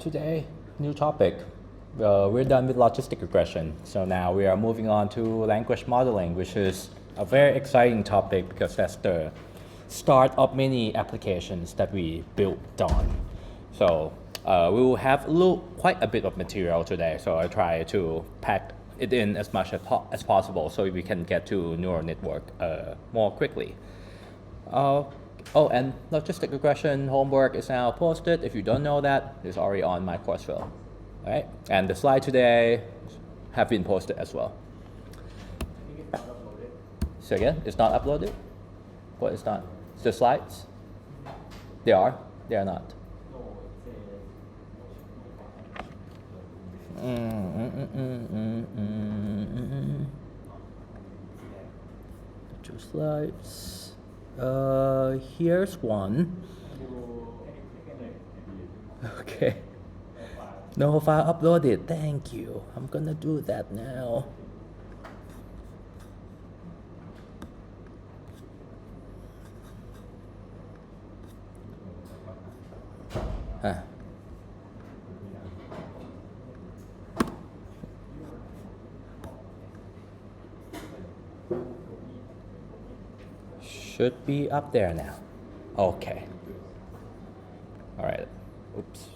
today, new topic. We're done with logistic regression, so now we are moving on to language modeling, which is a very exciting topic because that's the start of many applications that we built on. So we will have quite a bit of material today, so I try to pack it in as much as possible so we can get to neural network more quickly. Oh, and logistic regression homework is now posted. If you don't know that, it's already on my coursefile. All right, and the slide today have been posted as well. So again, it's not uploaded? What is not? The slides? They are? They are not. Two slides. Here's one. Okay. No file uploaded. Thank you. I'm gonna do that now. Huh. Should be up there now. Okay. All right. Oops.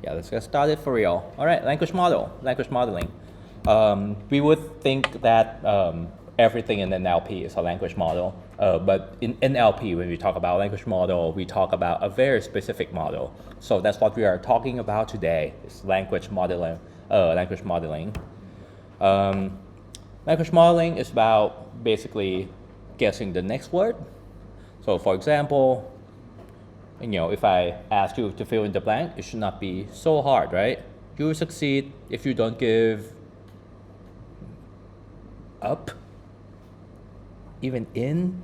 Yeah, let's get started for real. All right, language modeling. We would think that everything in NLP is a language model, but in NLP, when we talk about language model, we talk about a very specific model. So that's what we are talking about today, is language modeling. Language modeling is about basically guessing the next word. So for example, if I ask you to fill in the blank, it should not be so hard, right? You will succeed if you don't give up, even in,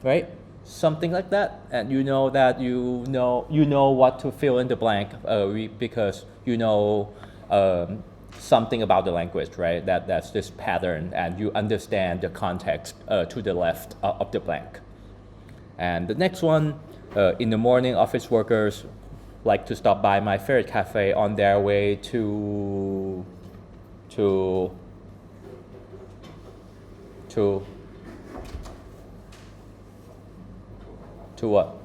right? Something like that, and you know that you know what to fill in the blank because you know something about the language, right? That's this pattern, and you understand the context to the left of the blank. And the next one, in the morning, office workers like to stop by my favorite cafe on their way to what?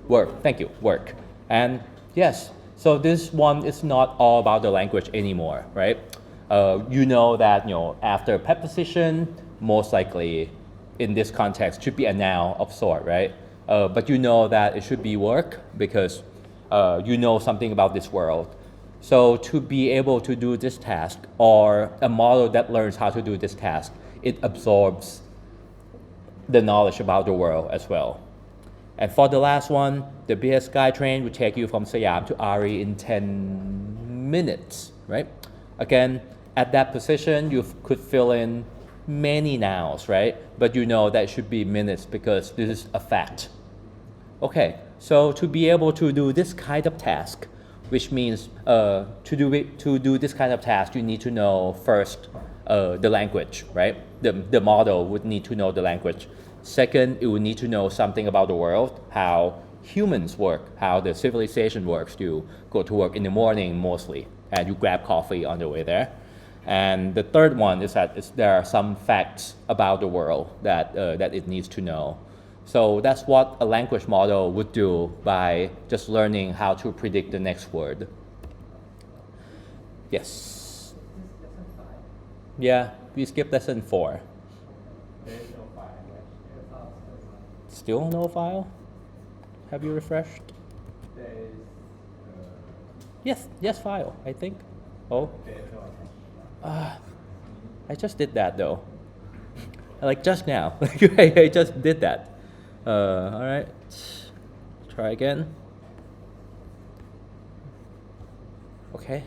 Work. Thank you. Work. And yes, so this one is not all about the language anymore, right? You know that after preposition, most likely in this context should be a noun of sort, right? But you know that it should be work because you know something about this world. So to be able to do this task, or a model that learns how to do this task, it absorbs the knowledge about the world as well. And for the last one, the BS Skytrain will take you from Siam to Ari in 10 minutes, right? Again, at that position, you could fill in many nouns, right? But you know that it should be minutes because this is a fact. Okay, so to be able to do this kind of task, which means to do this kind of task, you need to know first the language, right? The model would need to know the language. Second, it would need to know something about the world, how humans work, how the civilization works. You go to work in the morning mostly, and you grab coffee on the way there. And the third one is that there are some facts about the world that it needs to know. So that's what a language model would do by just learning how to predict the next word. Yes. Yeah, we skipped lesson 4. Still no file? Have you refreshed? Yes, file, I think. Oh. I just did that though. Like just now. I just did that. All right. Try again. Okay.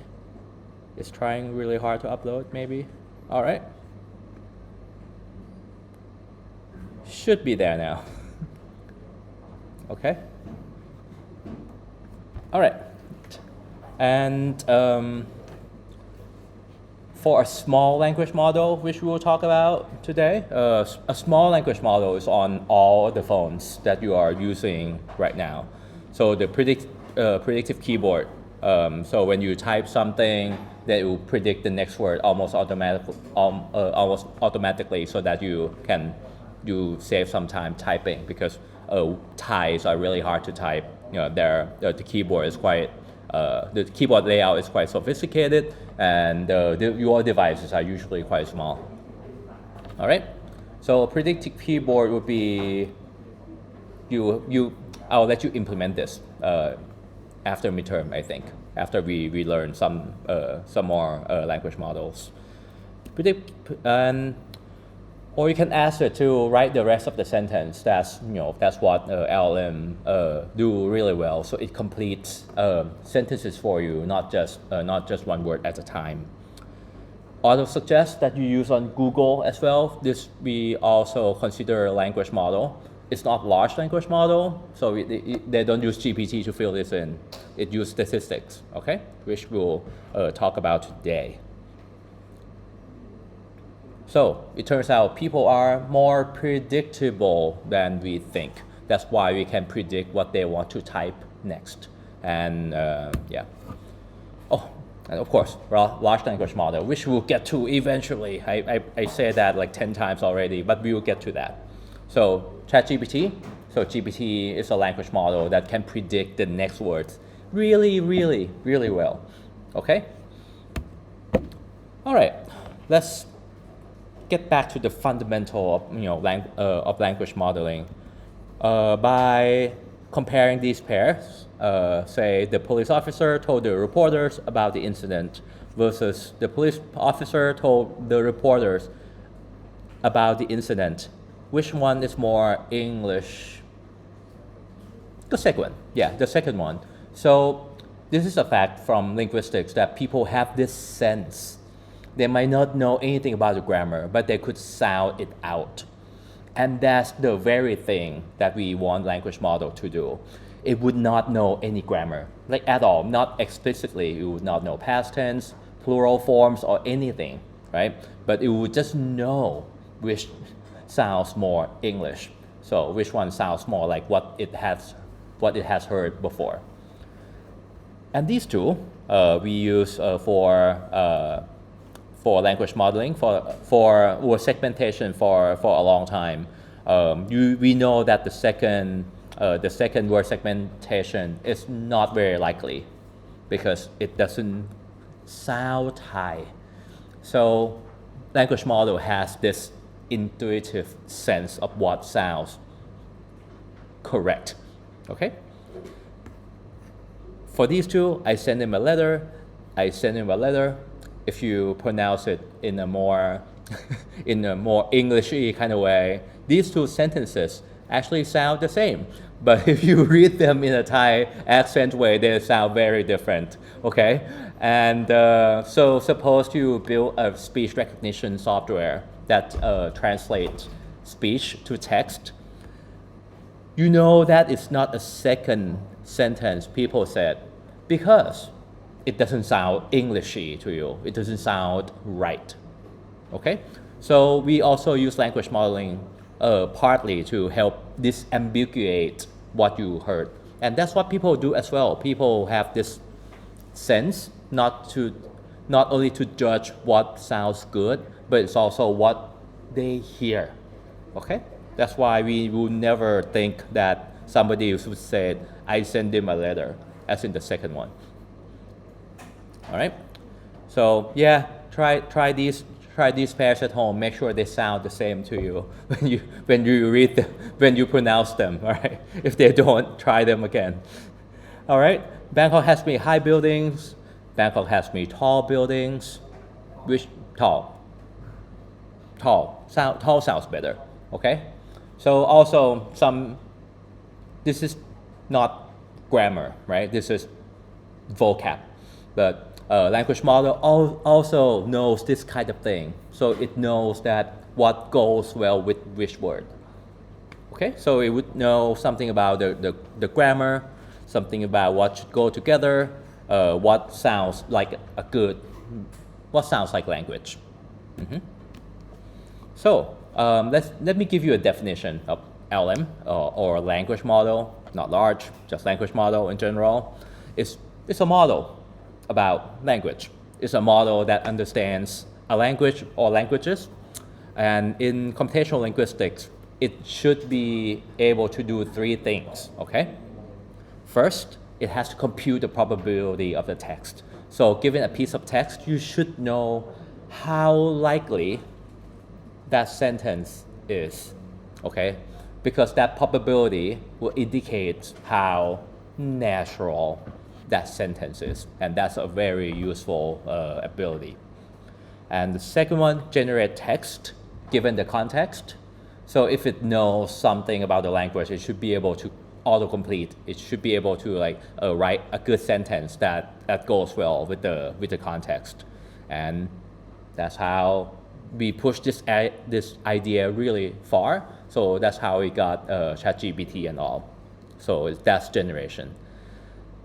It's trying really hard to upload, maybe. All right. Should be there now. Okay. All right. And for a small language model, which we will talk about today, a small language model is on all the phones that you are using right now. So the predictive keyboard. So when you type something, that will predict the next word almost automatically, so that you save some time typing, because Thais are really hard to type. The keyboard is quite the keyboard layout is quite sophisticated, and your devices are usually quite small. All right. So predictive keyboard would be I'll let you implement this after midterm, I think, after we learn some more language models. Or you can ask it to write the rest of the sentence. That's what LLM do really well. So it completes sentences for you, not just one word at a time. Auto suggest that you use on Google as well. This we also consider a language model. It's not large language model, so they don't use GPT to fill this in. It uses statistics, okay, which we'll talk about today. So it turns out people are more predictable than we think. That's why we can predict what they want to type next. And yeah. Oh, and of course, large language model, which we'll get to eventually. I say that like 10 times already, but we will get to that. So ChatGPT. So GPT is a language model that can predict the next words really, really, really well. Okay? All right, let's get back to the fundamental of language modeling by comparing these pairs. Say the police officer told the reporters about the incident versus the police officer told the reporters about the incident. Which one is more English? The second one. Yeah, the second one. So this is a fact from linguistics that people have this sense. They might not know anything about the grammar, but they could sound it out. And that's the very thing that we want language model to do. It would not know any grammar, like at all, not explicitly. It would not know past tense, plural forms, or anything, right? But it would just know which sounds more English. So which one sounds more like what it has heard before. And these two we use for language modeling, or segmentation for a long time. We know that the second word segmentation is not very likely because it doesn't sound Thai. So language model has this intuitive sense of what sounds correct. Okay? For these two, I send him a letter. If you pronounce it in a more Englishy kind of way, these two sentences actually sound the same. But if you read them in a Thai accent way, they sound very different, okay? And so suppose you build a speech recognition software that translates speech to text. You know that it's not a second sentence people said because it doesn't sound Englishy to you. It doesn't sound right, okay? So we also use language modeling partly to help disambiguate what you heard. And that's what people do as well. People have this sense not only to judge what sounds good, but it's also what they hear, okay? That's why we will never think that somebody would say, I send him a letter, as in the second one. All right, so yeah, try these pairs at home. Make sure they sound the same to you when you read them, when you pronounce them. All right, if they don't, try them again. All right, Bangkok has many high buildings. Bangkok has many tall buildings. Which tall sounds better. Okay, so also this is not grammar, right? This is vocab, but language model also knows this kind of thing. So it knows that what goes well with which word. Okay, so it would know something about the grammar, something about what should go together, what sounds like language. Mm-hmm. So let me give you a definition of LM or language model, not large, just language model in general. it's a model about language. It's a model that understands a language or languages. And in computational linguistics, it should be able to do three things, okay? First, it has to compute the probability of the text. So given a piece of text, you should know how likely that sentence is, okay? Because that probability will indicate how natural that sentence is, and that's a very useful ability. And the second one, generate text given the context. So if it knows something about the language, it should be able to autocomplete. It should be able to write a good sentence that goes well with the context. And that's how we push this idea really far. So that's how we got ChatGPT and all. So that's generation.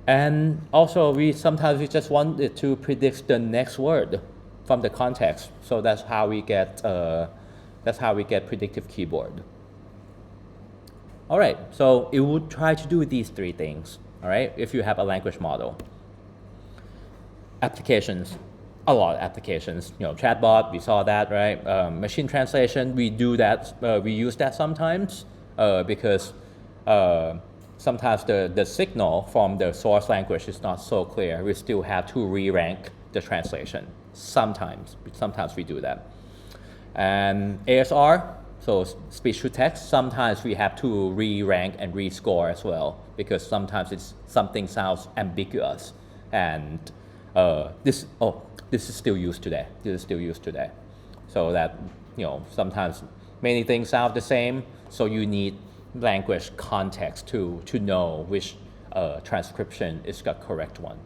And also sometimes we just want it to predict the next word from the context. So that's how we get predictive keyboard. All right, so it would try to do these three things, all right, if you have a language model. Applications, a lot of applications, chatbot, we saw that, right? Machine translation, we do that, we use that sometimes because sometimes the signal from the source language is not so clear. We still have to re-rank the translation. Sometimes we do that. And ASR, so speech to text, sometimes we have to re-rank and re-score as well, because sometimes something sounds ambiguous. And this is still used today. So that, sometimes many things sound the same, so you need language context to know which transcription is the correct one.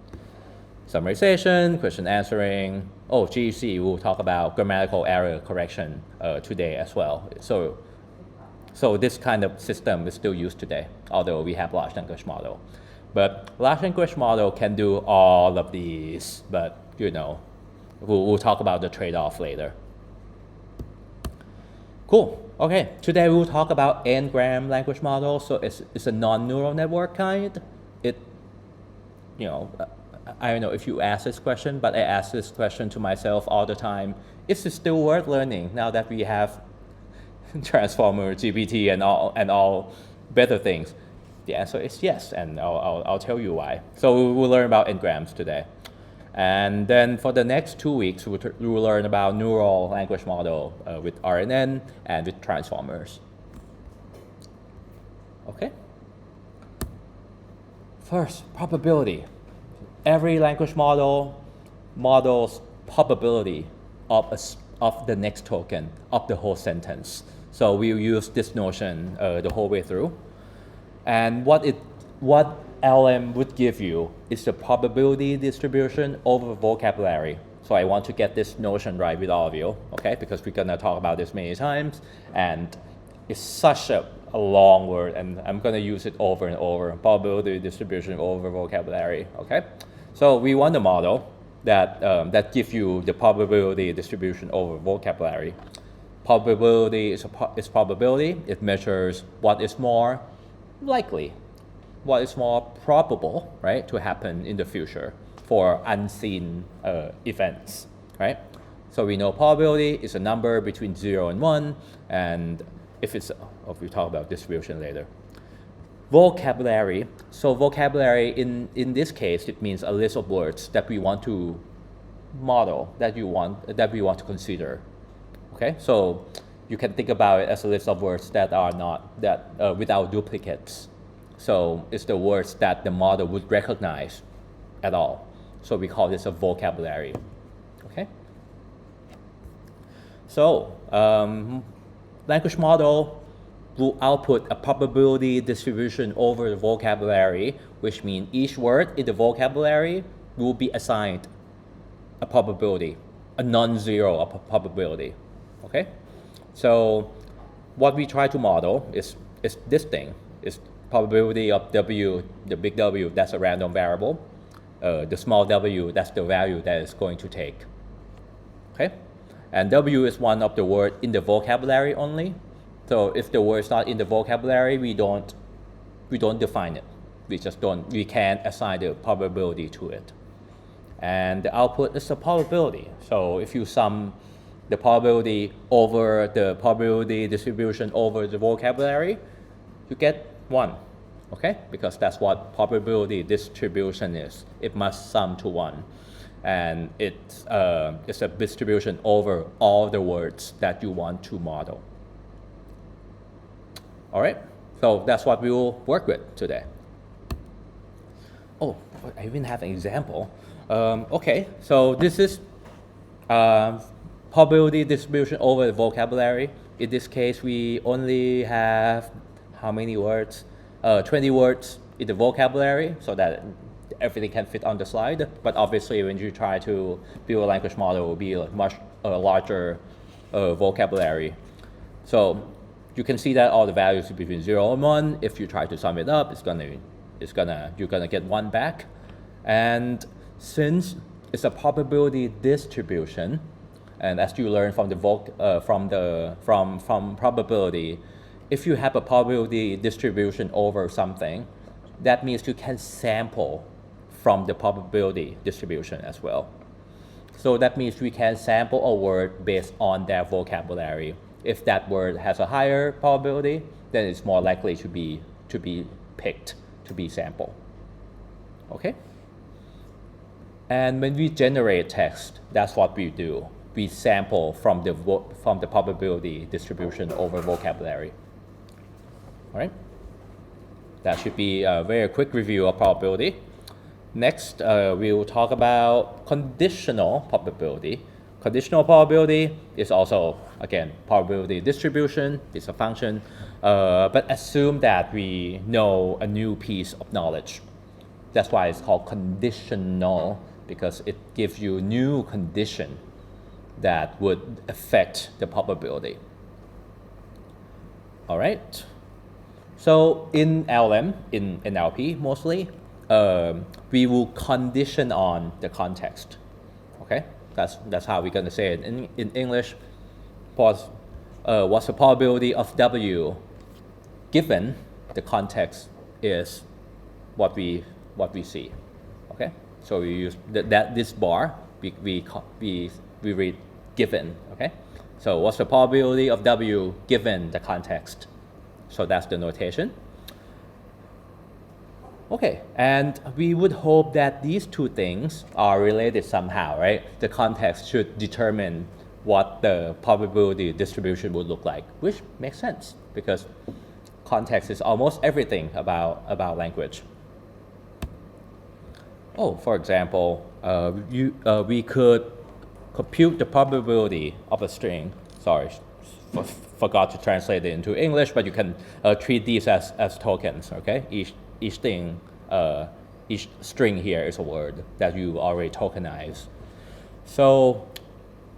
Summarization, question answering. GC, we'll talk about grammatical error correction today as well. So this kind of system is still used today, although we have large language model. But large language model can do all of these, but we'll talk about the trade-off later. Cool. Okay, today we'll talk about Ngram language model. So it's a non-neural network kind. I don't know if you ask this question, but I ask this question to myself all the time. Is it still worth learning now that we have Transformer, GPT, and all better things? The answer is yes, and I'll tell you why. So we'll learn about Ngrams today. And then for the next 2 weeks, we'll learn about neural language model with RNN and with transformers. Okay? First, probability. Every language model models probability of the next token of the whole sentence. So we'll use this notion the whole way through. And what LM would give you is the probability distribution over vocabulary. So I want to get this notion right with all of you, okay? Because we're gonna talk about this many times, and it's such a long word, and I'm gonna use it over and over. Probability distribution over vocabulary, okay? So we want a model that gives you the probability distribution over vocabulary. Probability is probability. It measures what is more likely, what is more probable, right, to happen in the future for unseen events, right? So we know probability is a number between 0 and 1, and we'll talk about distribution later. Vocabulary. So vocabulary in this case, it means a list of words that we want to model, that we want to consider. Okay, so you can think about it as a list of words that are without duplicates. So it's the words that the model would recognize at all. So we call this a vocabulary. Okay. So language model will output a probability distribution over the vocabulary, which means each word in the vocabulary will be assigned a probability, a non-zero probability. Okay? So what we try to model is this thing. It's probability of W, the big W, that's a random variable. The small w, that's the value that it's going to take. Okay? And W is one of the words in the vocabulary only. So if the word is not in the vocabulary, we don't define it. We can't assign the probability to it. And the output is the probability. So if you sum the probability over the probability distribution over the vocabulary, you get 1, okay? Because that's what probability distribution is. It must sum to 1. And it's a distribution over all the words that you want to model. All right, so that's what we will work with today. Oh, I even have an example. Okay, so this is probability distribution over the vocabulary. In this case, we only have how many words? 20 words in the vocabulary, so that everything can fit on the slide. But obviously, when you try to build a language model, it will be a much larger vocabulary. So you can see that all the values between 0 and 1. If you try to sum it up, you're gonna get 1 back. And since it's a probability distribution, and as you learn from from probability, if you have a probability distribution over something, that means you can sample from the probability distribution as well. So that means we can sample a word based on their vocabulary. If that word has a higher probability, then it's more likely to be picked, to be sampled. Okay? And when we generate text, that's what we do. We sample from the probability distribution over vocabulary. All right? That should be a very quick review of probability. Next, we will talk about conditional probability. Conditional probability is also, again, probability distribution. It's a function, but assume that we know a new piece of knowledge. That's why it's called conditional, because it gives you new condition that would affect the probability. All right. So in LM, in NLP mostly, we will condition on the context. Okay, that's how we're gonna say it in English. What's the probability of W given the context is what we see. Okay, so we use this bar we read given. Okay, so what's the probability of W given the context? So that's the notation. Okay, and we would hope that these two things are related somehow, right? The context should determine what the probability distribution would look like, which makes sense because context is almost everything about language. Oh, for example, we could compute the probability of a string. Sorry, forgot to translate it into English, but you can treat these as tokens, okay? Each thing, each string here is a word that you already tokenize. So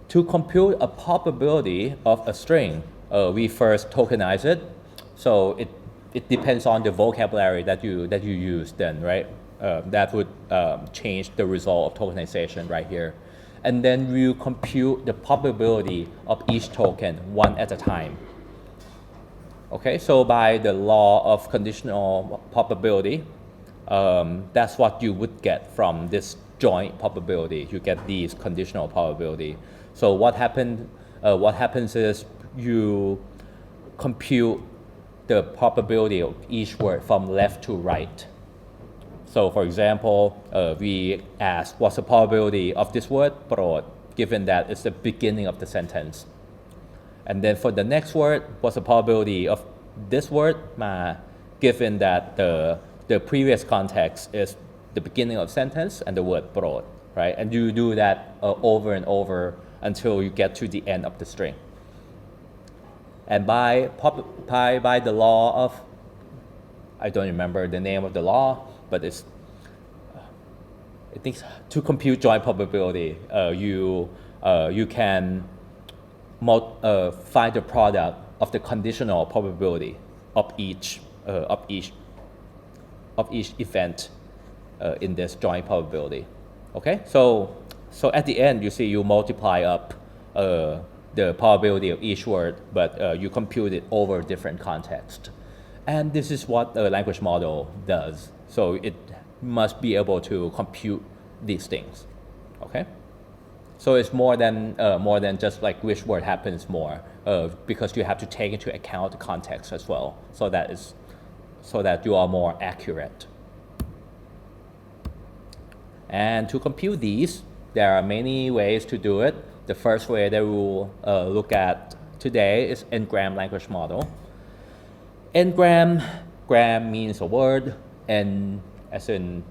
to compute a probability of a string, we first tokenize it. So it depends on the vocabulary that you use then, right? That would change the result of tokenization right here. And then we compute the probability of each token one at a time. Okay, so by the law of conditional probability, that's what you would get from this joint probability. You get these conditional probability. So what happens is you compute the probability of each word from left to right. So for example, we ask what's the probability of this word, "prod," given that it's the beginning of the sentence. And then for the next word, what's the probability of this word, "ma," given that the previous context is the beginning of the sentence and the word "prod," right? And you do that over and over until you get to the end of the string. And by the law of, I don't remember the name of the law, but I think to compute joint probability, you can find the product of the conditional probability of each event in this joint probability. Okay, so at the end you see you multiply up the probability of each word, but you compute it over different contexts. And this is what a language model does. So it must be able to compute these things, okay? So it's more than just like which word happens more, because you have to take into account the context as well, so that you are more accurate. And to compute these, there are many ways to do it. The first way that we'll look at today is Ngram language model. Ngram, gram means a word, and as in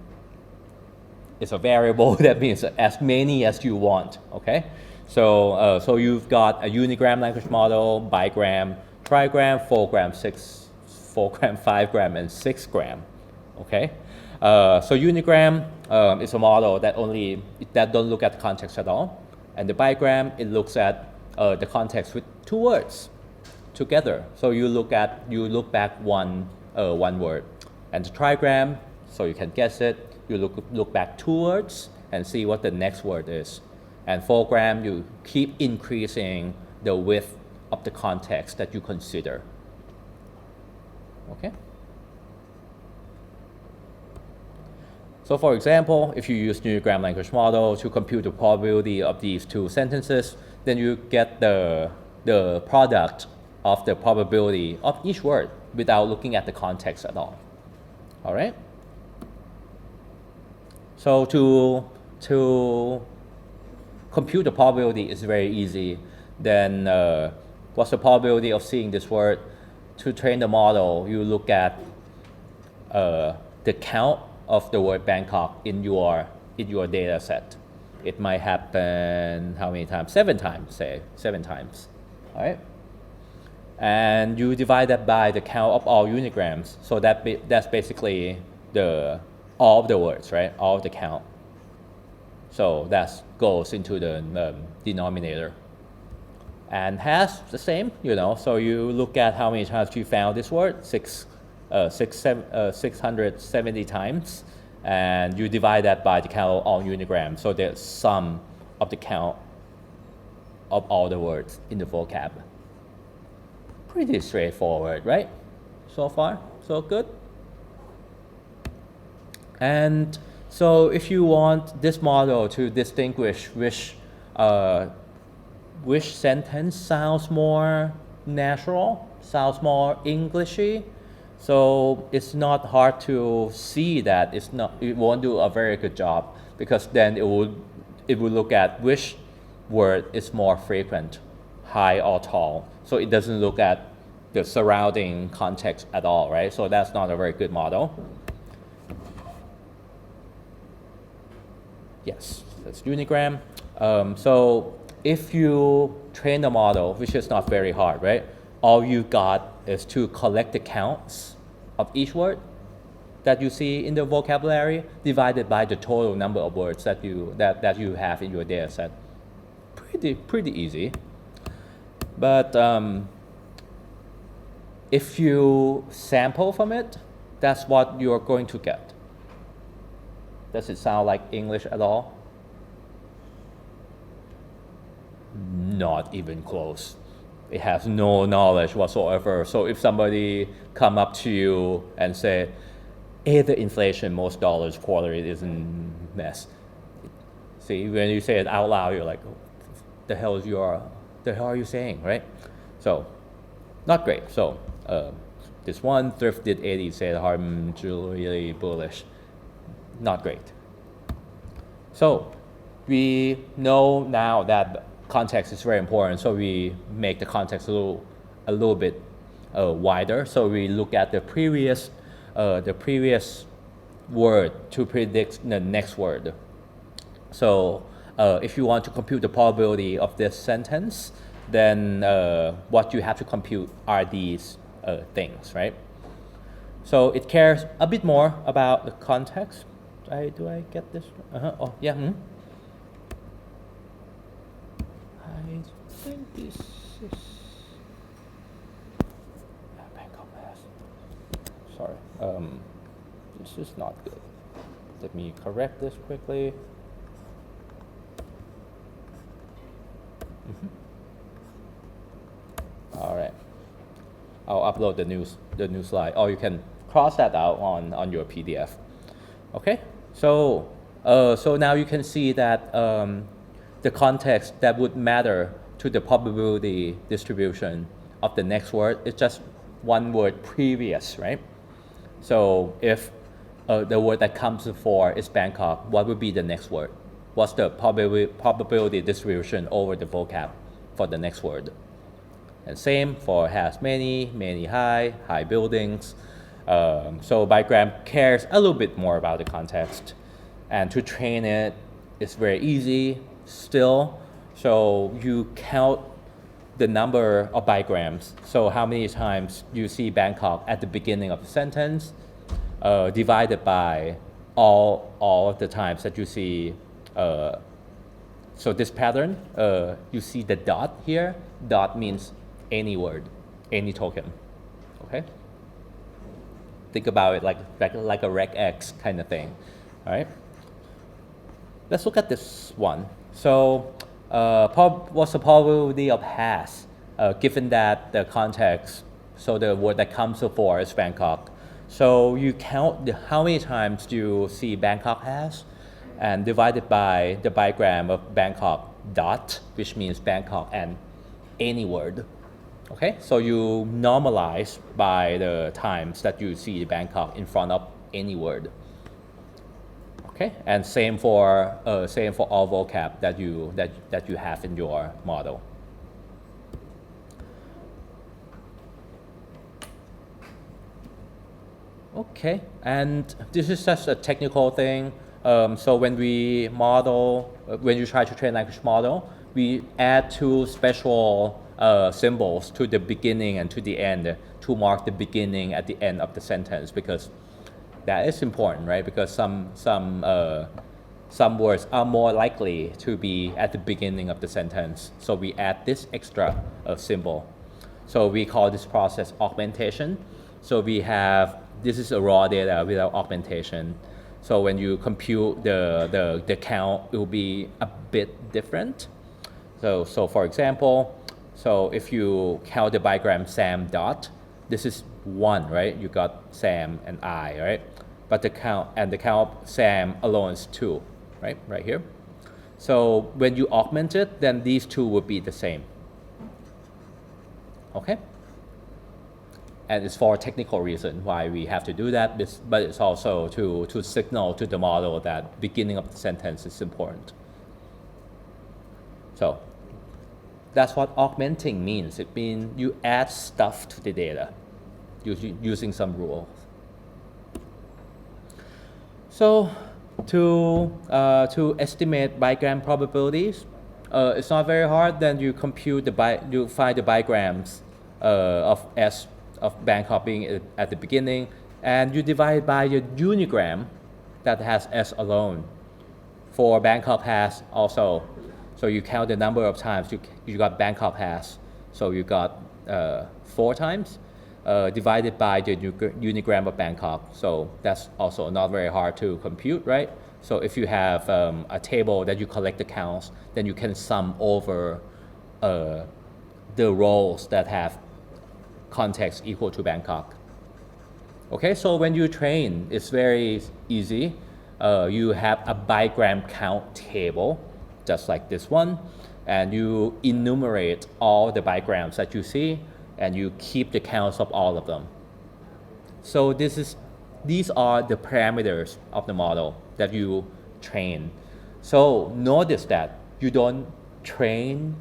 it's a variable that means as many as you want, okay? So you've got a unigram language model, bigram, trigram, 4gram, 4gram, 5gram, and 6gram, okay? So unigram is a model that don't look at the context at all, and the bigram, it looks at the context with two words together. So you look back one word, and the trigram, so you can guess it. You look back two words and see what the next word is. And 4gram, you keep increasing the width of the context that you consider. Okay. So for example, if you use Ngram language model to compute the probability of these two sentences, then you get the product of the probability of each word without looking at the context at all. All right? So to compute the probability is very easy. Then what's the probability of seeing this word? To train the model, you look at the count of the word Bangkok in your data set. It might happen how many times? 7 times, say 7 times. All right? And you divide that by the count of all unigrams. So that's basically all of the words, right? All of the count. So that goes into the denominator. And hash, the same, so you look at how many times you found this word, 670 times, and you divide that by the count of all unigrams. So the sum of the count of all the words in the vocab. Pretty straightforward, right? So far, so good. And so if you want this model to distinguish which sentence sounds more natural, sounds more Englishy, so it's not hard to see that it won't do a very good job, because then it will look at which word is more frequent, high or tall. So it doesn't look at the surrounding context at all, right? So that's not a very good model. Yes, that's unigram. So if you train the model, which is not very hard, right? All you got is to collect the counts of each word that you see in the vocabulary divided by the total number of words that you have in your data set. Pretty easy. But if you sample from it, that's what you're going to get. Does it sound like English at all? Not even close. It has no knowledge whatsoever. So if somebody come up to you and say, the inflation, most dollars quarterly is a mess. See, when you say it out loud, you're like, the hell are you saying, right? So, not great. So, this one, thrifted 80 said, I'm really bullish. Not great. So we know now that context is very important, so we make the context a little bit wider. So we look at the previous word to predict the next word. So if you want to compute the probability of this sentence, then what you have to compute are these things, right? So it cares a bit more about the context. Do I get this? Oh, yeah. I think this is Bangkok Mass. Sorry. This is not good. Let me correct this quickly. All right. upload the new slide, or you can cross that out on your PDF. Okay, so so now you can see that the context that would matter to the probability distribution of the next word is just one word previous, right? So if the word that comes before is Bangkok, what would be the next word? What's the probability distribution over the vocab for the next word? And same for has many high buildings. So Bigram cares a little bit more about the context. And to train it, it's very easy still. So you count the number of bigrams. So how many times you see Bangkok at the beginning of the sentence, divided by all of the times that you see. So this pattern, you see the dot here. Dot means any word, any token. Okay. Think about it like a regex kind of thing. All right. Let's look at this one. So what's the probability of has, given that the context, so the word that comes before is Bangkok. So you count how many times do you see Bangkok has, and divided by the bigram of Bangkok dot, which means Bangkok and any word. Okay, so you normalize by the times that you see Bangkok in front of any word. Okay, and same for all vocab that you have in your model. Okay, and this is just a technical thing. So when we model, when you try to train language model, we add two special symbols to the beginning and to the end to mark the beginning at the end of the sentence, because that is important, right? Because some words are more likely to be at the beginning of the sentence. So we add this extra symbol. So we call this process augmentation. So we have, this is a raw data without augmentation. So when you compute the count, it will be a bit different. So for example, so if you count the bigram Sam dot, this is 1, right? You got Sam and I, right? But the count of Sam alone is 2, right? Right here. So when you augment it, then these two would be the same. Okay? And it's for a technical reason why we have to do that, but it's also to signal to the model that beginning of the sentence is important. So that's what augmenting means. It means you add stuff to the data using some rules. So to estimate bigram probabilities, it's not very hard. Then you compute you find the bigrams of S of Bangkok being at the beginning, and you divide by the unigram that has S alone. For Bangkok has also, so you count the number of times you got Bangkok has, so you got 4 times, divided by the unigram of Bangkok. So that's also not very hard to compute, right? So if you have a table that you collect the counts, then you can sum over the rows that have context equal to Bangkok. Okay, so when you train, it's very easy. You have a bigram count table, just like this one, and you enumerate all the bigrams that you see, and you keep the counts of all of them. So these are the parameters of the model that you train. So notice that you don't train.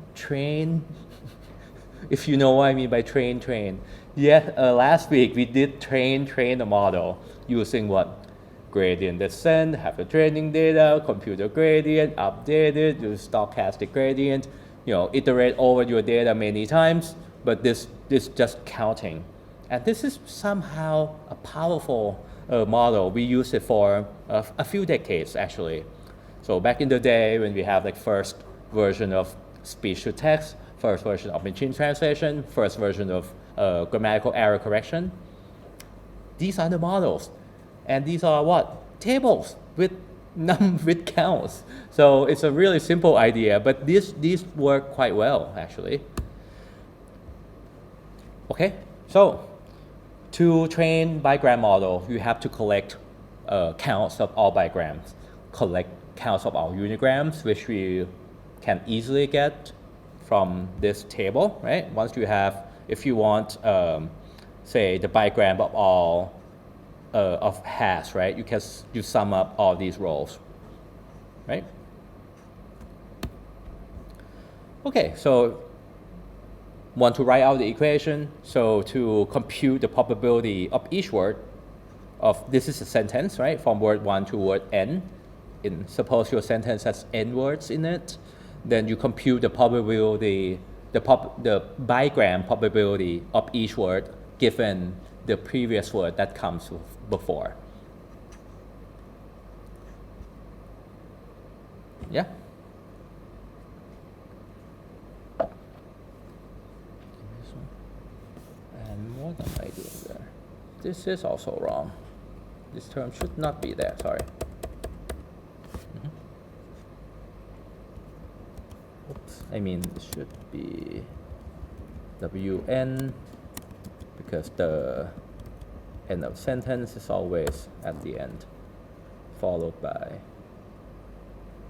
If you know what I mean by train. Yeah, last week we did train the model using what? Gradient descent, have the training data, compute the gradient, update it, use stochastic gradient, iterate over your data many times, but this just counting. And this is somehow a powerful model. We use it for a few decades actually. So back in the day when we have like first version of speech to text, first version of machine translation, first version of grammatical error correction. These are the models. And these are what? Tables with counts. So it's a really simple idea, but these work quite well actually. Okay, so To train bigram model, you have to collect counts of all bigrams, collect counts of all unigrams, which we can easily get from this table, right? Once you have, if you want, say the bigram of all of hash, right? You sum up all these rows, right? Okay, so want to write out the equation. So to compute the probability of each word of, this is a sentence, right? From word 1 to word n. Suppose your sentence has n words in it, then you compute the probability, the bigram probability of each word given the previous word that comes before. Yeah? And what am I doing there? This is also wrong. This term should not be there, sorry. Oops, I mean, it should be wn, because the end of sentence is always at the end, followed by,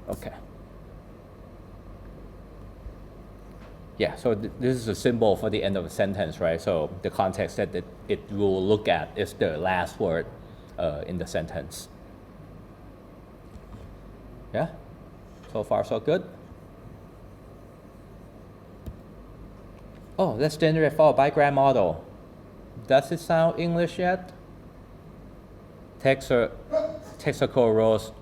okay. Yeah, so this is a symbol for the end of a sentence, right? So the context that it will look at is the last word in the sentence. Yeah? So far, so good? Oh, let's generate for a bigram model. Does it sound English yet? Texaco Rose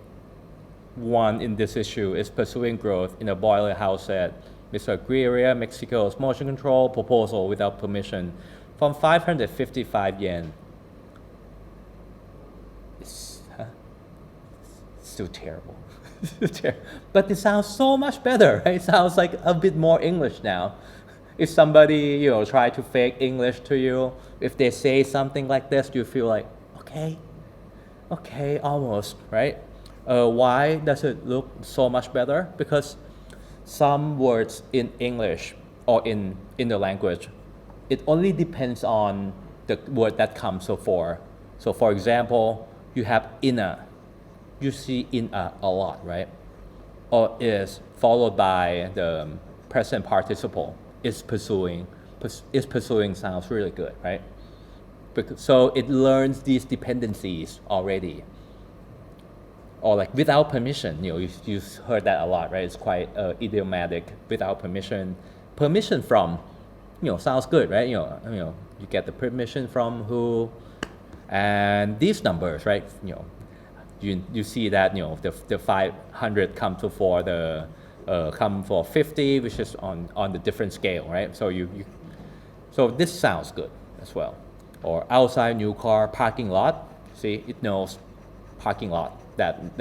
1 in this issue is pursuing growth in a boiler house at Mr. Guerrero, Mexico's motion control proposal without permission from 555 yen. It's still terrible. But it sounds so much better, right? It sounds like a bit more English now. If somebody, try to fake English to you, if they say something like this, you feel like, okay, almost, right? Why does it look so much better? Because some words in English or in the language, it only depends on the word that comes before. So for example, you have inna. You see inna a lot, right? Or is followed by the present participle. Is pursuing sounds really good, right? So it learns these dependencies already. Or like without permission, you've heard that a lot, right? It's quite idiomatic. Without permission, permission from, sounds good, right? You get the permission from who, and these numbers, right? You see that the 500 come before the come for 50, which is on the different scale, right? So so this sounds good as well. Or outside new car parking lot. See, it knows parking lot. That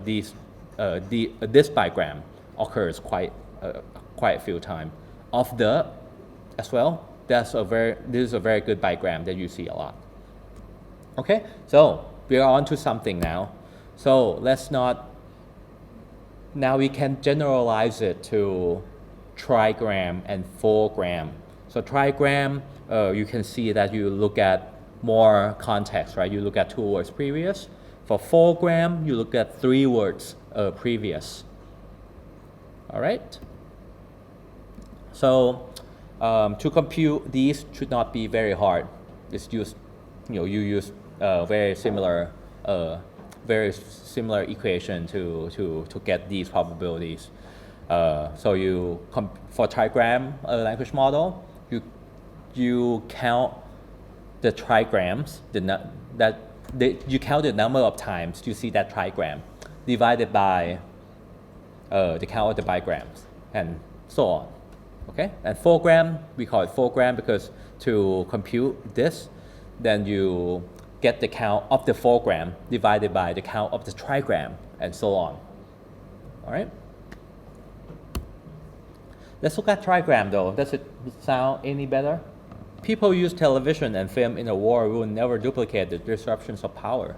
this bigram occurs quite a few times. Of the as well. This is a very good bigram that you see a lot. Okay, so we are on to something now. So now we can generalize it to trigram and fourgram. So trigram, you can see that you look at more context, right? You look at 2 words previous. For fourgram, you look at 3 words previous. All right? So to compute these should not be very hard. It's just, you use very similar equation to get these probabilities. So for trigram language model, you count the trigrams, you count the number of times you see that trigram divided by the count of the bigrams and so on. Okay, and fourgram, we call it fourgram because to compute this, then you get the count of the fourgram divided by the count of the trigram and so on. All right. Let's look at trigram though. Does it sound any better? People use television and film in a war will never duplicate the disruptions of power.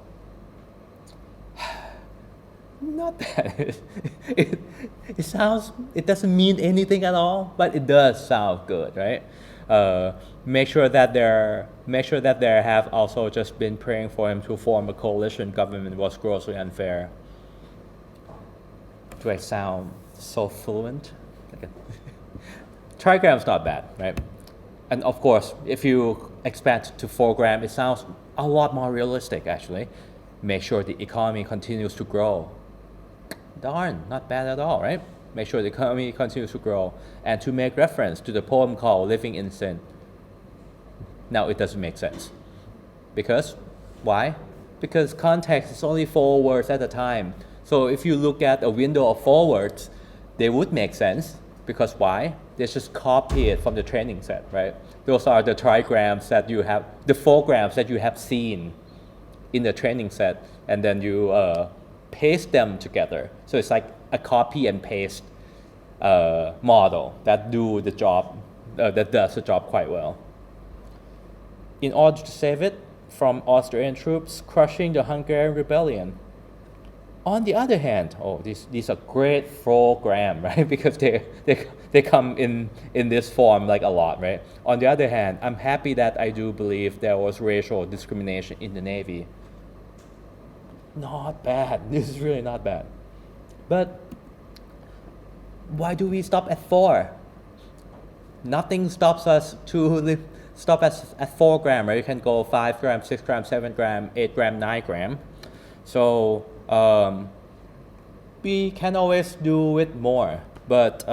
Not that. It doesn't mean anything at all, but it does sound good, right? Make sure that there are make sure that they have also just been praying for him to form a coalition government was grossly unfair. Do I sound so fluent? Trigram's not bad, right? And of course, if you expand to 4-gram, it sounds a lot more realistic actually. Make sure the economy continues to grow. Darn, not bad at all, right? Make sure the economy continues to grow. And to make reference to the poem called Living in Sin. Now it doesn't make sense. Because, why? Because context is only 4 words at a time. So if you look at a window of 4 words, they would make sense. Because why? They just copy it from the training set, right? Those are the trigrams that you have, the 4-grams that you have seen in the training set, and then you paste them together. So it's like a copy and paste model that do the job, that does the job quite well. In order to save it from Austrian troops crushing the Hungarian rebellion. On the other hand, these are great 4-gram, right? Because they come in this form like a lot, right? On the other hand, I'm happy that I do believe there was racial discrimination in the Navy. Not bad. This is really not bad. But why do we stop at 4? Nothing stops us to stop at 4-gram, right? You can go 5-gram, 6-gram, 7-gram, 8-gram, 9-gram. So we can always do it more, but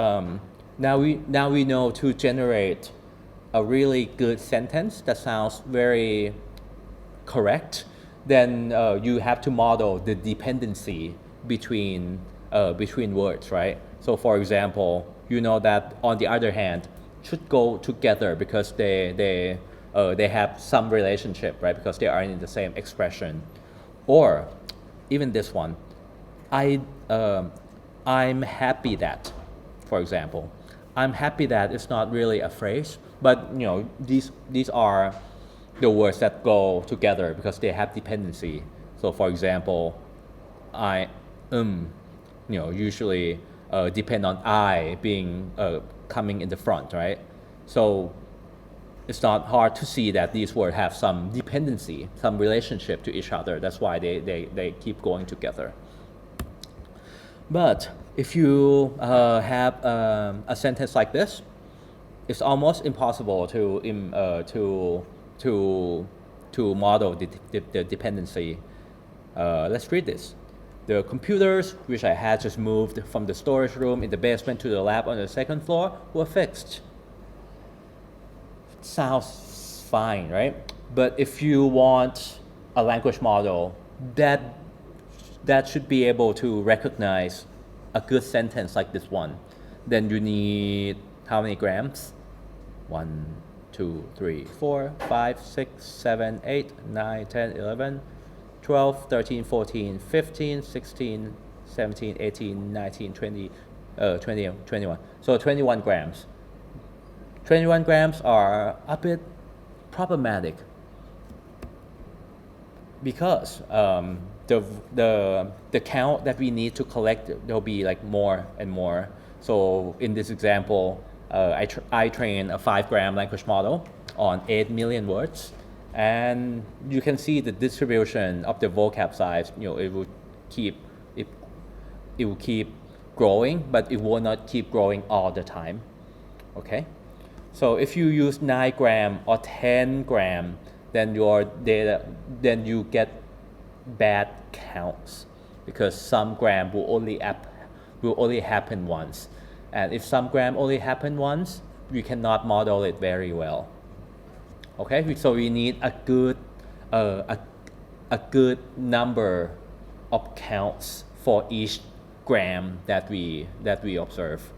now we know to generate a really good sentence that sounds very correct. Then you have to model the dependency between words, right? So for example, you know that on the other hand should go together because they have some relationship, right? Because they are in the same expression, or even this one, I'm happy that, for example, I'm happy that it's not really a phrase, but you know these are the words that go together because they have dependency. So for example, I usually depend on I being coming in the front, right? So it's not hard to see that these words have some dependency, some relationship to each other. That's why they keep going together. But if you have a sentence like this, it's almost impossible to model the dependency. Let's read this. The computers, which I had just moved from the storage room in the basement to the lab on the 2nd floor, were fixed. Sounds fine, right? But if you want a language model that should be able to recognize a good sentence like this one, then you need how many grams? 1, 2, 3, 4, 5, 6, 7, 8, 9, 10, 11, 12, 13, 14, 15, 16, 17, 18, 19, 20, 21. So 21 grams. 21 grams are a bit problematic because the count that we need to collect, there'll be like more and more. So in this example, I train a 5-gram language model on 8 million words, and you can see the distribution of the vocab size. It will keep growing, but it will not keep growing all the time. Okay. So if you use 9-gram or 10-gram, then you get bad counts because some gram will only happen once, and if some gram only happen once, you cannot model it very well. Okay, so we need a good number of counts for each gram that we observe.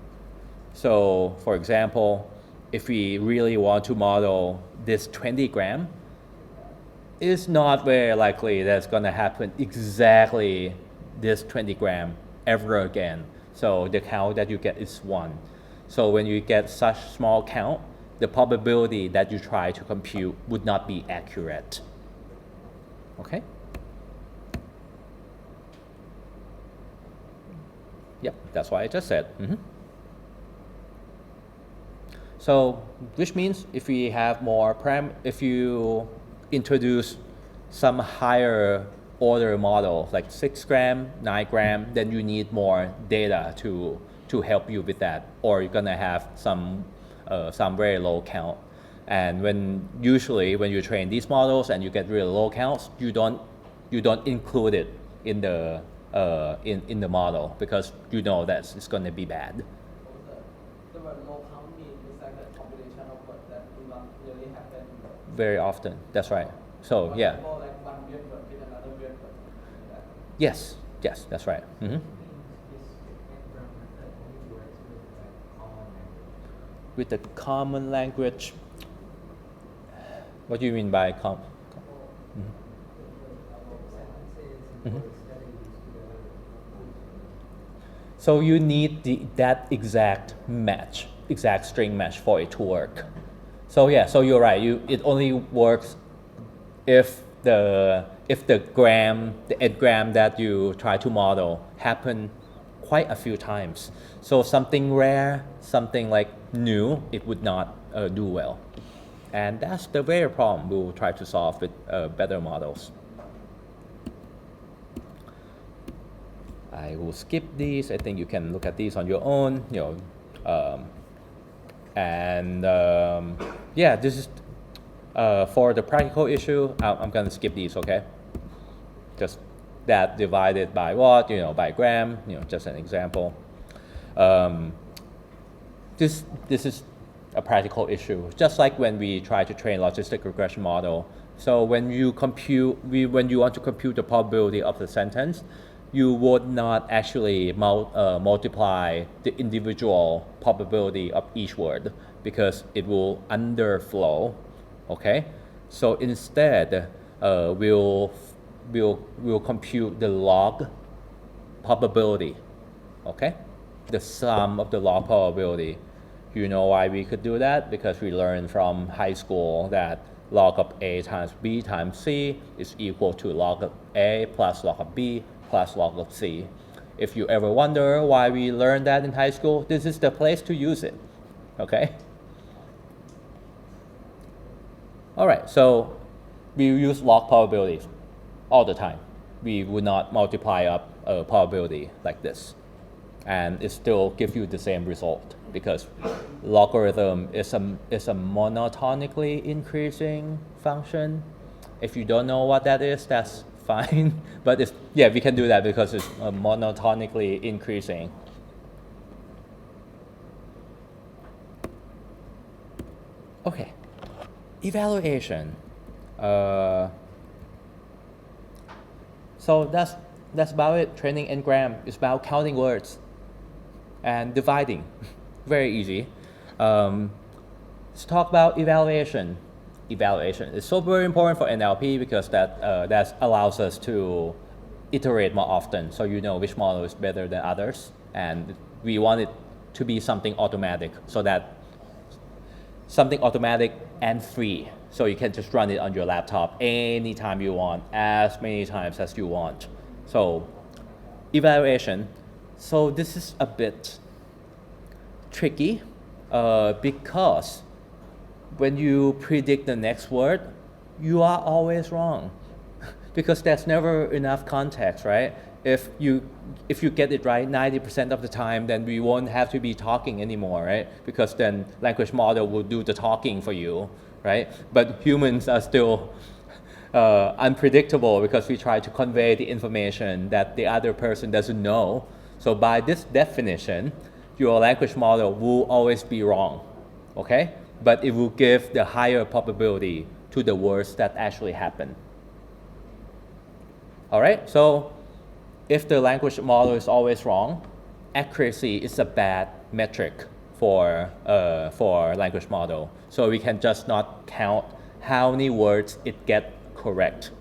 So for example, if we really want to model this 20-gram, it's not very likely that it's going to happen exactly this 20-gram ever again. So the count that you get is 1. So when you get such small count, the probability that you try to compute would not be accurate. Okay? Yep, that's what I just said. So, which means if we have more if you introduce some higher order model like 6 gram, 9 gram, then you need more data to help you with that, or you're gonna have some very low count. And usually when you train these models and you get really low counts, you don't include it in the model because you know that it's going to be bad. The word low count means it's like a combination of words that do not really happen very often. That's right. So for yeah. example, like one weird word with another weird word. Like that. Yes, that's right. Mm-hmm. With the common language, what do you mean by So you need that exact string match for it to work. So yeah, so you're right. It only works if the n-gram that you try to model happen quite a few times. So something rare, something like new, it would not do well. And that's the very problem we'll try to solve with better models. I will skip these. I think you can look at these on your own, yeah, this is for the practical issue. I'm gonna skip these, okay? Just that divided by what, by gram, just an example. This is a practical issue, just like when we try to train logistic regression model. So when you want to compute the probability of the sentence, you would not actually multiply the individual probability of each word because it will underflow. Okay, so instead, we'll compute the log probability. Okay, the sum of the log probability. You know why we could do that? Because we learned from high school that log of A times B times C is equal to log of A plus log of B plus log of C. If you ever wonder why we learned that in high school, this is the place to use it. Okay? All right, so we use log probabilities all the time. We would not multiply up a probability like this. And it still gives you the same result because logarithm is a monotonically increasing function. If you don't know what that is, that's fine. But we can do that because it's monotonically increasing. Okay, evaluation. So that's about it. Training Ngram is about counting words and dividing. Very easy. Let's talk about evaluation. Evaluation is so very important for NLP because that allows us to iterate more often, so you know which model is better than others, and we want it to be something automatic, so that something automatic and free, so you can just run it on your laptop anytime you want, as many times as you want. So evaluation. So this is a bit tricky because when you predict the next word, you are always wrong because there's never enough context, right? If you get it right 90% of the time, then we won't have to be talking anymore, right? Because then language model will do the talking for you, right? But humans are still unpredictable because we try to convey the information that the other person doesn't know. So by this definition, your language model will always be wrong, okay? But it will give the higher probability to the words that actually happen. All right, so if the language model is always wrong, accuracy is a bad metric for language model. So we can just not count how many words it gets correct.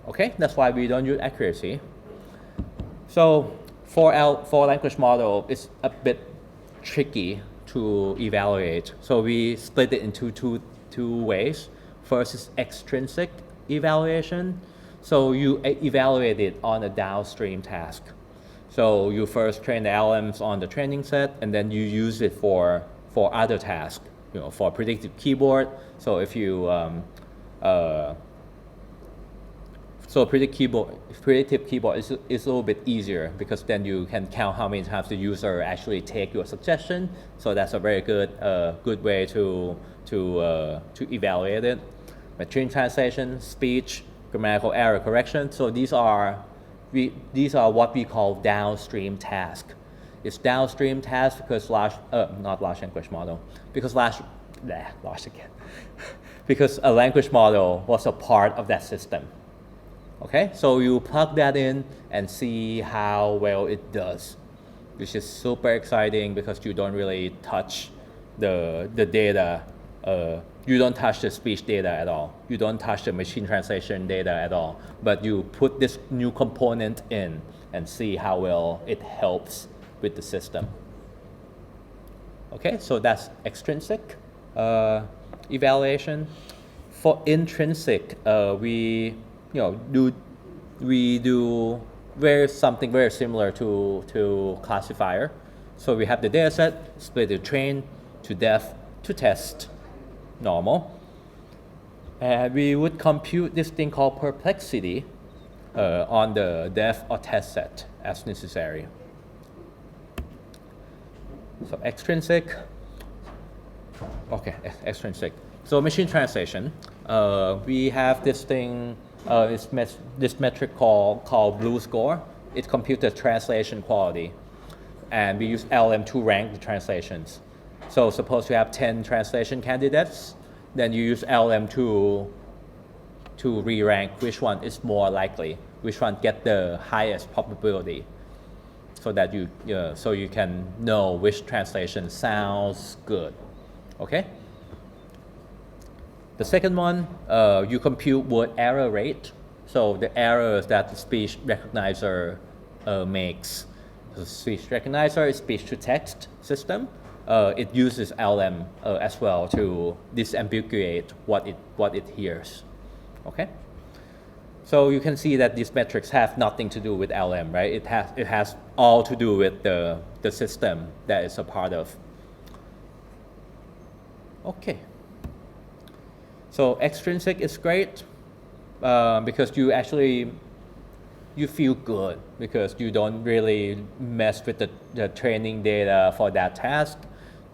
Okay, that's why we don't use accuracy. So for language model, it's a bit tricky to evaluate. So we split it into two ways. First is extrinsic evaluation. So you evaluate it on a downstream task. So you first train the LMs on the training set, and then you use it for for other tasks, for predictive keyboard. So if you predictive keyboard is a little bit easier because then you can count how many times the user actually take your suggestion. So that's a very good way to evaluate it. Machine translation, speech, grammatical error correction. So these are what we call downstream tasks. It's downstream tasks because not large language model, because because a language model was a part of that system. Okay, so you plug that in and see how well it does, which is super exciting because you don't really touch the data. You don't touch the speech data at all. You don't touch the machine translation data at all. But you put this new component in and see how well it helps with the system. Okay, so that's extrinsic evaluation. For intrinsic, we do something very similar to classifier. So we have the data set, split to train, to def, to test, normal. And we would compute this thing called perplexity on the def or test set as necessary. So extrinsic, okay, extrinsic. So machine translation, we have this thing, this metric called blue score. It computes the translation quality, and we use LM to rank the translations. So suppose you have 10 translation candidates, then you use LM to re-rank which one is more likely, which one get the highest probability, so that you can know which translation sounds good. Okay. The second one, you compute word error rate. So the errors that the speech recognizer makes. The speech recognizer is speech to text system. It uses LM as well to disambiguate what it hears. Okay. So you can see that these metrics have nothing to do with LM, right? It has all to do with the system that it's a part of. Okay. So extrinsic is great because you feel good because you don't really mess with the training data for that task,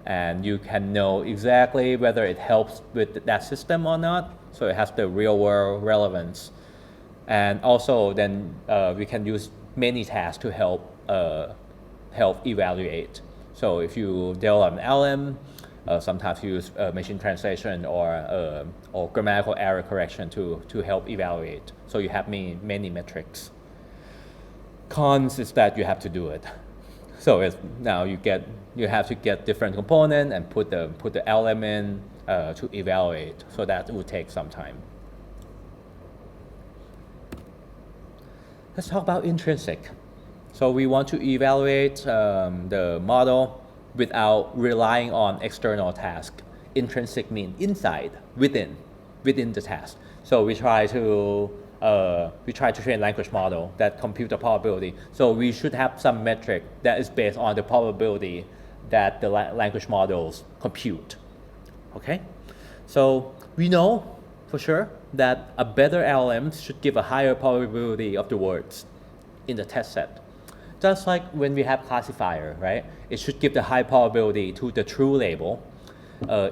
and you can know exactly whether it helps with that system or not. So it has the real world relevance. And also then we can use many tasks to help evaluate. So if you develop an LM, sometimes you use machine translation or grammatical error correction to help evaluate. So you have many metrics. Cons is that you have to do it. So now you have to get different component and put the LM in to evaluate. So that will take some time. Let's talk about intrinsic. So we want to evaluate the model without relying on external task. Intrinsic means inside, within the task. So we try to train language model that compute the probability. So we should have some metric that is based on the probability that the language models compute. Okay, so we know for sure that a better LLM should give a higher probability of the words in the test set. Just like when we have classifier, right? It should give the high probability to the true label.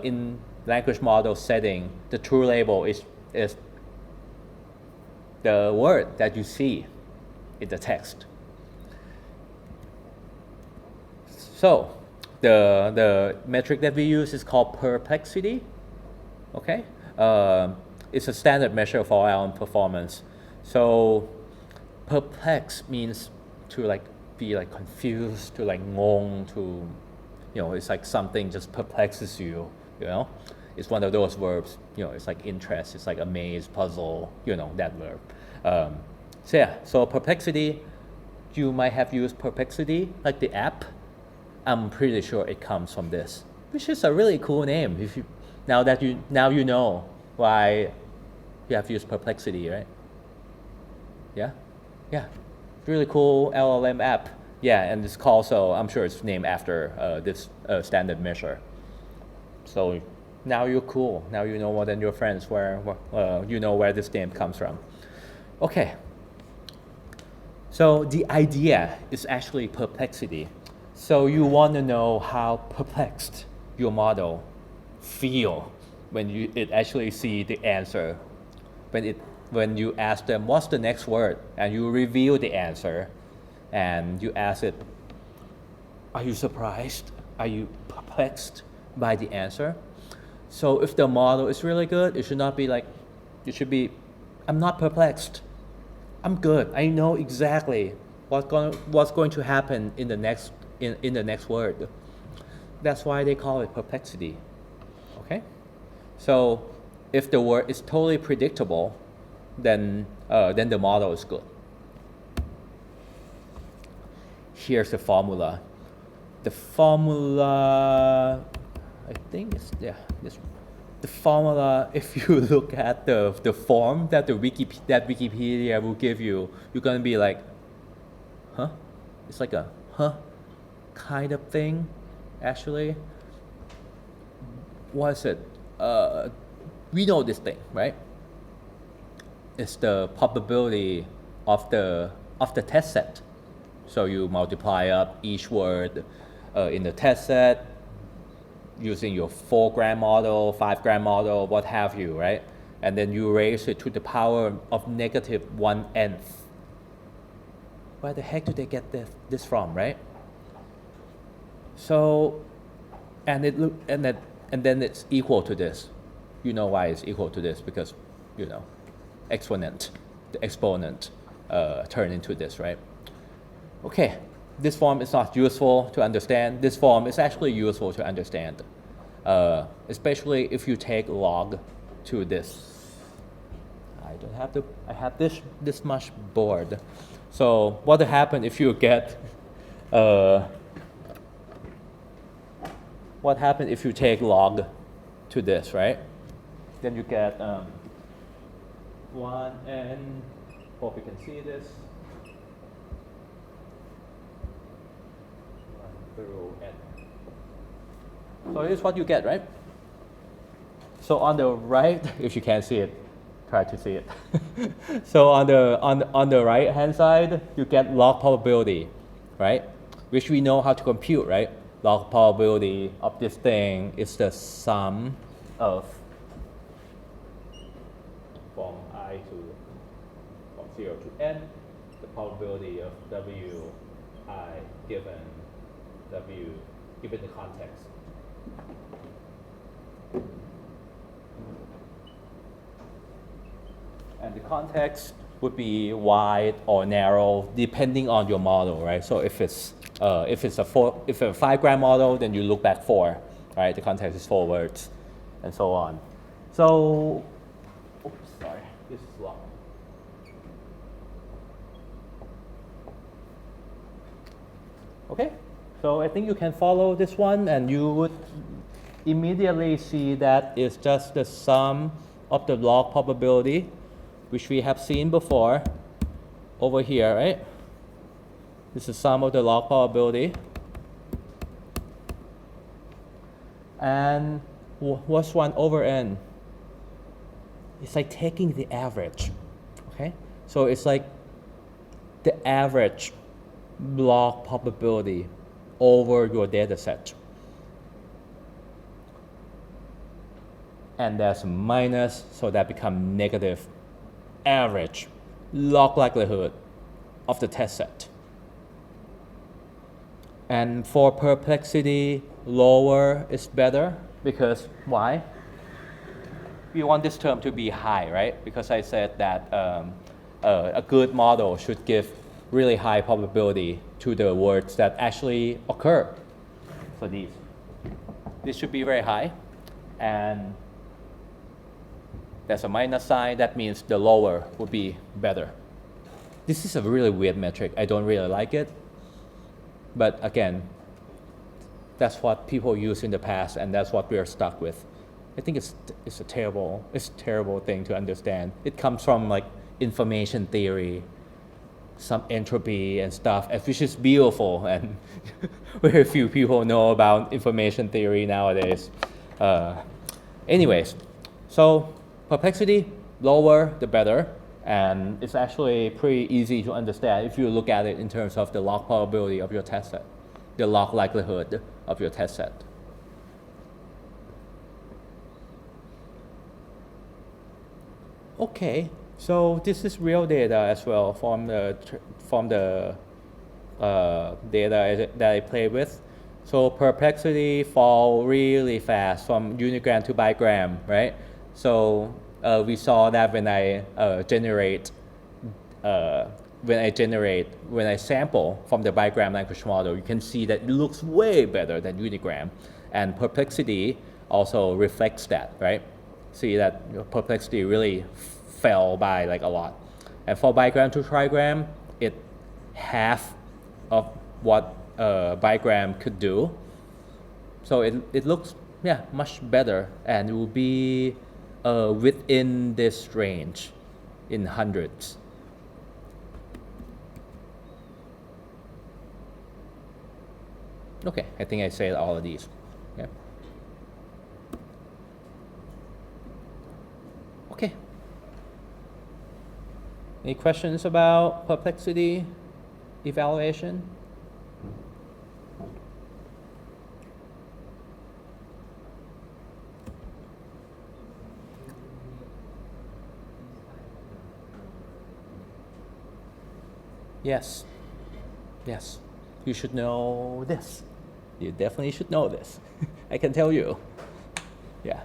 In language model setting, the true label is the word that you see in the text. So the metric that we use is called perplexity. Okay, it's a standard measure for our own performance. So perplex means to be confused, to ngong, to it's like something just perplexes you. It's one of those verbs. It's like interest. It's like amaze, puzzle. That verb. So perplexity. You might have used perplexity, like the app. I'm pretty sure it comes from this, which is a really cool name. Now you know why you have used perplexity, right? Yeah, really cool LLM app. Yeah, and it's called, so I'm sure it's named after this standard measure. So now you're cool. Now you know more than your friends you know where this name comes from. Okay. So the idea is actually perplexity. So you want to know how perplexed your model feel when it actually see the answer. When you ask them what's the next word and you reveal the answer and you ask it, are you surprised? Are you perplexed by the answer? So if the model is really good, it should not be like, it should be, I'm not perplexed. I'm good. I know exactly what's going to happen in the next word. That's why they call it perplexity. Okay? So if the word is totally predictable, then the model is good. Here's the formula. The formula, I think it's this. The formula, if you look at the form that Wikipedia will give you, you're gonna be like, huh? It's like a huh kind of thing, actually. What is it? We know this thing, right? It's the probability of the test set. So you multiply up each word in the test set using your 4-gram model, 5-gram model, what have you, right? And then you raise it to the power of -1/n. Where the heck do they get this from, right? So, and then it's equal to this. You know why it's equal to this, because, you know, the exponent turn into this, right? Okay, this form is not useful to understand. This form is actually useful to understand, especially if you take log to this. I have this much board. So what will happen if you get, what happens if you take log to this, right? Then you get 1n, hope you can see this. So here's what you get, right? So on the right, if you can't see it, try to see it. So on the right hand side, you get log probability, right? Which we know how to compute, right? Log probability of this thing is the sum of from 0 to n, the probability of wi given the context. And the context would be wide or narrow depending on your model, right? So if it's a 5-gram model, then you look back 4, right? The context is 4 words, and so on. So, oops, sorry, this is long. Okay, so I think you can follow this one, and you would immediately see that it's just the sum of the log probability, which we have seen before over here, right? This is the sum of the log probability. And what's 1 over n? It's like taking the average, okay? So it's like the average log probability over your data set. And there's a minus, so that becomes negative average log likelihood of the test set. And for perplexity, lower is better, because why? We want this term to be high, right? Because I said that a good model should give really high probability to the words that actually occur. So this should be very high, and there's a minus sign. That means the lower would be better. This is a really weird metric. I don't really like it, but again, that's what people used in the past, and that's what we are stuck with. I think it's a terrible thing to understand. It comes from like information theory, some entropy and stuff, which is beautiful, and very few people know about information theory nowadays. Anyways, so perplexity, lower the better, and it's actually pretty easy to understand if you look at it in terms of the log probability of your test set, the log likelihood of your test set. Okay, so this is real data as well from the data that I play with. So perplexity fall really fast from unigram to bigram, right? So we saw that when I when I sample from the bigram language model, you can see that it looks way better than unigram, and perplexity also reflects that, right? See that perplexity really fell by like a lot, and for bigram to trigram, it half of what bigram could do. So it looks much better, and it will be within this range in hundreds. Okay, I think I said all of these. Yeah. Okay. Any questions about perplexity evaluation? Yes. Yes. You should know this. You definitely should know this. I can tell you. Yeah.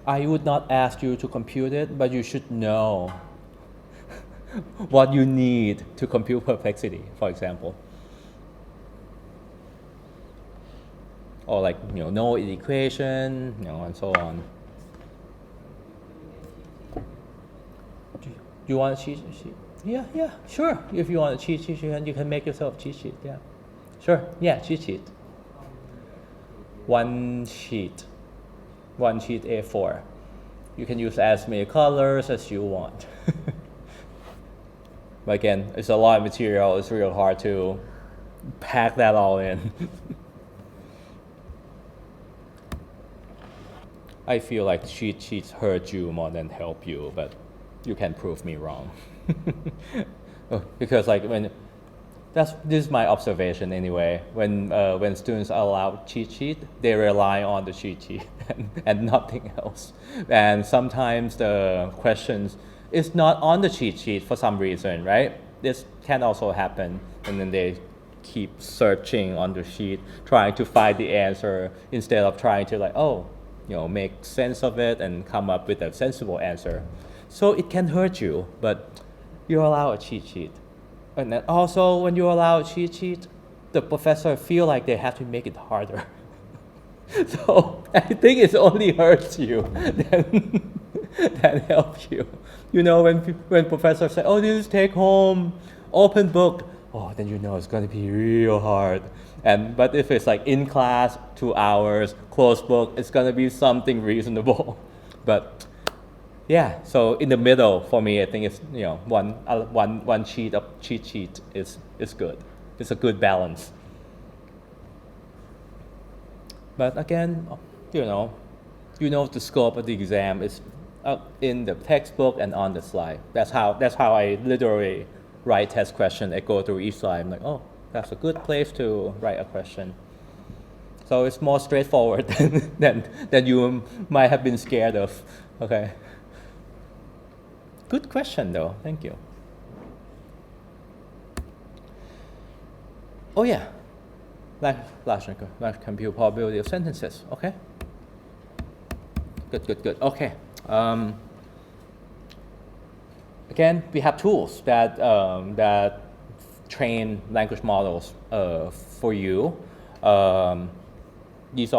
I would not ask you to compute it, but you should know what you need to compute perplexity, for example. Or like, know the equation, and so on. Do you want a cheat sheet? Yeah, sure. If you want a cheat sheet, you can make yourself a cheat sheet, yeah. Sure, yeah, cheat sheet. One sheet A4. You can use as many colors as you want. But again, it's a lot of material. It's real hard to pack that all in. I feel like cheat sheets hurt you more than help you, but you can prove me wrong. Because like this is my observation anyway. When students are allowed cheat sheet, they rely on the cheat sheet and nothing else. And sometimes the questions is not on the cheat sheet for some reason, right? This can also happen, and then they keep searching on the sheet, trying to find the answer instead of trying to make sense of it and come up with a sensible answer. So it can hurt you, but you're allowed a cheat sheet. And then also when you allow a cheat sheet, the professor feel like they have to make it harder. So I think it only hurts you than helps you. When professors say, oh, this is take home, open book, then it's going to be real hard. But if it's like in class, 2 hours, closed book, it's going to be something reasonable. But yeah, so in the middle for me, I think it's one sheet of cheat sheet is good. It's a good balance. But again, the scope of the exam is in the textbook and on the slide. That's how I literally write test question. I go through each slide. I'm like, oh, that's a good place to write a question. So it's more straightforward than you might have been scared of. Okay. Good question though. Thank you. Oh yeah. Large compute probability of sentences. Okay. Good. Okay. Again, we have tools that train language models for you. We'll use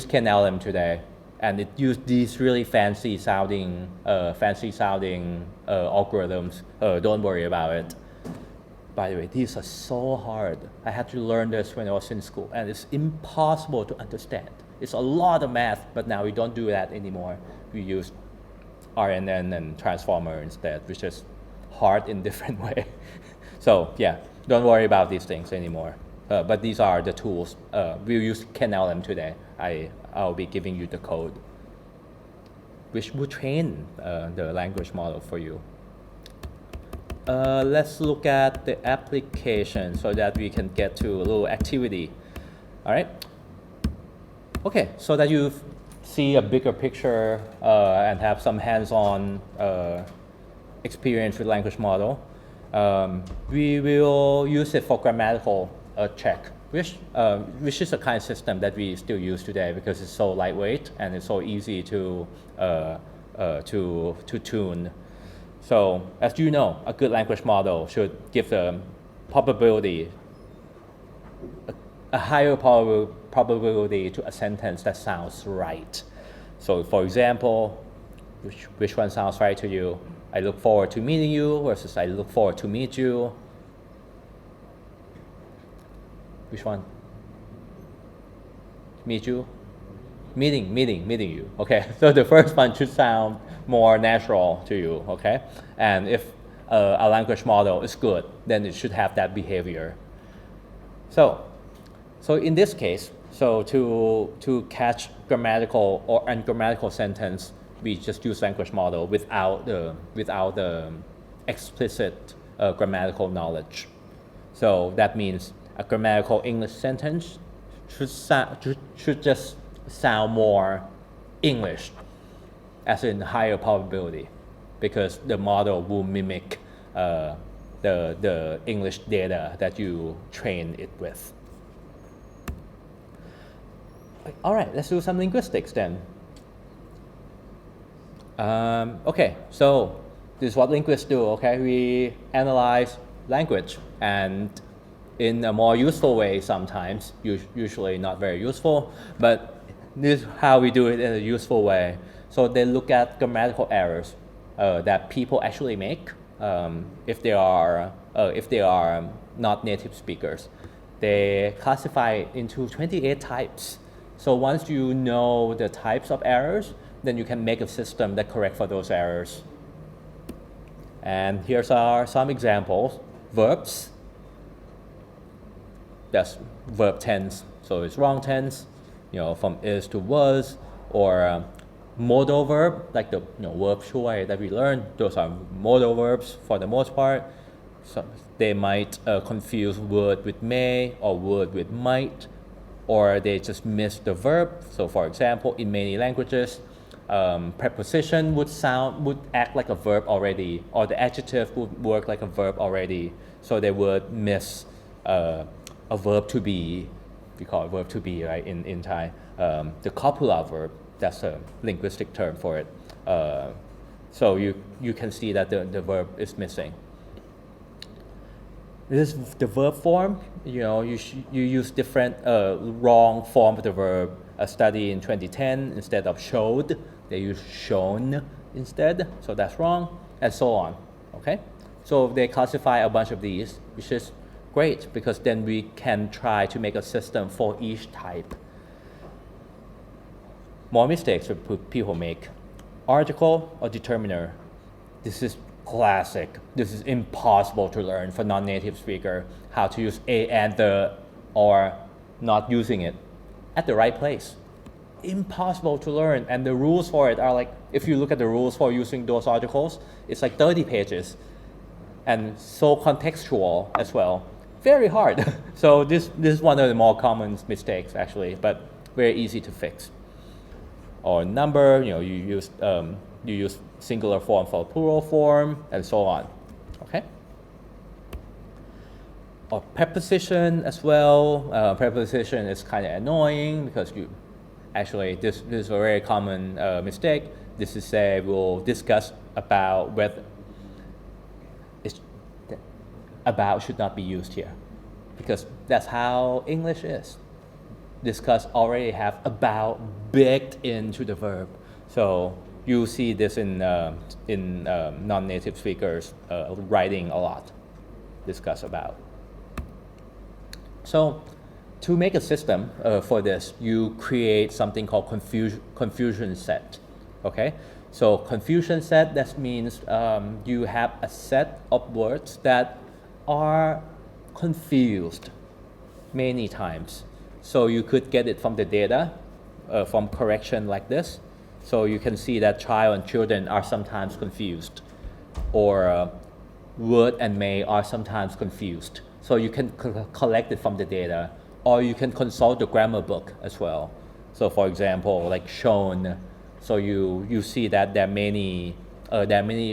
KNLM today, and it used these really fancy sounding algorithms. Don't worry about it. By the way, these are so hard. I had to learn this when I was in school, and it's impossible to understand. It's a lot of math, but now we don't do that anymore. We use RNN and transformer instead, which is hard in different way. So yeah, don't worry about these things anymore. But these are the tools. We'll use NLP today. I'll be giving you the code, which will train the language model for you. Let's look at the application so that we can get to a little activity. All right. Okay, so that you see a bigger picture and have some hands-on experience with language model, we will use it for grammatical check, which is a kind of system that we still use today because it's so lightweight and it's so easy to tune. So as you know, a good language model should give the probability, a higher probability to a sentence that sounds right. So for example, which one sounds right to you? I look forward to meeting you versus I look forward to meet you. Which one? Meet you? Meeting you. Okay, so the first one should sound more natural to you, okay? And if a language model is good, then it should have that behavior. So in this case, so to catch grammatical or ungrammatical sentence, we just use language model without the explicit grammatical knowledge. So that means a grammatical English sentence should just sound more English, as in higher probability, because the model will mimic the English data that you train it with. All right, let's do some linguistics then. Okay, so this is what linguists do, okay? We analyze language, and in a more useful way sometimes, usually not very useful, but this is how we do it in a useful way. So they look at grammatical errors that people actually make if they are not native speakers. They classify it into 28 types. So once you know the types of errors, then you can make a system that corrects for those errors. And here's some examples. Verbs. That's verb tense, so it's wrong tense, from is to was, or modal verb, like the verb ช่วย that we learned. Those are modal verbs for the most part. So they might confuse would with may or would with might, or they just miss the verb. So for example, in many languages, preposition would act like a verb already, or the adjective would work like a verb already. So they would miss a verb to be. We call it verb to be, right, in Thai. The copula verb, that's a linguistic term for it. So you can see that the verb is missing. This is the verb form. You use different wrong form of the verb. A study in 2010, instead of showed, they use shown instead. So that's wrong, and so on. Okay. So they classify a bunch of these, which is great because then we can try to make a system for each type. More mistakes that people make. Article or determiner. This is classic. This is impossible to learn for non-native speaker, how to use a and the, or not using it at the right place. Impossible to learn, and the rules for it are like, if you look at the rules for using those articles, it's like 30 pages and so contextual as well. Very hard. So this is one of the more common mistakes actually, but very easy to fix. Or number, you use singular form for plural form, and so on. Okay. Or preposition as well. Preposition is kind of annoying because this is a very common mistake. This is we'll discuss about whether about should not be used here, because that's how English is. Discuss already have about baked into the verb. So you see this in non-native speakers writing a lot. Discuss about. So to make a system for this, you create something called confusion set. Okay. So confusion set, that means you have a set of words that are confused. many times. So you could get it from the data, from correction like this. So you can see that child and children are sometimes confused, or would and may are sometimes confused. So you can collect it from the data, or you can consult the grammar book as well. So for example, like shown, so you see that there are many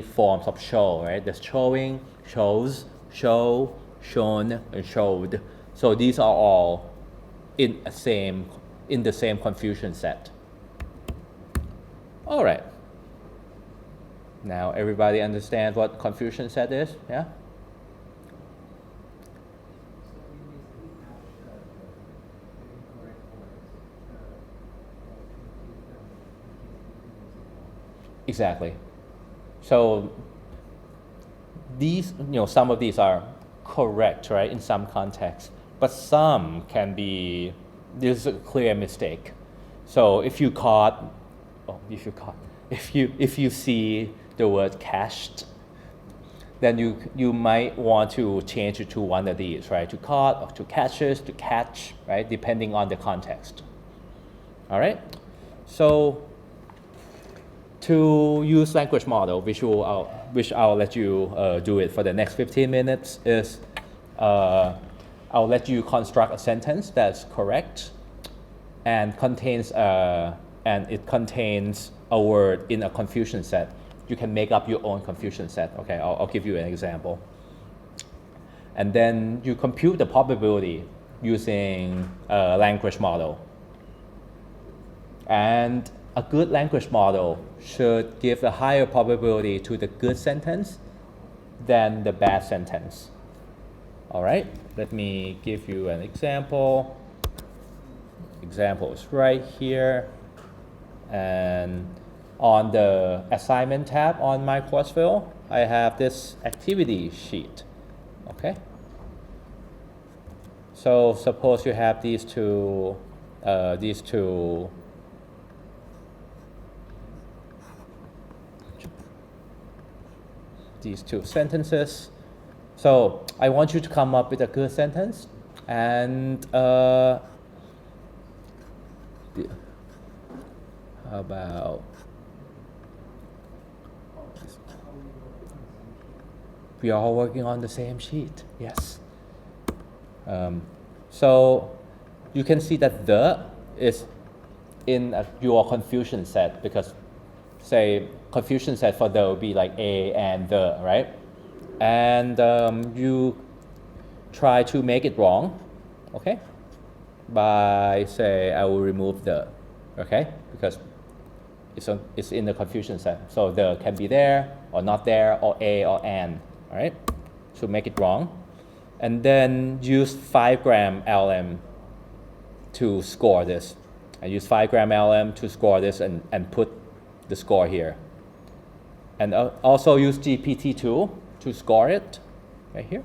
forms of show, right? There's showing, shows, show, shown, and showed. So these are all in the same confusion set. All right. Now everybody understands what confusion set is, yeah? Exactly. So these, some of these are correct, right, in some contexts, but some can be, there's a clear mistake. So if you see the word cached, then you might want to change it to one of these, right? To caught, or to catches, to catch, right? Depending on the context. All right? So to use language model, which I'll let you do it for the next 15 minutes, is I'll let you construct a sentence that's correct and it contains a word in a confusion set. You can make up your own confusion set. Okay, I'll give you an example. And then you compute the probability using a language model. And a good language model should give a higher probability to the good sentence than the bad sentence. All right, let me give you an example. Example is right here. And on the assignment tab on my Courseville, I have this activity sheet, okay? So suppose you have these two sentences. So I want you to come up with a good sentence, and how about we are all working on the same sheet? Yes. So you can see that the is in your confusion set, because say confusion set for the would be like a and the, right? And you try to make it wrong, okay? By say I will remove the, okay? Because it's in the confusion set. So the can be there or not there, or a or and, all right? So make it wrong. And then use 5 gram LM to score this. I use 5 gram LM to score this and put the score here. And also use GPT-2 to score it, right here.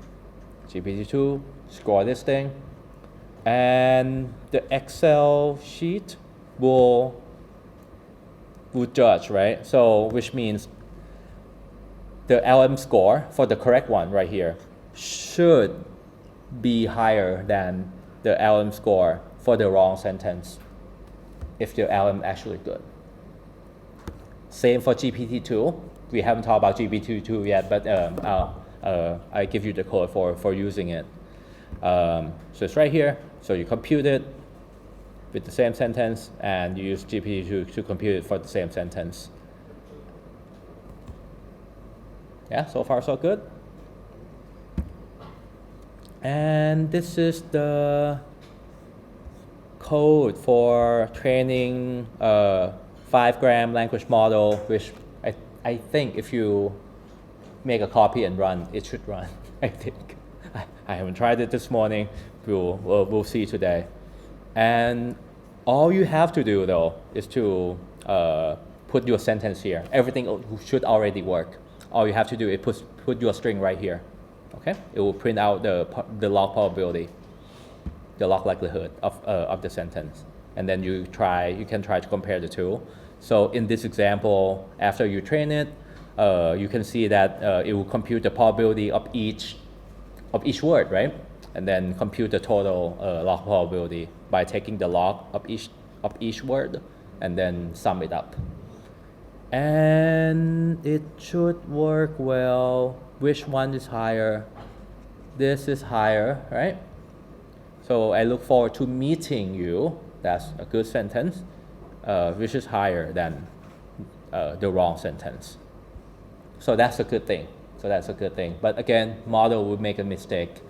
GPT-2, score this thing. And the Excel sheet will judge, right? So which means the LM score for the correct one right here should be higher than the LM score for the wrong sentence if the LM actually good. Same for GPT-2. We haven't talked about GPT-2 yet, but I give you the code for using it. So it's right here. So you compute it with the same sentence, and you use GPT-2 to compute it for the same sentence. Yeah, so far so good. And this is the code for training 5 gram language model, which I think if you make a copy and run, it should run. I think. I haven't tried it this morning. We'll see today. And all you have to do though is to put your sentence here. Everything should already work. All you have to do is put your string right here. Okay? It will print out the log probability, the log likelihood of the sentence. And then you can try to compare the two. So in this example, after you train it, you can see that it will compute the probability of each word, right? and then compute the total log probability by taking the log of each word and then sum it up. And it should work well. Which one is higher? This is higher, right? So I look forward to meeting you. That's a good sentence, which is higher than the wrong sentence. So that's a good thing. But again, model will make a mistake.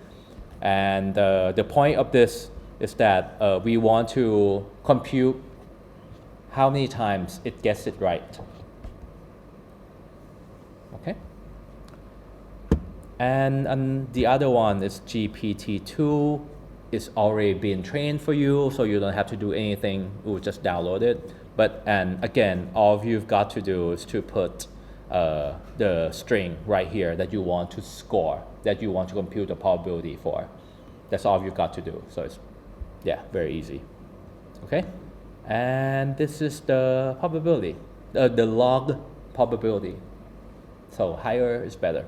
And the point of this is that we want to compute how many times it gets it right. Okay? And the other one is GPT-2. It's already been trained for you, so you don't have to do anything. You just download it. And again, all you've got to do is to put the string right here that you want to score, that you want to compute the probability for. That's all you've got to do. So it's, yeah, very easy. Okay? And this is the probability, the log probability. So higher is better.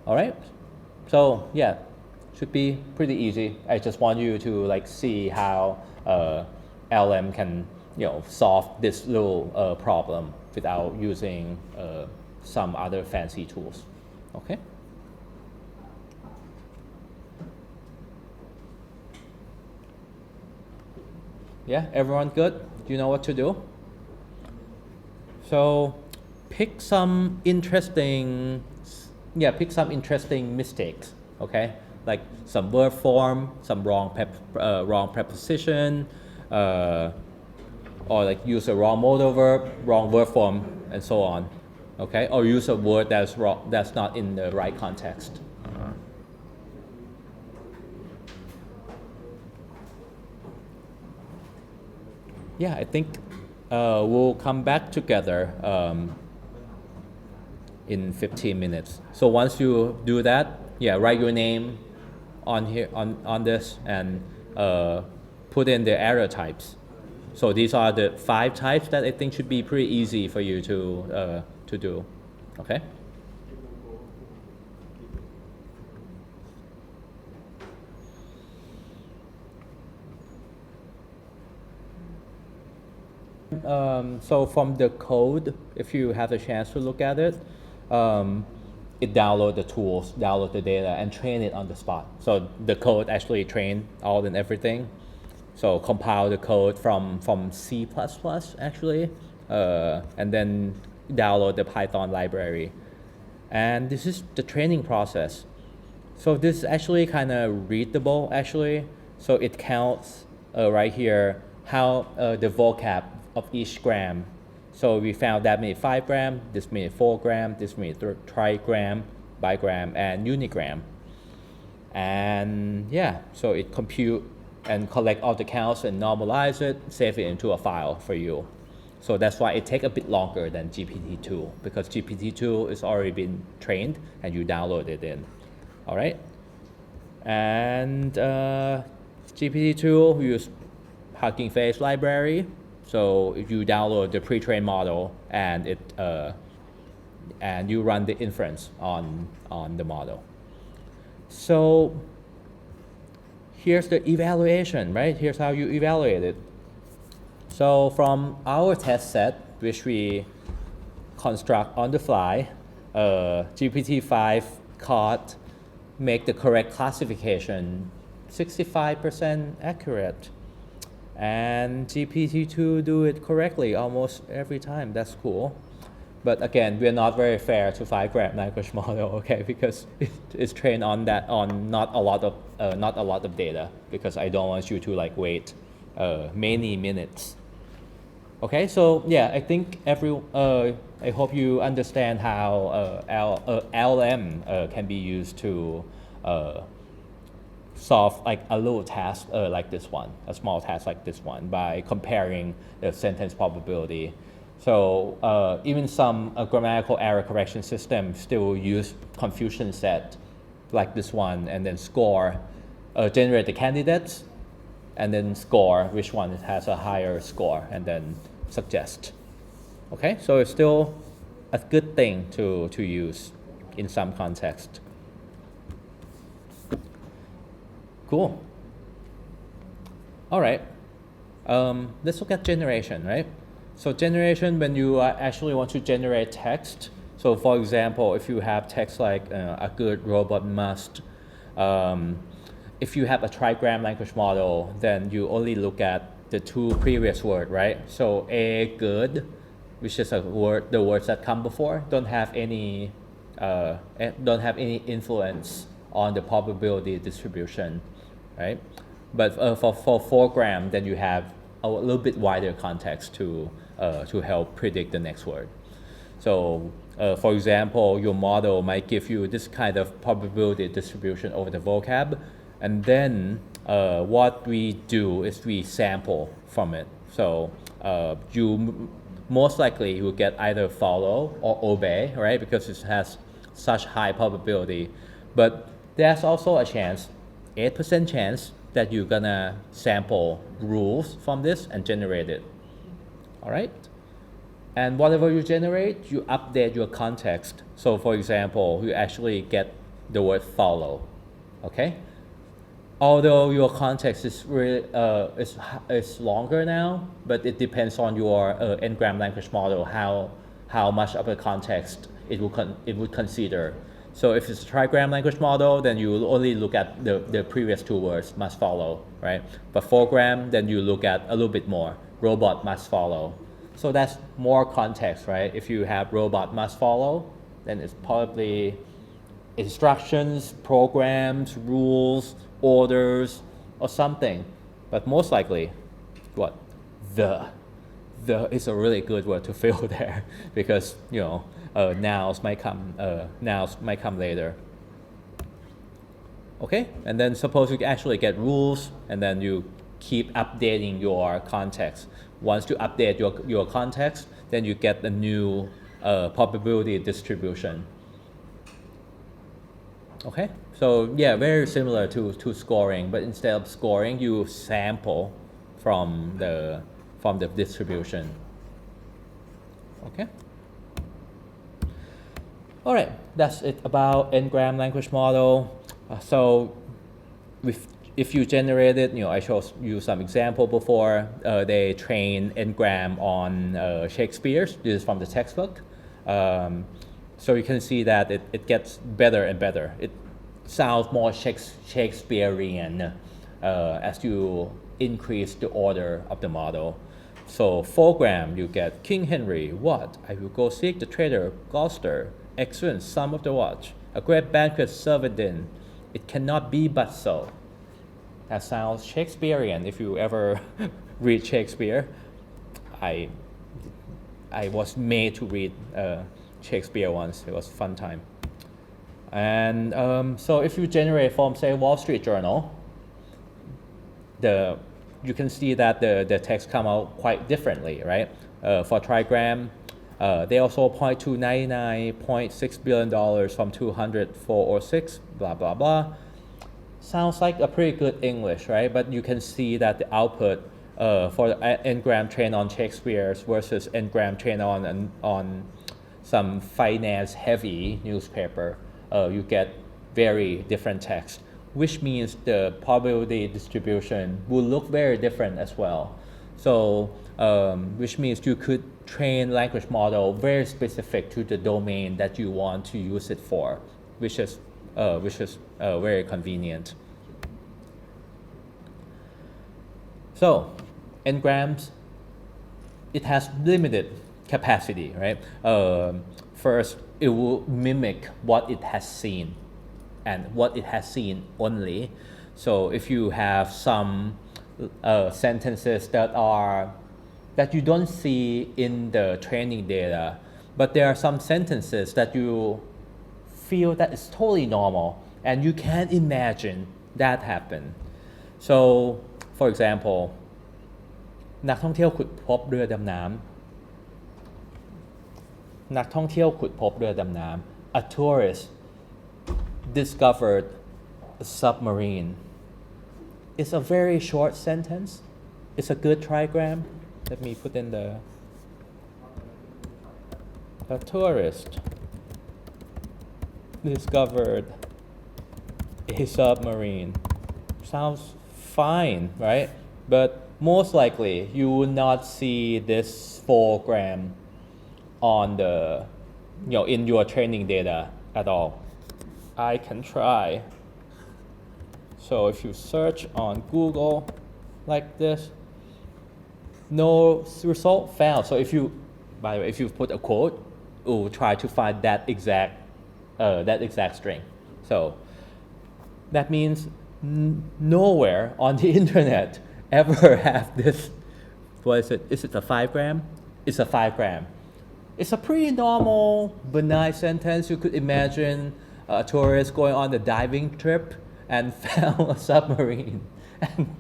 All right? So yeah, should be pretty easy. I just want you to like see how LM can solve this little problem without using some other fancy tools. Okay? Yeah, everyone good? You know what to do? So pick some interesting mistakes, okay? Like some verb form, some wrong preposition, or like use a wrong modal verb, wrong verb form, and so on, okay? Or use a word that's wrong, that's not in the right context. Yeah, I think we'll come back together in 15 minutes. So once you do that, yeah, write your name on here on this and put in the error types. So these are the 5 types that I think should be pretty easy for you to do. Okay. So from the code, if you have a chance to look at it, it download the tools, download the data, and train it on the spot. So the code actually train all and everything. So compile the code from C++ actually, and then download the Python library. And this is the training process. So this is actually kind of readable actually. So it counts right here how the vocab of each gram. So we found that made 5 gram, this made 4 gram, this made trigram, bigram, and unigram. And yeah, so it compute and collect all the counts and normalize it, save it into a file for you. So that's why it takes a bit longer than GPT-2, because GPT-2 is already been trained and you download it in. All right. And GPT-2 use Hugging Face library. So if you download the pre-trained model and it and you run the inference on the model. So here's the evaluation, right? Here's how you evaluate it. So from our test set, which we construct on the fly, GPT-5 caught make the correct classification 65% accurate. And GPT-2 do it correctly almost every time. That's cool. But again, we're not very fair to 5-gram language model, okay? Because it's trained on not a lot of data, because I don't want you to like wait many minutes. Okay, so yeah, I think I hope you understand how LM can be used to solve like a little task like this one, a small task like this one, by comparing the sentence probability. So even some grammatical error correction systems still use confusion set like this one, and then score, generate the candidates, and then score which one has a higher score, and then suggest. Okay, so it's still a good thing to use in some context. Cool. All right. Let's look at generation, right? So generation, when you actually want to generate text. So for example, if you have text like a good robot must, if you have a trigram language model, then you only look at the two previous words, right? So a good, which is a word, the words that come before don't have any influence on the probability distribution, right? But for foreground, then you have a little bit wider context to help predict the next word. So for example, your model might give you this kind of probability distribution over the vocab, and then what we do is we sample from it. So most likely you will get either follow or obey, right? Because it has such high probability. But there's also a chance, 8% chance, that you're gonna sample rules from this and generate it. All right? And whatever you generate, you update your context. So for example, you actually get the word follow, okay? Although your context is really is longer now, but it depends on your Ngram language model how much of a context it would consider. So if it's a trigram language model, then you will only look at the previous two words, must follow, right? But foregram, then you look at a little bit more, robot must follow. So that's more context, right? If you have robot must follow, then it's probably instructions, programs, rules, orders, or something. But most likely, what? The is a really good word to fill there because, you know, nouns might come later. Okay, and then suppose you actually get rules, and then you keep updating your context. Once you update your context, then you get a new probability distribution. Okay, so yeah, very similar to scoring, but instead of scoring, you sample from the distribution. Okay. All right, that's it about Ngram language model. So if you generated, you know, I showed you some example before. They train Ngram on Shakespeare's. This is from the textbook. So you can see that it gets better and better. It sounds more Shakespearean as you increase the order of the model. So foreground, you get King Henry, what? I will go seek the traitor Gloucester, excellent sum of the watch, a great banquet served in. It cannot be but so. That sounds Shakespearean. If you ever read Shakespeare, I was made to read Shakespeare once. It was a fun time. And so if you generate from, say, Wall Street Journal, you can see that the text come out quite differently, right? For trigram, they also point to $99.6 billion from 204 blah, blah, blah. Sounds like a pretty good English, right? But you can see that the output for Ngram trained on Shakespeare's versus Ngram trained on some finance-heavy newspaper, you get very different text, which means the probability distribution will look very different as well. So, which means you could train language model very specific to the domain that you want to use it for, which is very convenient. So, Ngrams, it has limited capacity, right? First, it will mimic what it has seen, and what it has seen only. So if you have some sentences that you don't see in the training data, but there are some sentences that you feel that is totally normal, and you can't imagine that happen. So, for example, นักท่องเที่ยวขุดพบเรือดำน้ำ นักท่องเที่ยวขุดพบเรือดำน้ำ A tourist discovered a submarine. It's a very short sentence. It's a good trigram. Let me put in a tourist discovered a submarine. sounds fine, right? But most likely you will not see this 4 gram on the, in your training data at all. I can try. So if you search on Google like this, no result found. So if you, by the way, if you put a quote, it will try to find that exact string. So that means nowhere on the internet ever have this. What is it? Is it a 5 gram? It's a 5 gram. It's a pretty normal, benign sentence. You could imagine a tourist going on a diving trip and found a submarine. And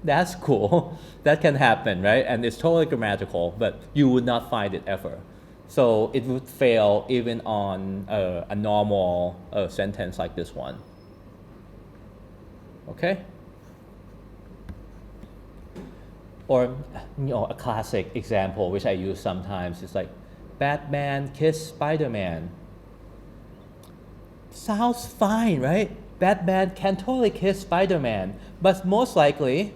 that's cool. That can happen, right? And it's totally grammatical, but you would not find it ever. So it would fail even on a normal sentence like this one. Okay? Or, a classic example which I use sometimes is like, Batman kissed Spider-Man. Sounds fine, right? Batman can totally kiss Spider-Man, but most likely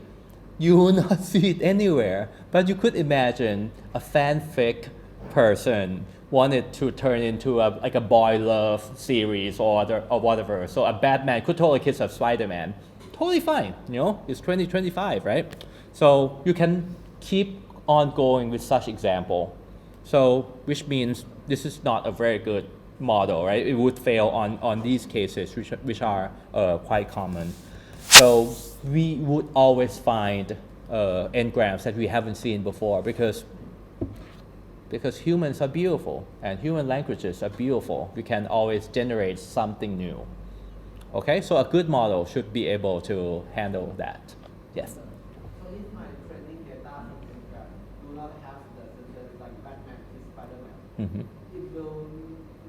you will not see it anywhere. But you could imagine a fanfic person wanted to turn into like a boy love series or whatever. So a Batman could totally kiss a Spider-Man. Totally fine, it's 2025, right? So you can keep on going with such example. So which means this is not a very good model, right? It would fail on these cases, which are quite common. So we would always find Ngrams that we haven't seen before because humans are beautiful and human languages are beautiful. We can always generate something new. Okay, so a good model should be able to handle that. Yes. So if my training data from Ngram do not have the sentence like Batman is Spider-Man, it will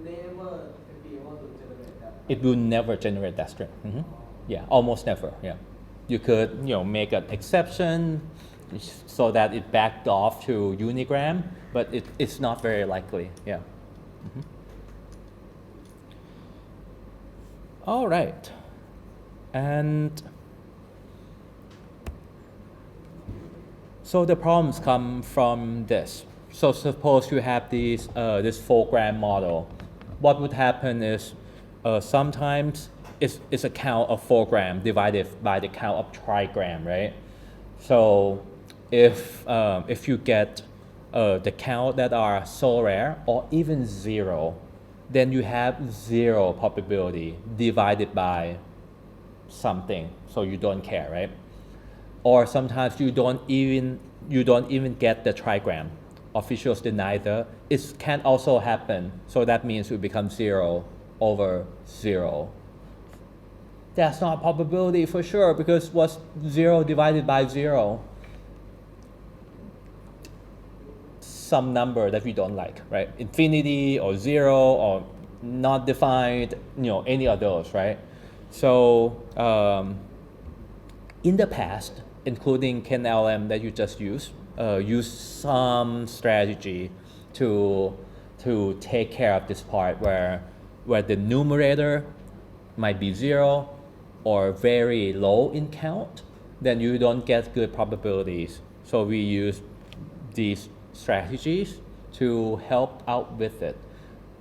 never be able to generate that. It will never generate that string. Yeah, almost never. Yeah, you could make an exception so that it backed off to unigram, but it's not very likely. Yeah. All right, and so the problems come from this. So suppose you have this 4 gram model. What would happen is sometimes it's a count of 4 gram divided by the count of trigram, right? So if you get the count that are so rare or even 0, then you have 0 probability divided by something, so you don't care, right? Or sometimes you don't even get the trigram. Officials deny it can also happen, so that means it becomes 0 over 0. That's not probability for sure, because what's 0 divided by 0? Some number that we don't like, right? Infinity or 0 or not defined, any of those, right? So in the past, including NLP that you just used, use some strategy to take care of this part where the numerator might be 0 or very low in count, then you don't get good probabilities. So we use these strategies to help out with it.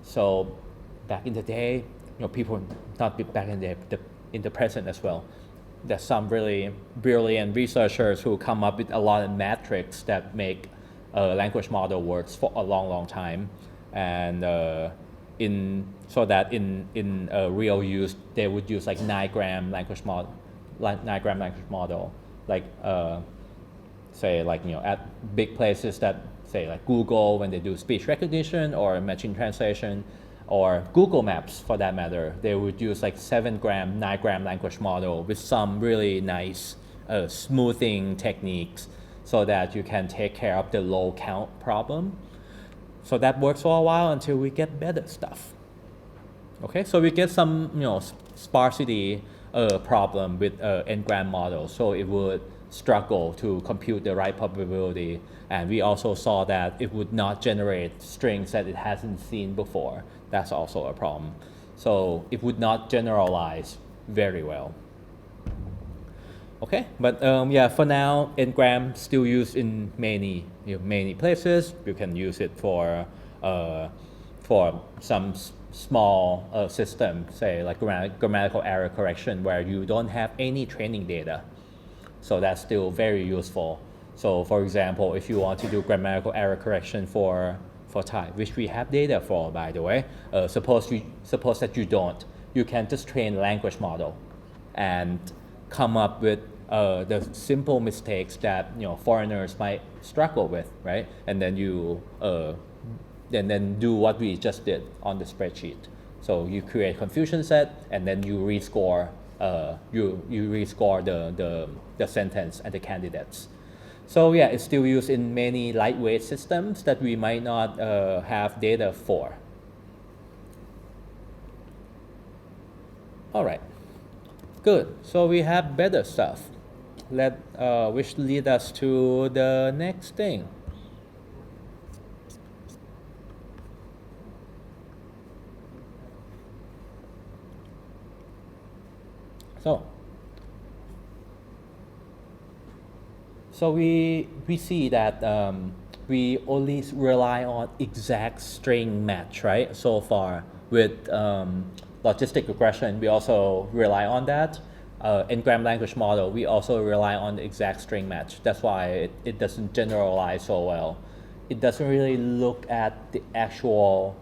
So back in the day, people, not back in the day, in the present as well, there's some really brilliant researchers who come up with a lot of metrics that make a language model works for a long time, and in real use they would use like 9 gram language model, like say like at big places that say like Google when they do speech recognition or machine translation, or Google Maps for that matter, they would use like 7 gram, 9 gram language model with some really nice smoothing techniques so that you can take care of the low count problem. So that works for a while until we get better stuff. Okay, so we get some sparsity problem with Ngram model, so it would struggle to compute the right probability, and we also saw that it would not generate strings that it hasn't seen before. That's also a problem. So it would not generalize very well. Okay, but yeah, for now, Ngram still used in many places. You can use it uh, for some small system, say like grammatical error correction, where you don't have any training data. So that's still very useful. So for example, if you want to do grammatical error correction for Thai, which we have data for, by the way, suppose that you don't, you can just train language model and come up with the simple mistakes that foreigners might struggle with, right? And then then do what we just did on the spreadsheet. So you create confusion set, and then you rescore you rescore the sentence and the candidates. So yeah, it's still used in many lightweight systems that we might not have data for. All right, good. So we have better stuff. Which lead us to the next thing. So we see that we only rely on exact string match, right? So far with logistic regression, we also rely on that. Ngram language model, we also rely on the exact string match. That's why it doesn't generalize so well. It doesn't really look at the actual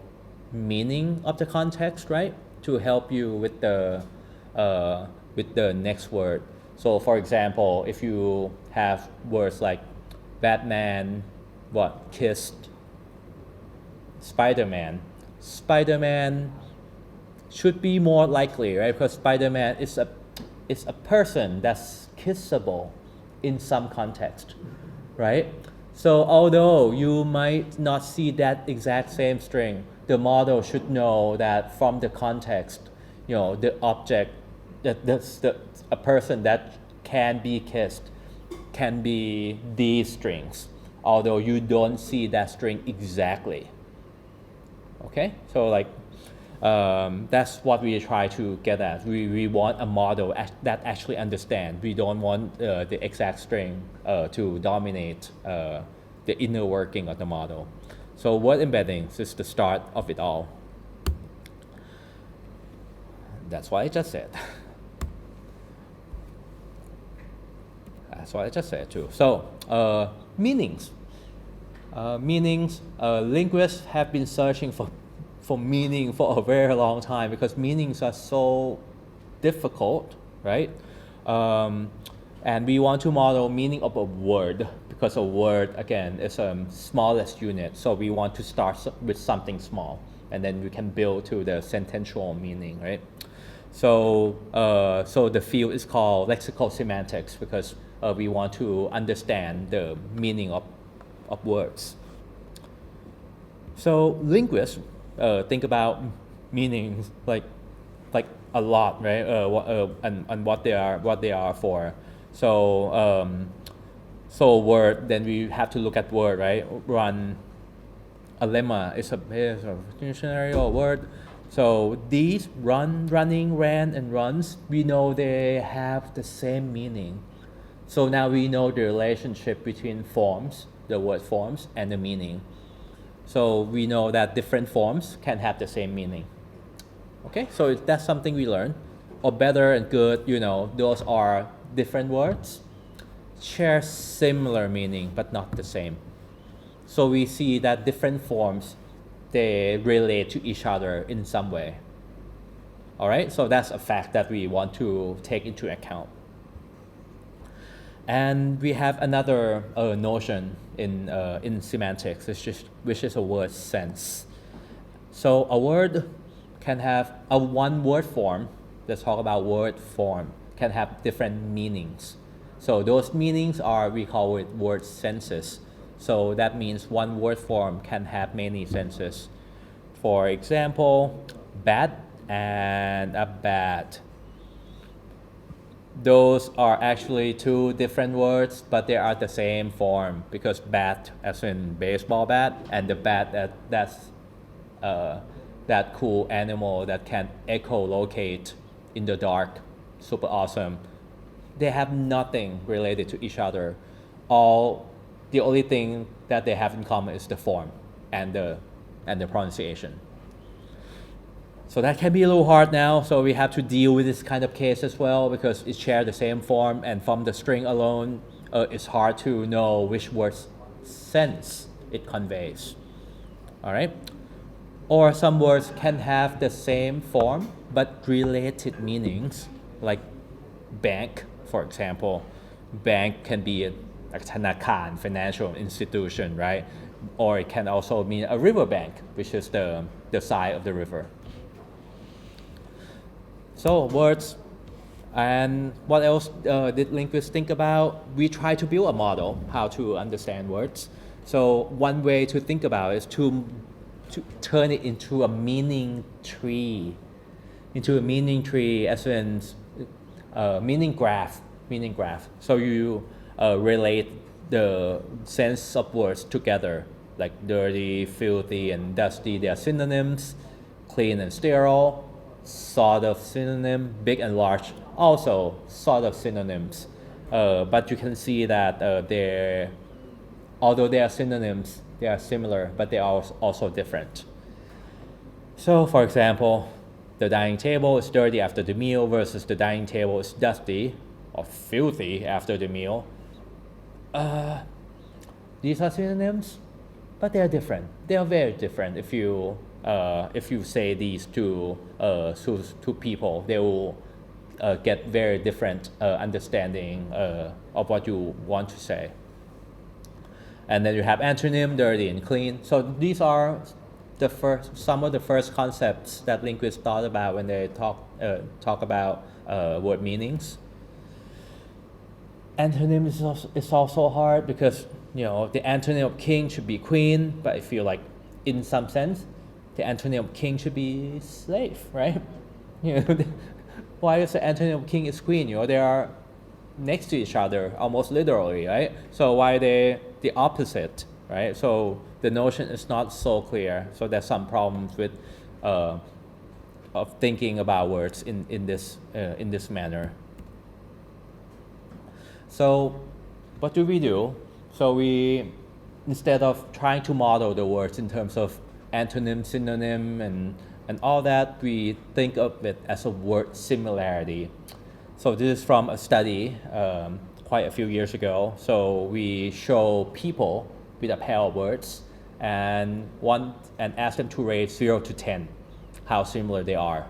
meaning of the context, right? To help you with the next word. So for example, if you have words like Batman, kissed, Spider-Man. Spider-Man should be more likely, right? Because Spider-Man is a person that's kissable in some context, right? So although you might not see that exact same string, the model should know that from the context, the object, a person that can be kissed can be these strings, although you don't see that string exactly. Okay, so like that's what we try to get at. We want a model that actually understands. We don't want the exact string to dominate the inner working of the model. So word embeddings is the start of it all. That's what I just said. That's what I just said too. So meanings. Linguists have been searching for meaning for a very long time because meanings are so difficult, right? And we want to model meaning of a word because a word, again, is a smallest unit. So we want to start with something small, and then we can build to the sentential meaning, right? So the field is called lexical semantics because we want to understand the meaning of words. So linguists think about meanings like a lot, right? And what they are for. So word. Then we have to look at word, right? Run. A lemma is a dictionary or word. So these running, ran, and runs, we know they have the same meaning. So now we know the relationship between forms, the word forms, and the meaning. So we know that different forms can have the same meaning. Okay, so that's something we learn. Or better and good, those are different words, share similar meaning, but not the same. So we see that different forms, they relate to each other in some way. All right, so that's a fact that we want to take into account. And we have another notion in semantics, which is a word sense. So a word can have a one word form. Let's talk about word form. Can have different meanings. So those meanings we call it word senses. So that means one word form can have many senses. For example, bat and a bat. Those are actually two different words, but they are the same form because bat as in baseball bat, and the bat that's that cool animal that can echolocate in the dark, super awesome. they have nothing related to each other. The only thing that they have in common is the form and the pronunciation. So that can be a little hard now, so we have to deal with this kind of case as well because it shares the same form, and from the string alone, it's hard to know which word's sense it conveys. All right? Or some words can have the same form but related meanings, like bank, for example. Bank can be a thanakan, financial institution, right? Or it can also mean a riverbank, which is the side of the river. So words, and what else did linguists think about? We try to build a model how to understand words. So one way to think about it is to turn it into a meaning tree, as in meaning graph. So you relate the sense of words together, like dirty, filthy, and dusty. They are synonyms. Clean and sterile, sort of synonym. Big and large, also sort of synonyms. But you can see that although they are synonyms, they are similar, but they are also different. So, for example, the dining table is dirty after the meal versus the dining table is dusty or filthy after the meal. These are synonyms, but they are different. They are very different. If you say these to people, they will get very different understanding of what you want to say. And then you have antonym, dirty and clean. So these are some of the first concepts that linguists thought about when they talk about word meanings. Antonym is also hard because the antonym of king should be queen, but I feel like in some sense the antonym of king should be slave, right? Why is the antonym of king is queen? They are next to each other almost literally, right? So why are they the opposite, right? So the notion is not so clear. So there's some problems with of thinking about words in this manner. So what do we do? So we, instead of trying to model the words in terms of antonym, synonym, and all that, we think of it as a word similarity. So this is from a study quite a few years ago. So we show people with a pair of words and ask them to rate 0 to 10 how similar they are.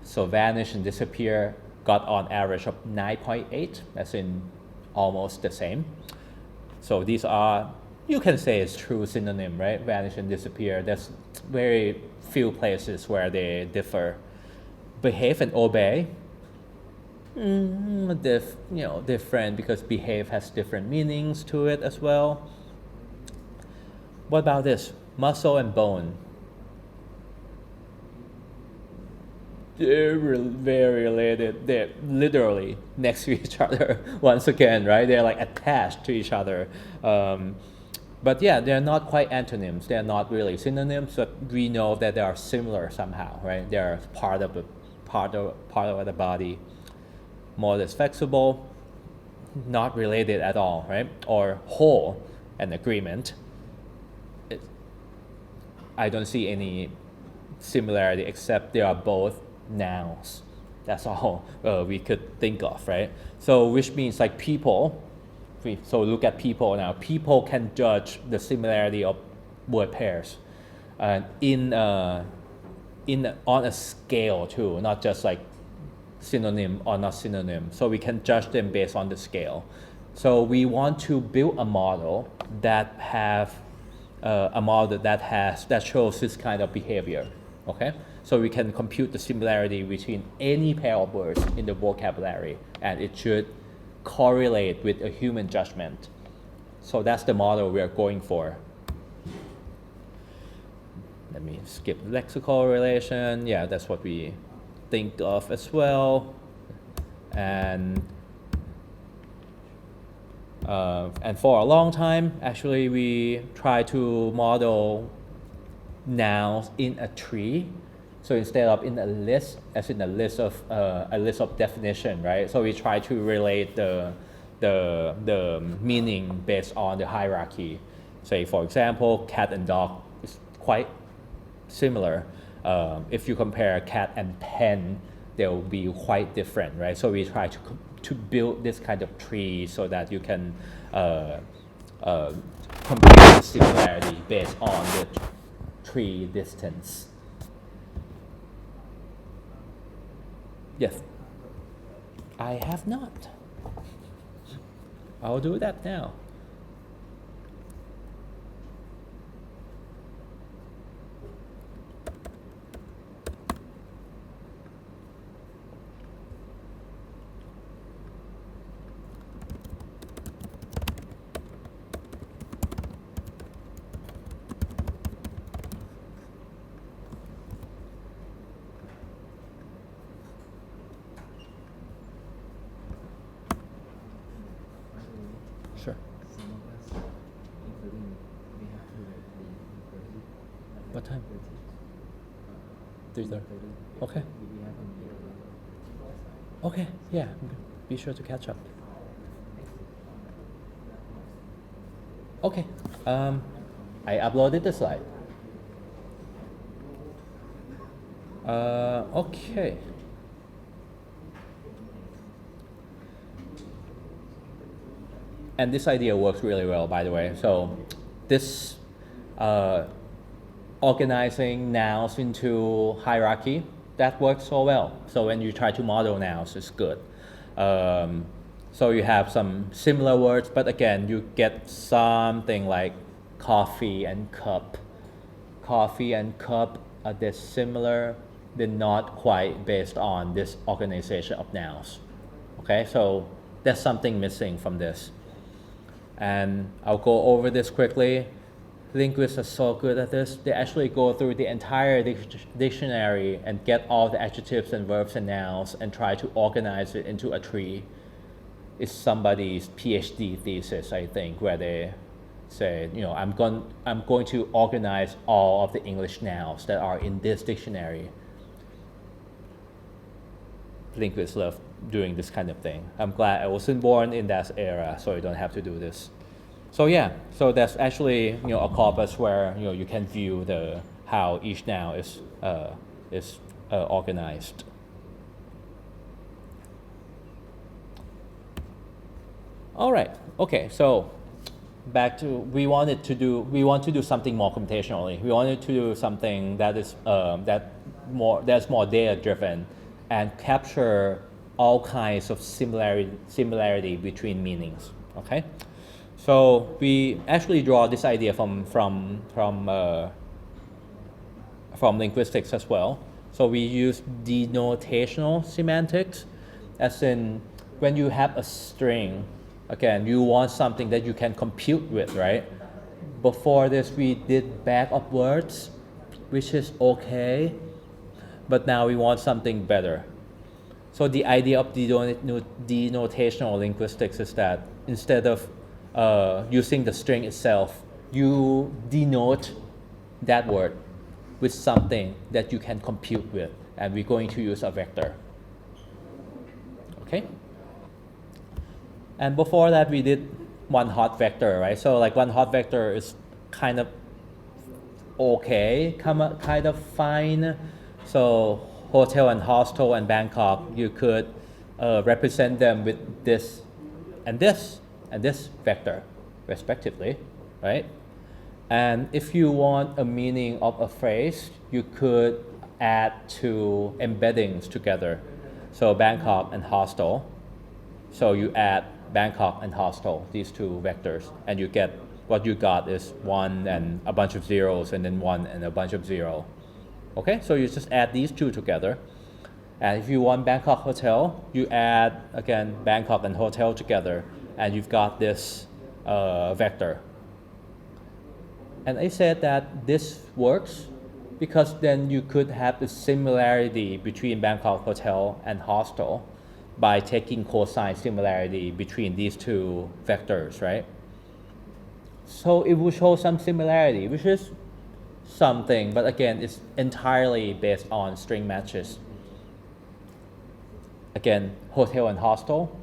So vanish and disappear got on average of 9.8, as in almost the same. So these are, you can say it's true synonym, right? Vanish and disappear. There's very few places where they differ. Behave and obey, different because behave has different meanings to it as well. What about this? Muscle and bone. They're very related. They're literally next to each other once again, right? They're like attached to each other. But yeah, they're not quite antonyms. They're not really synonyms, but we know that they are similar somehow, right? They're part of the body. More or less flexible, not related at all, right? Or whole and agreement. I don't see any similarity except they are both nouns. That's all we could think of, right? So which means like people, so look at people now. People can judge the similarity of word pairs on a scale too, not just like synonym or not synonym. So we can judge them based on the scale. So we want to build a model that shows this kind of behavior. Okay, so we can compute the similarity between any pair of words in the vocabulary, and it should correlate with a human judgment. So that's the model we are going for. Let me skip lexical relation. Yeah, that's what we think of as well. And for a long time, actually, we try to model nouns in a tree. So instead of in a list, as in a list of definition, right? So we try to relate the meaning based on the hierarchy. Say, for example, cat and dog is quite similar. If you compare cat and pen, they will be quite different, right? So we try to build this kind of tree so that you can compute the similarity based on the tree distance. Yes. I have not. I'll do that now. Sure. Some of us, including we have to leave early. What time? 3:30. 3:30. Okay. We have a meeting. Okay, yeah, be sure to catch up. Okay, I uploaded the slide. Okay. And this idea works really well, by the way. So this organizing nouns into hierarchy, that works so well. So when you try to model nouns, it's good. So you have some similar words, but again, you get something like coffee and cup. Coffee and cup, are they similar? They're not quite based on this organization of nouns. Okay, so there's something missing from this. And I'll go over this quickly. Linguists are so good at this. They actually go through the entire dictionary and get all the adjectives and verbs and nouns and try to organize it into a tree. It's somebody's PhD thesis, I think, where they say, you know, I'm going to organize all of the English nouns that are in this dictionary. Linguists love doing this kind of thing. I'm glad I wasn't born in that era, so you don't have to do this. So yeah, so that's actually, you know, a corpus where, you know, you can view how each noun is organized. All right. Okay. So back to we want to do something more computationally. We wanted to do something that is that's more data driven and capture all kinds of similarity between meanings. Okay. So we actually draw this idea from linguistics as well. So we use denotational semantics, as in when you have a string, again, you want something that you can compute with, right? Before this, we did bag of words, which is okay, but now we want something better. So the idea of denotational linguistics is that instead of using the string itself, you denote that word with something that you can compute with, and we're going to use a vector. Okay? And before that, we did one hot vector, right? So like one hot vector is kind of okay, kind of fine. So hotel and hostel and Bangkok, you could represent them with this and this and this vector, respectively, right? And if you want a meaning of a phrase, you could add two embeddings together. So Bangkok and hostel. So you add Bangkok and hostel, these two vectors, and you get what you got is 1 and a bunch of zeros, and then 1 and a bunch of 0. Okay, so you just add these two together. And if you want Bangkok hotel, you add, again, Bangkok and hotel together, and you've got this vector. And I said that this works because then you could have the similarity between Bangkok hotel and hostel by taking cosine similarity between these two vectors, right? So it will show some similarity, which is something, but again, it's entirely based on string matches. Again, hotel and hostel,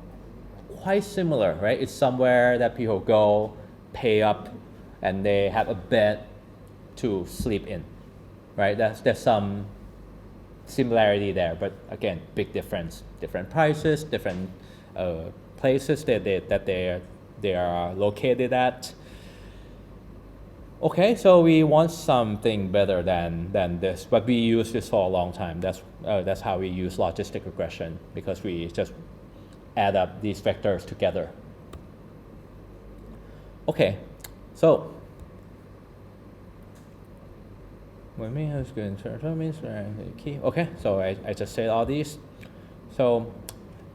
quite similar, right? It's somewhere that people go, pay up, and they have a bed to sleep in, right? There's some similarity there, but again, big difference. Different prices, different places that they are located at. Okay, so we want something better than this, but we use this for a long time. That's how we use logistic regression, because we just add up these vectors together. Okay, so okay, so I just said all these. So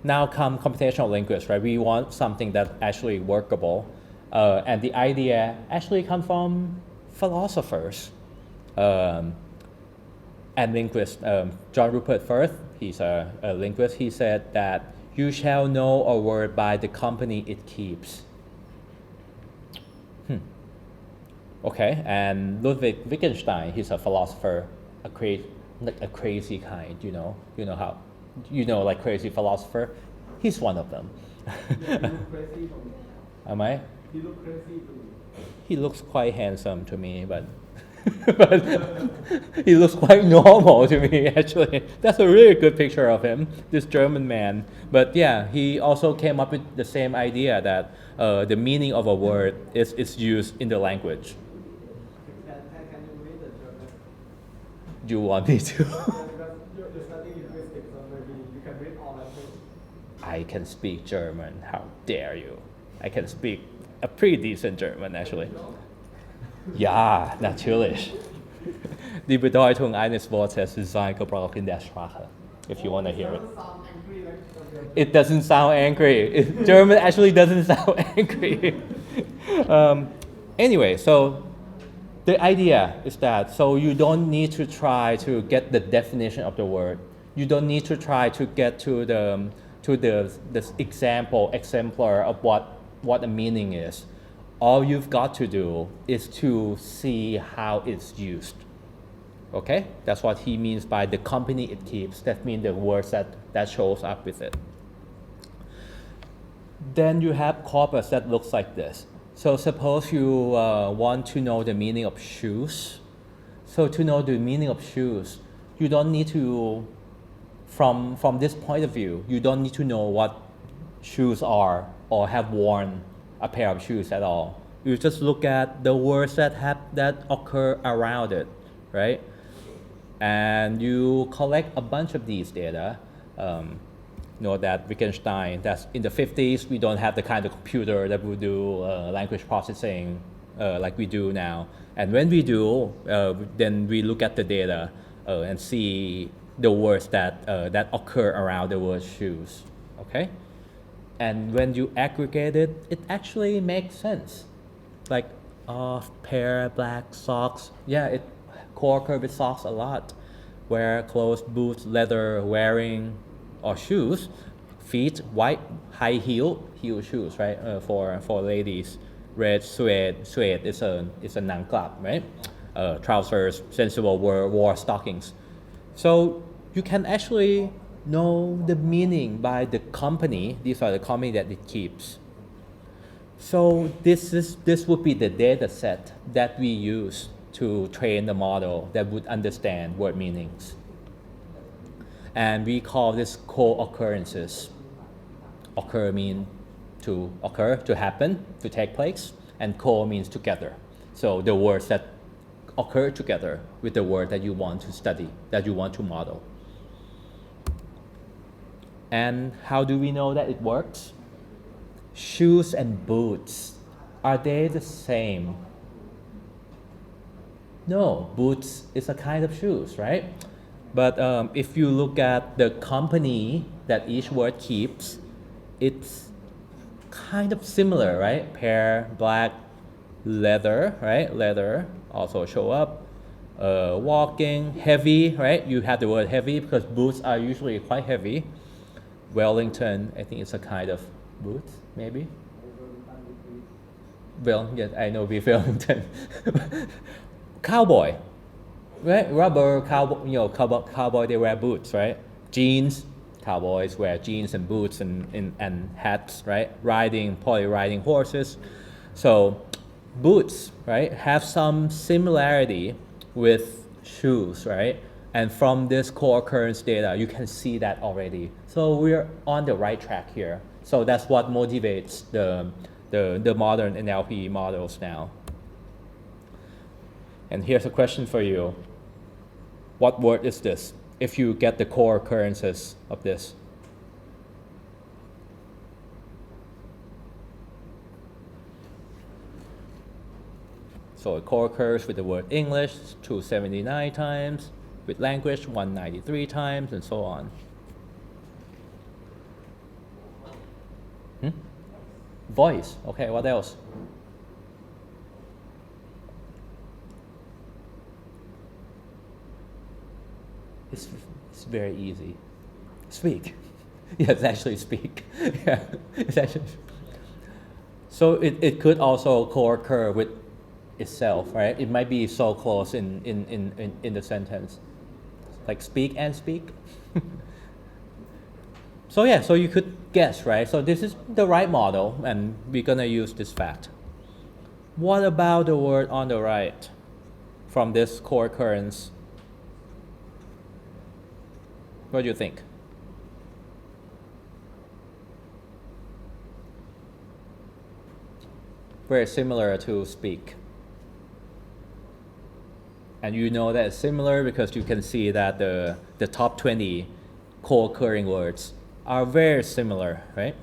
now come computational linguists, right? We want something that's actually workable. And the idea actually comes from philosophers and linguists. John Rupert Firth, he's a linguist, he said that you shall know a word by the company it keeps. Okay, and Ludwig Wittgenstein, he's a philosopher, like a crazy kind, like crazy philosopher. He's one of them. Yeah, you look crazy to me. Am I? You look crazy to me. He looks quite handsome to me, but he looks quite normal to me, actually. That's a really good picture of him, this German man. But yeah, he also came up with the same idea that the meaning of a word is used in the language. Can you read the German? Do you want me to? Because you're studying linguistics, so maybe you can read all languages. I can speak German, how dare you. I can speak a pretty decent German, actually. Ja, natürlich. Die Bedeutung eines Wortes ist sein Gebrauch in der Sprache, if you want to hear it. Sound angry like It doesn't sound angry. German actually doesn't sound angry. Anyway, so the idea is that, so you don't need to try to get the definition of the word. You don't need to try to get to the exemplar of what the meaning is. All you've got to do is to see how it's used. Okay? That's what he means by the company it keeps. That means the words that shows up with it. Then you have corpus that looks like this. So suppose you want to know the meaning of shoes. So to know the meaning of shoes, you don't need to, from this point of view, you don't need to know what shoes are or have worn a pair of shoes at all. You just look at the words that occur around it, right? And you collect a bunch of these data. Know that Wittgenstein, that's in the 50s, we don't have the kind of computer that would do language processing like we do now. And when we do, then we look at the data and see the words that occur around the word shoes, okay? And when you aggregate it, it actually makes sense. Like pair, black socks, yeah, it co-occur with socks a lot. Wear clothes, boots, leather, wearing, or shoes, feet, white, high heel shoes, right? For ladies, red suede is a Ngram, right? Trousers, sensible wore stockings. So you can actually know the meaning by the company. These are the company that it keeps. So this would be the data set that we use to train the model that would understand word meanings. And we call this co-occurrences. Occur means to occur, to happen, to take place, and co means together. So the words that occur together with the word that you want to study, that you want to model. And how do we know that it works? Shoes and boots, are they the same? No, boots is a kind of shoes, right? But if you look at the company that each word keeps, it's kind of similar, right? Pair, black, leather, right? Leather also show up. Walking, heavy, right? You have the word heavy because boots are usually quite heavy. Wellington, I think it's a kind of boot, maybe. Well, yes, I know with Wellington. Cowboy. right? Rubber, cowboy, they wear boots, right? Jeans, cowboys wear jeans and boots and hats, right? Probably riding horses. So boots, right, have some similarity with shoes, right? And from this co-occurrence data, you can see that already. So we're on the right track here. So that's what motivates the modern NLP models now. And here's a question for you. What word is this if you get the core occurrences of this? So it co-occurs with the word English 279 times, with language 193 times, and so on. Voice. Okay, what else? It's very easy. Speak. Yes, actually speak. Yeah, it's actually. So it could also co-occur with itself, right? It might be so close in the sentence. Like speak and speak. So yeah, so you could guess, right? So this is the right model, and we're gonna use this fact. What about the word on the right from this co-occurrence? What do you think? Very similar to speak. And you know that it's similar because you can see that the top 20 co-occurring words are very similar, right?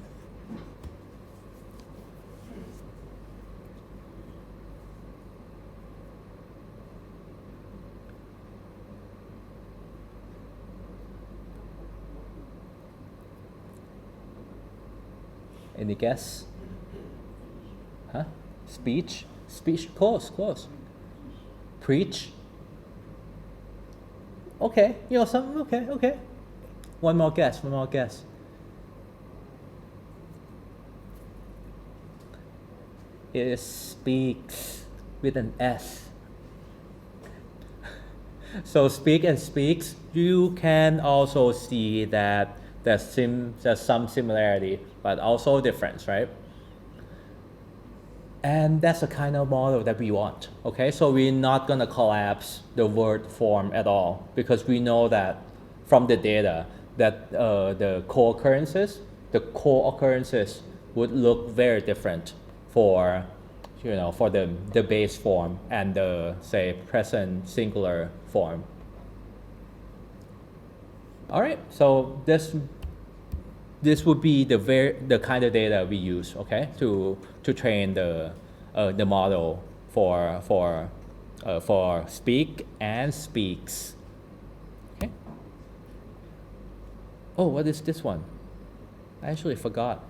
Any guess? Huh? Speech? Speech, close. Preach? Okay, okay. One more guess. It speaks with an S. So speak and speaks, you can also see that there's some similarity, but also difference, right? And that's the kind of model that we want, okay? So we're not gonna collapse the word form at all because we know that from the data that the co-occurrences would look very different for the base form and the, say, present singular form. All right, so this would be the kind of data we use, okay, to train the model for speak and speaks. Okay. Oh, what is this one? I actually forgot.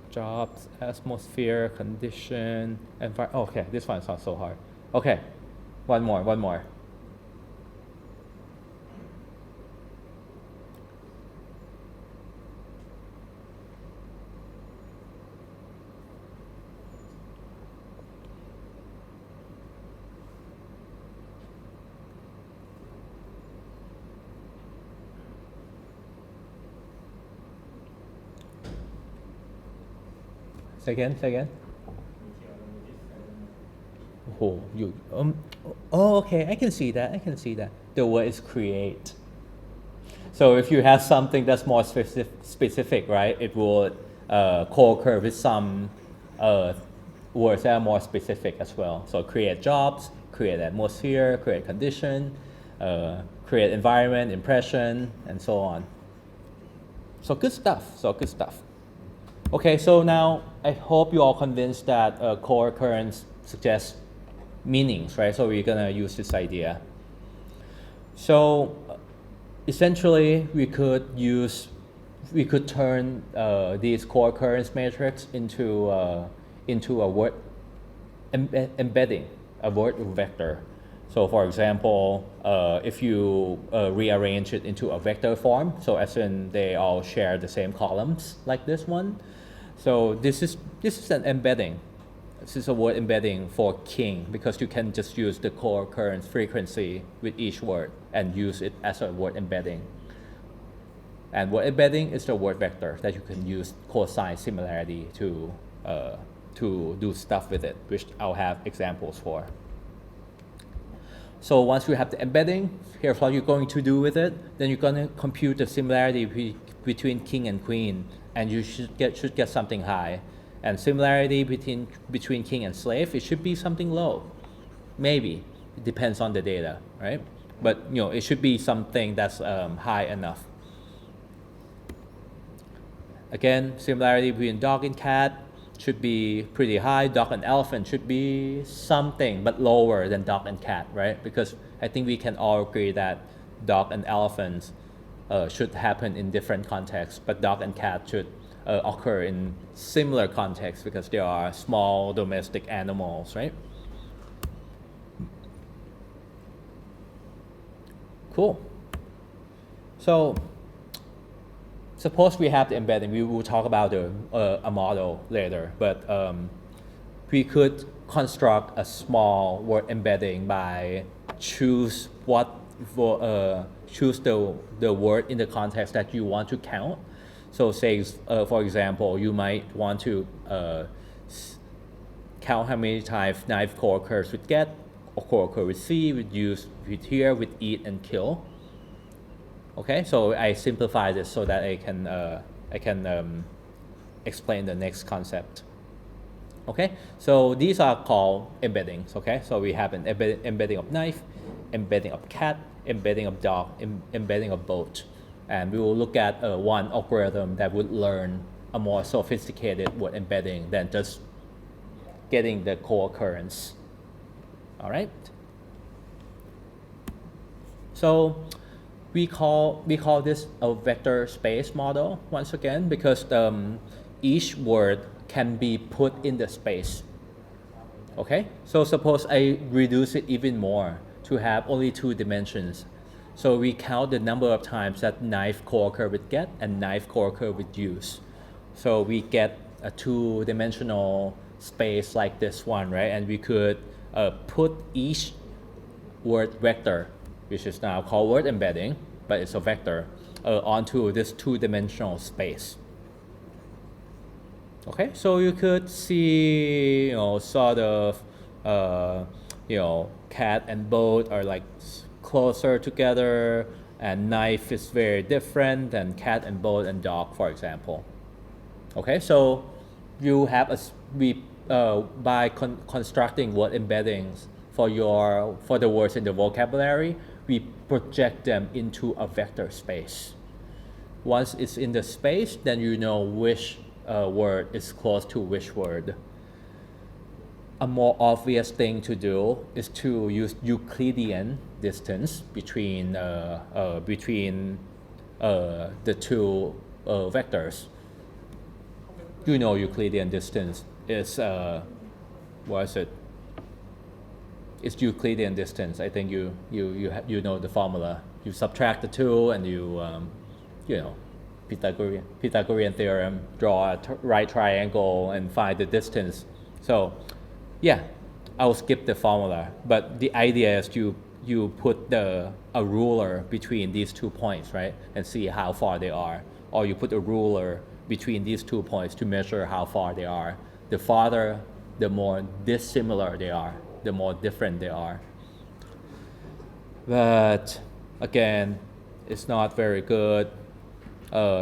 Jobs, atmosphere, condition, environment. Oh, okay, this one's not so hard. Okay, one more. Say again. Oh, okay, I can see that. The word is create. So if you have something that's more specific, right, it would co-occur with some words that are more specific as well. So create jobs, create atmosphere, create condition, create environment, impression, and so on. So good stuff. Okay, so now I hope you all convinced that co-occurrence suggests meanings, right? So we're gonna use this idea. So essentially, we could turn these co-occurrence matrix into a word embedding, a word vector. So for example, if you rearrange it into a vector form, so as in they all share the same columns like this one. So this is an embedding. this is a word embedding for king because you can just use the co-occurrence frequency with each word and use it as a word embedding. And word embedding is the word vector that you can use cosine similarity to do stuff with it, which I'll have examples for. So once you have the embedding, here's what you're going to do with it. Then you're going to compute the similarity between king and queen, and you should get something high. And similarity between king and slave, it should be something low. Maybe. It depends on the data, right? But it should be something that's high enough. Again, similarity between dog and cat should be pretty high. Dog and elephant should be something, but lower than dog and cat, right? Because I think we can all agree that dog and elephants should happen in different contexts, but dog and cat should occur in similar contexts because they are small domestic animals, right? Cool. So suppose we have the embedding. We will talk about a model later, but we could construct a small word embedding by choose the word in the context that you want to count. So say, for example, you might want to count how many times knife co-occurs with get, or co-occur with see, with use, with hear, with eat, and kill. Okay, so I simplify this so that I can explain the next concept. Okay, so these are called embeddings. Okay, so we have an embedding of knife, embedding of cat, embedding of dog, embedding of boat. And we will look at one algorithm that would learn a more sophisticated word embedding than just getting the co-occurrence. All right. So we call this a vector space model once again because each word can be put in the space. Okay. So suppose I reduce it even more to have only 2 dimensions. So we count the number of times that knife co-occur with get and knife co-occur with use. So we get a 2-dimensional space like this one, right? And we could put each word vector, which is now called word embedding, but it's a vector, onto this 2-dimensional space. Okay, so you could see, sort of, cat and boat are like closer together, and knife is very different than cat and boat and dog, for example. Okay, so you have by constructing word embeddings for the words in the vocabulary, we project them into a vector space. Once it's in the space, then you know which word is close to which word. A more obvious thing to do is to use Euclidean distance between the 2 vectors. You know Euclidean distance is what is it? It's Euclidean distance. I think you know the formula. You subtract the 2 and Pythagorean theorem, draw a right triangle and find the distance. So yeah, I'll skip the formula, but the idea is you put a ruler between these 2 points, right, and see how far they are, or you put a ruler between these 2 points to measure how far they are. The farther, the more dissimilar they are, the more different they are. But again, it's not very good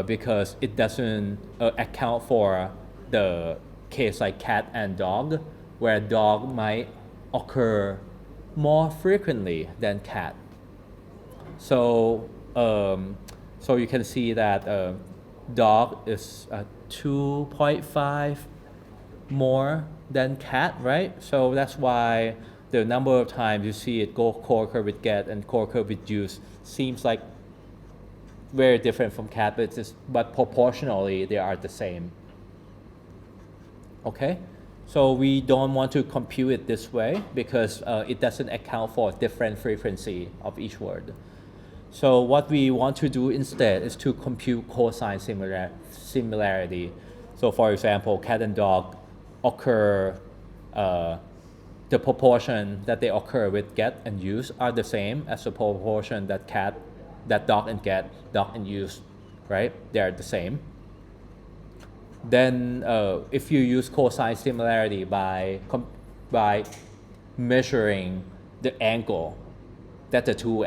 because it doesn't account for the case like cat and dog, where dog might occur more frequently than cat. So you can see that dog is 2.5 more than cat, right? So that's why the number of times you see it co-occur with get and co-occur with use seems like very different from cat, but proportionally they are the same. Okay, so we don't want to compute it this way because it doesn't account for different frequency of each word. So what we want to do instead is to compute cosine similarity. So for example, cat and dog occur the proportion that they occur with get and use are the same as the proportion that dog and get, dog and use, right? They are the same. Then if you use cosine similarity by measuring the angle that the two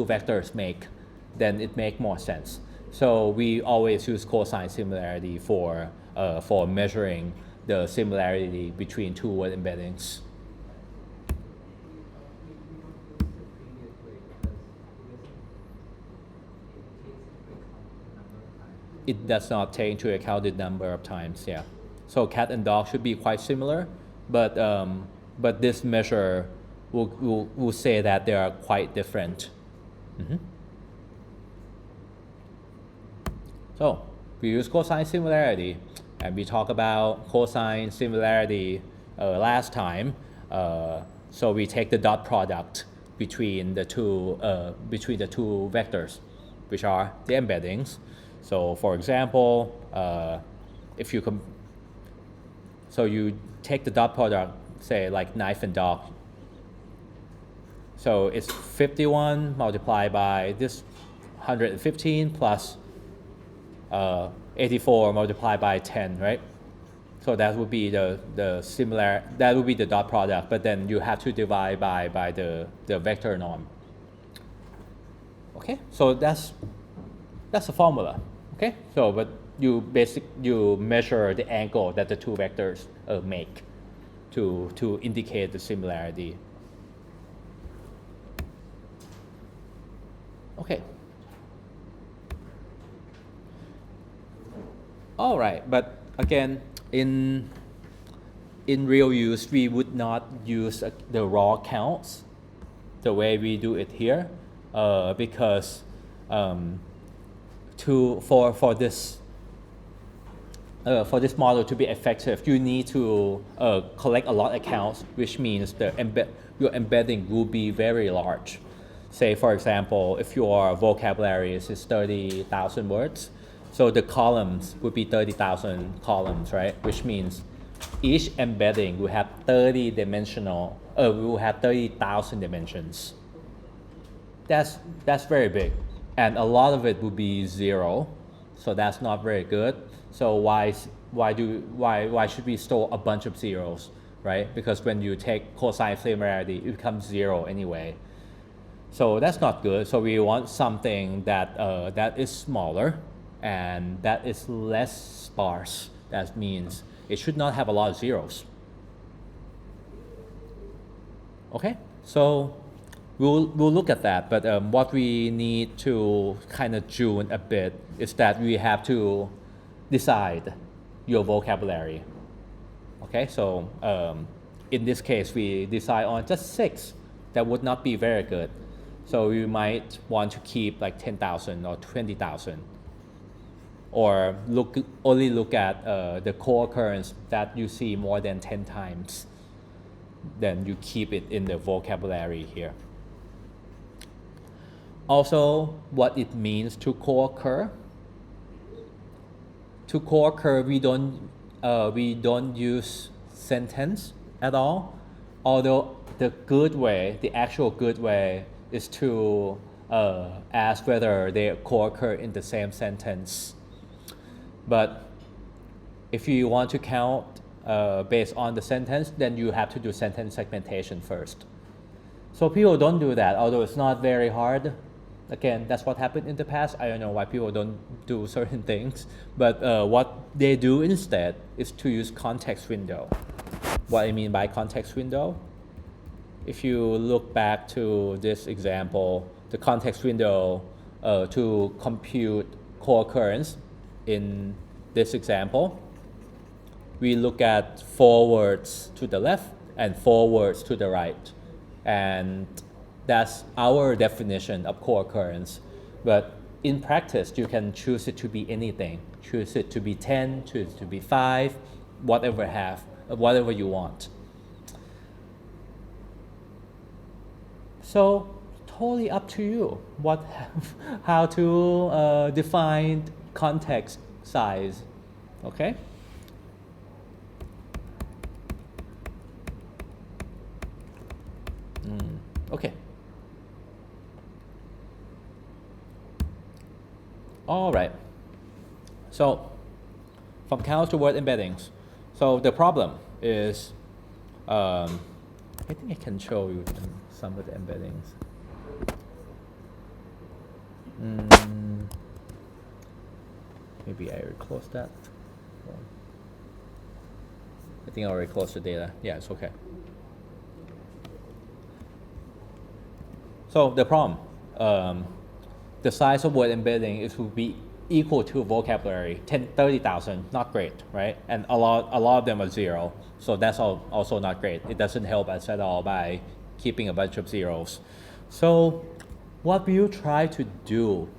vectors make, then it makes more sense. So we always use cosine similarity for measuring the similarity between two word embeddings. It does not take into account the number of times, yeah. So cat and dog should be quite similar, but this measure will say that they are quite different. So we use cosine similarity, and we talked about cosine similarity last time. So we take the dot product between the two vectors, which are the embeddings. So for example, if you so you take the dot product, say like knife and dog. So it's 51 multiplied by this 115 plus 84 multiplied by 10, right? So that would be that would be the dot product, but then you have to divide by the vector norm. Okay, so that's the formula. Okay, so but you measure the angle that the two vectors make to indicate the similarity. Okay. All right, but again, in real use, we would not use the raw counts the way we do it here, because for this model to be effective, you need to collect a lot of counts, which means your embedding will be very large. Say, for example, if your vocabulary is 30,000 words, so the columns would be 30,000 columns, right? Which means each embedding will have 30,000 dimensions. That's very big, and a lot of it would be zero, so that's not very good. So why should we store a bunch of zeros, right? Because when you take cosine similarity, it becomes zero anyway. So that's not good. So we want something that is smaller and that is less sparse. That means it should not have a lot of zeros. Okay, so we'll look at that, but what we need to kind of tune a bit is that we have to decide your vocabulary. Okay, so in this case, we decide on just 6. That would not be very good. So you might want to keep like 10,000 or 20,000, or only look at the co-occurrence that you see more than 10 times. Then you keep it in the vocabulary here. Also, what it means to co-occur. To co-occur, we don't use sentence at all. Although the actual good way is to ask whether they co-occur in the same sentence. But if you want to count based on the sentence, then you have to do sentence segmentation first. So people don't do that, although it's not very hard. Again, that's what happened in the past. I don't know why people don't do certain things, but what they do instead is to use context window. What I mean by context window, if you look back to this example, the context window to compute co-occurrence in this example, we look at 4 words to the left and 4 words to the right. And that's our definition of co-occurrence. But in practice, you can choose it to be anything. Choose it to be 10, choose it to be 5, whatever you want. So totally up to you how to define context size. Okay. Okay. All right. So from counts to word embeddings. So the problem is, I think I can show you some of the embeddings. Maybe I already closed that. I think I already closed the data. Yeah, it's okay. So the problem, the size of word embedding is would be equal to vocabulary 30,000, not great, right? And a lot of them are zero, so that's also not great. It doesn't help us at all by keeping a bunch of zeros. So what we will try to do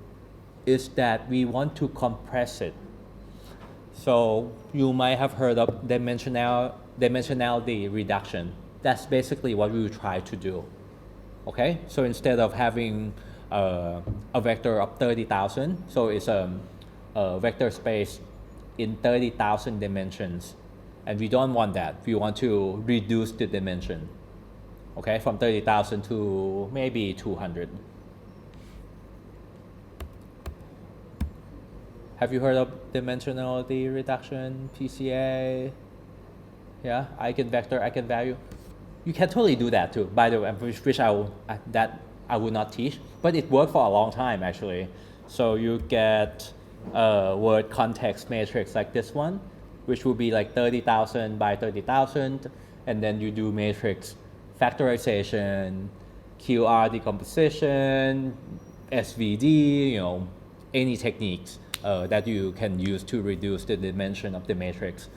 is that we want to compress it. So you might have heard of dimensionality reduction. That's basically what we will try to do. Okay, so instead of having a vector of 30,000, so it's a vector space in 30,000 dimensions, and we don't want that. We want to reduce the dimension, okay, from 30,000 to maybe 200. Have you heard of dimensionality reduction, PCA? Yeah, eigenvector, eigenvalue. You can totally do that too. By the way, which I would not teach, but it worked for a long time actually. So you get a word context matrix like this one, which will be like 30,000 by 30,000, and then you do matrix factorization, QR decomposition, SVD, any techniques that you can use to reduce the dimension of the matrix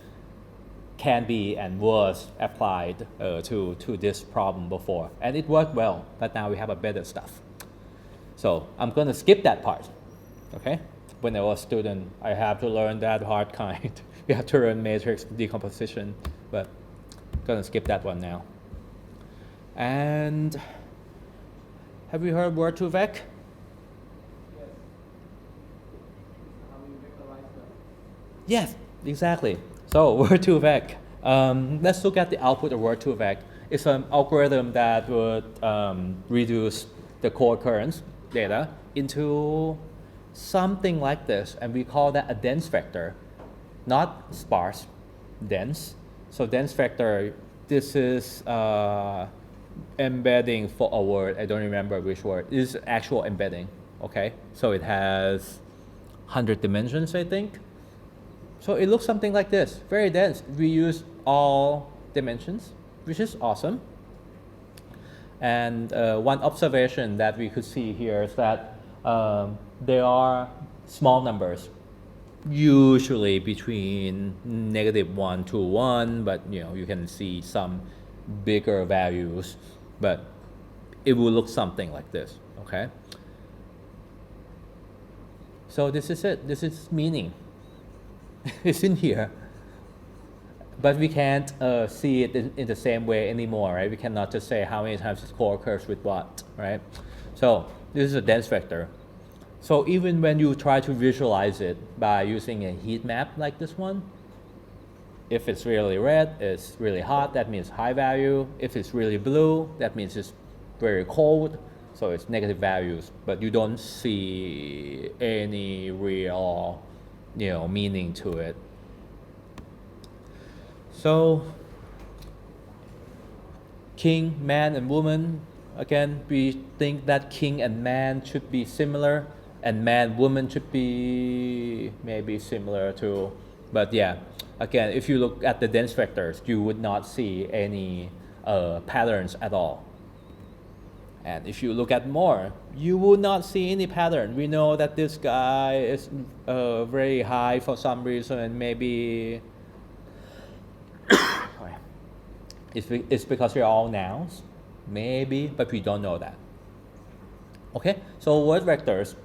can be and was applied to this problem before. And it worked well, but now we have a better stuff. So I'm gonna skip that part, okay? When I was a student, I have to learn that hard kind. You have to learn matrix decomposition, but I'm gonna skip that one now. And have you heard word to vec? Yes, exactly. So word to vec. Let's look at the output of word to vec. It's an algorithm that would reduce the co-occurrence data into something like this, and we call that a dense vector, not sparse, dense. So dense vector, this is embedding for a word. I don't remember which word. This is actual embedding, okay? So it has 100 dimensions, I think. So it looks something like this, very dense. We use all dimensions, which is awesome. And one observation that we could see here is that there are small numbers, usually between -1 to 1, but you can see some bigger values, but it will look something like this, okay? So this is it, this is meaning. It's in here, but we can't see it in the same way anymore, right? We cannot just say how many times it co-occurs with what, right? So this is a dense vector. So even when you try to visualize it by using a heat map like this one, if it's really red, it's really hot, that means high value. If it's really blue, that means it's very cold, so it's negative values, but you don't see any real meaning to it. So king, man, and woman, again, we think that king and man should be similar, and man, woman should be maybe similar too. But yeah, again, if you look at the dense vectors, you would not see any patterns at all. And if you look at more, you will not see any pattern. We know that this guy is very high for some reason, and maybe it's because they're all nouns, maybe, but we don't know that. Okay, so word vectors,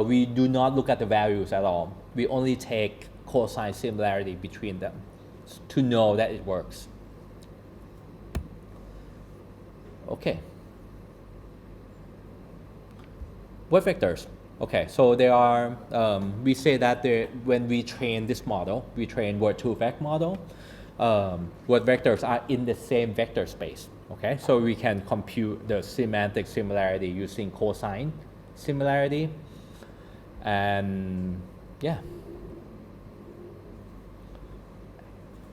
we do not look at the values at all. We only take cosine similarity between them to know that it works. Okay. Word vectors. Okay, so they are, we say that when we train this model, we train word2vec model, word vectors are in the same vector space. Okay, so we can compute the semantic similarity using cosine similarity. And yeah,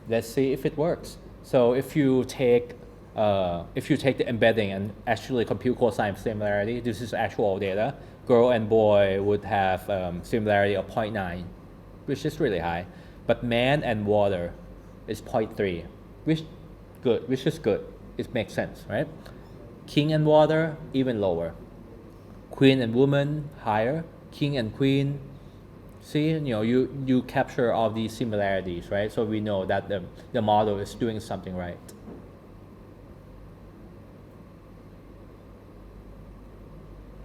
let's see if it works. So if you take the embedding and actually compute cosine similarity, this is actual data. Girl and boy would have similarity of 0.9, which is really high. But man and water is 0.3, which is good. It makes sense, right? King and water, even lower. Queen and woman, higher. King and queen, see, you capture all these similarities, right? So we know that the model is doing something right.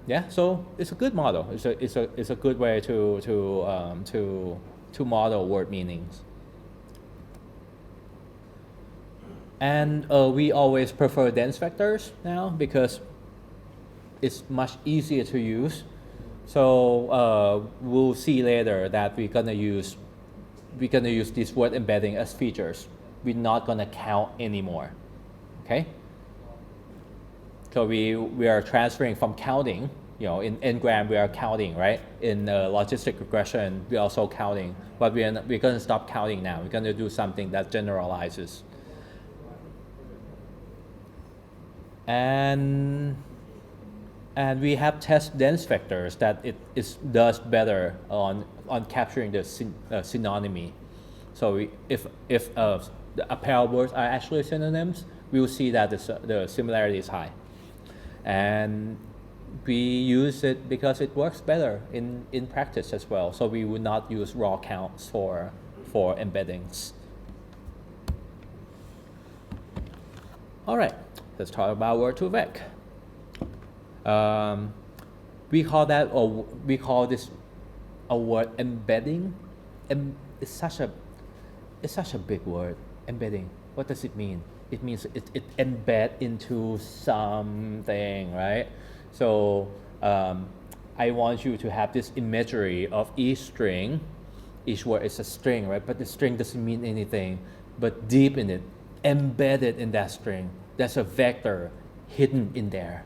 Yeah, so it's a good model. It's a good way to model word meanings. And we always prefer dense vectors now because it's much easier to use. So we'll see later that we're gonna use this word embedding as features. We're not gonna count anymore. Okay. So we are transferring from counting. In Ngram we are counting, right? In logistic regression we're also counting, but we're gonna stop counting now. We're gonna do something that generalizes. And we have test dense vectors that it does better on capturing the synonymy. So if a pair of words are actually synonyms, we will see that the similarity is high. And we use it because it works better in practice as well. So we would not use raw counts for embeddings. All right, let's talk about word2vec. We call this a word embedding. It's such a big word, embedding. What does it mean? It means it embed into something, right? So I want you to have this imagery of each string. Each word is a string, right? But the string doesn't mean anything. But deep in it, embedded in that string, there's a vector hidden in there.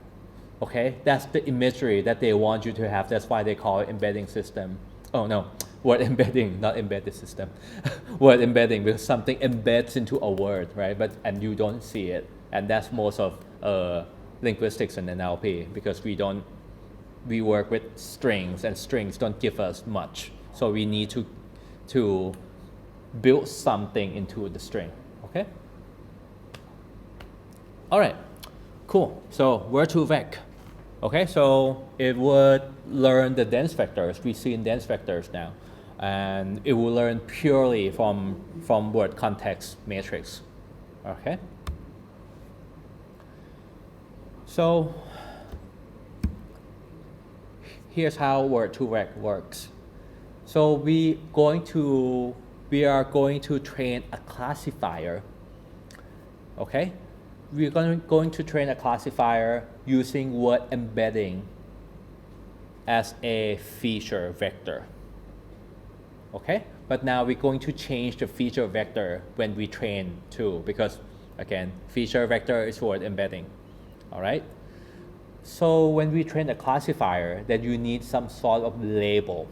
Okay, that's the imagery that they want you to have. That's why they call it embedding system. Oh no, word embedding, not embedded system. Word embedding, because something embeds into a word, right? And you don't see it, and that's most of linguistics and NLP, because we work with strings, and strings don't give us much. So we need to build something into the string. Okay. All right. Cool. So word2vec. Okay, so it would learn the dense vectors. We see in dense vectors now, and it will learn purely from word context matrix. Okay. So here's how word2vec works. So we are going to train a classifier. Okay. We're going to train a classifier using word embedding as a feature vector. Okay, but now we're going to change the feature vector when we train too, because again, feature vector is word embedding. All right. So when we train a classifier, then you need some sort of label.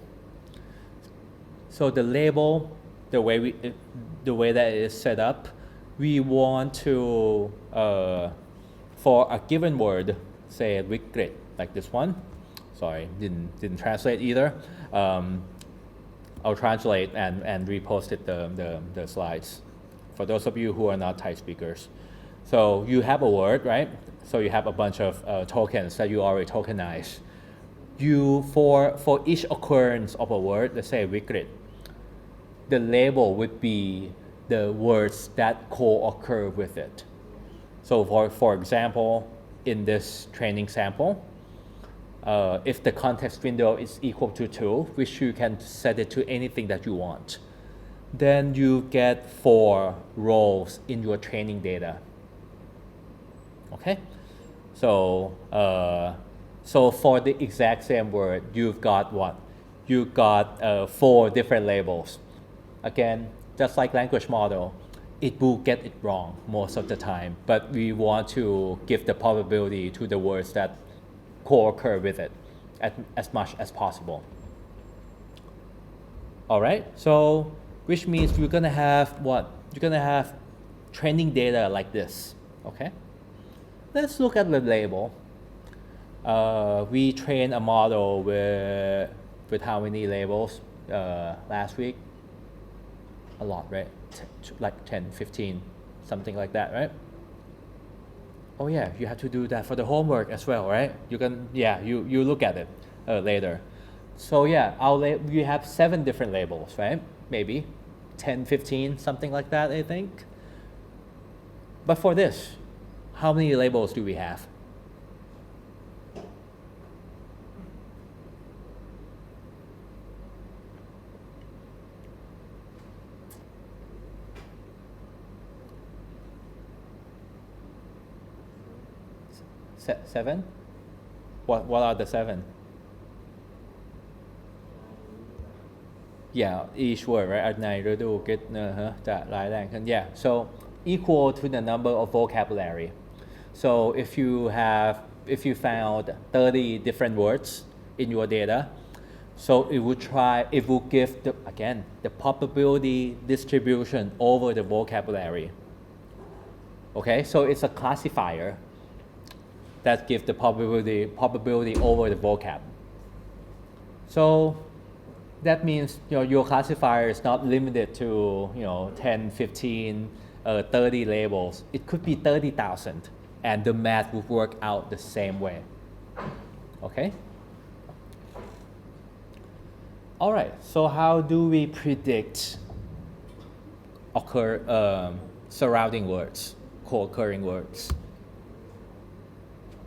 So the label, the way that it is set up, we want to, for a given word, say regret, like this one. Sorry, didn't translate either. I'll translate and repost it the slides for those of you who are not Thai speakers. So you have a word, right? So you have a bunch of tokens that you already tokenize. For each occurrence of a word, let's say regret, the label would be the words that co-occur with it. So for example, in this training sample, if the context window is equal to 2, which you can set it to anything that you want, then you get 4 rows in your training data. Okay, so for the exact same word, you've got what? You've got 4 different labels. Again, just like language model, it will get it wrong most of the time, but we want to give the probability to the words that co-occur with it as much as possible. All right, so which means you're gonna have what? You're gonna have training data like this, okay? Let's look at the label. We trained a model with how many labels last week? A lot, right? Like 10, 15, something like that, right? Oh yeah, you have to do that for the homework as well, right? You can, yeah, you look at it later. So yeah, we have 7 different labels, right? Maybe 10, 15, something like that, I think. But for this, how many labels do we have? Seven? What are the 7? Yeah, each word, right? อันไหนฤดูกฤตจะร้ายแรงขึ้น Yeah, so equal to the number of vocabulary. So if you found 30 different words in your data, so it will give the probability distribution over the vocabulary. Okay, so it's a classifier that gives the probability over the vocab. So that means your classifier is not limited to 10, 15, 30 labels. It could be 30,000, and the math will work out the same way. Okay? All right, so how do we predict surrounding words, co-occurring words?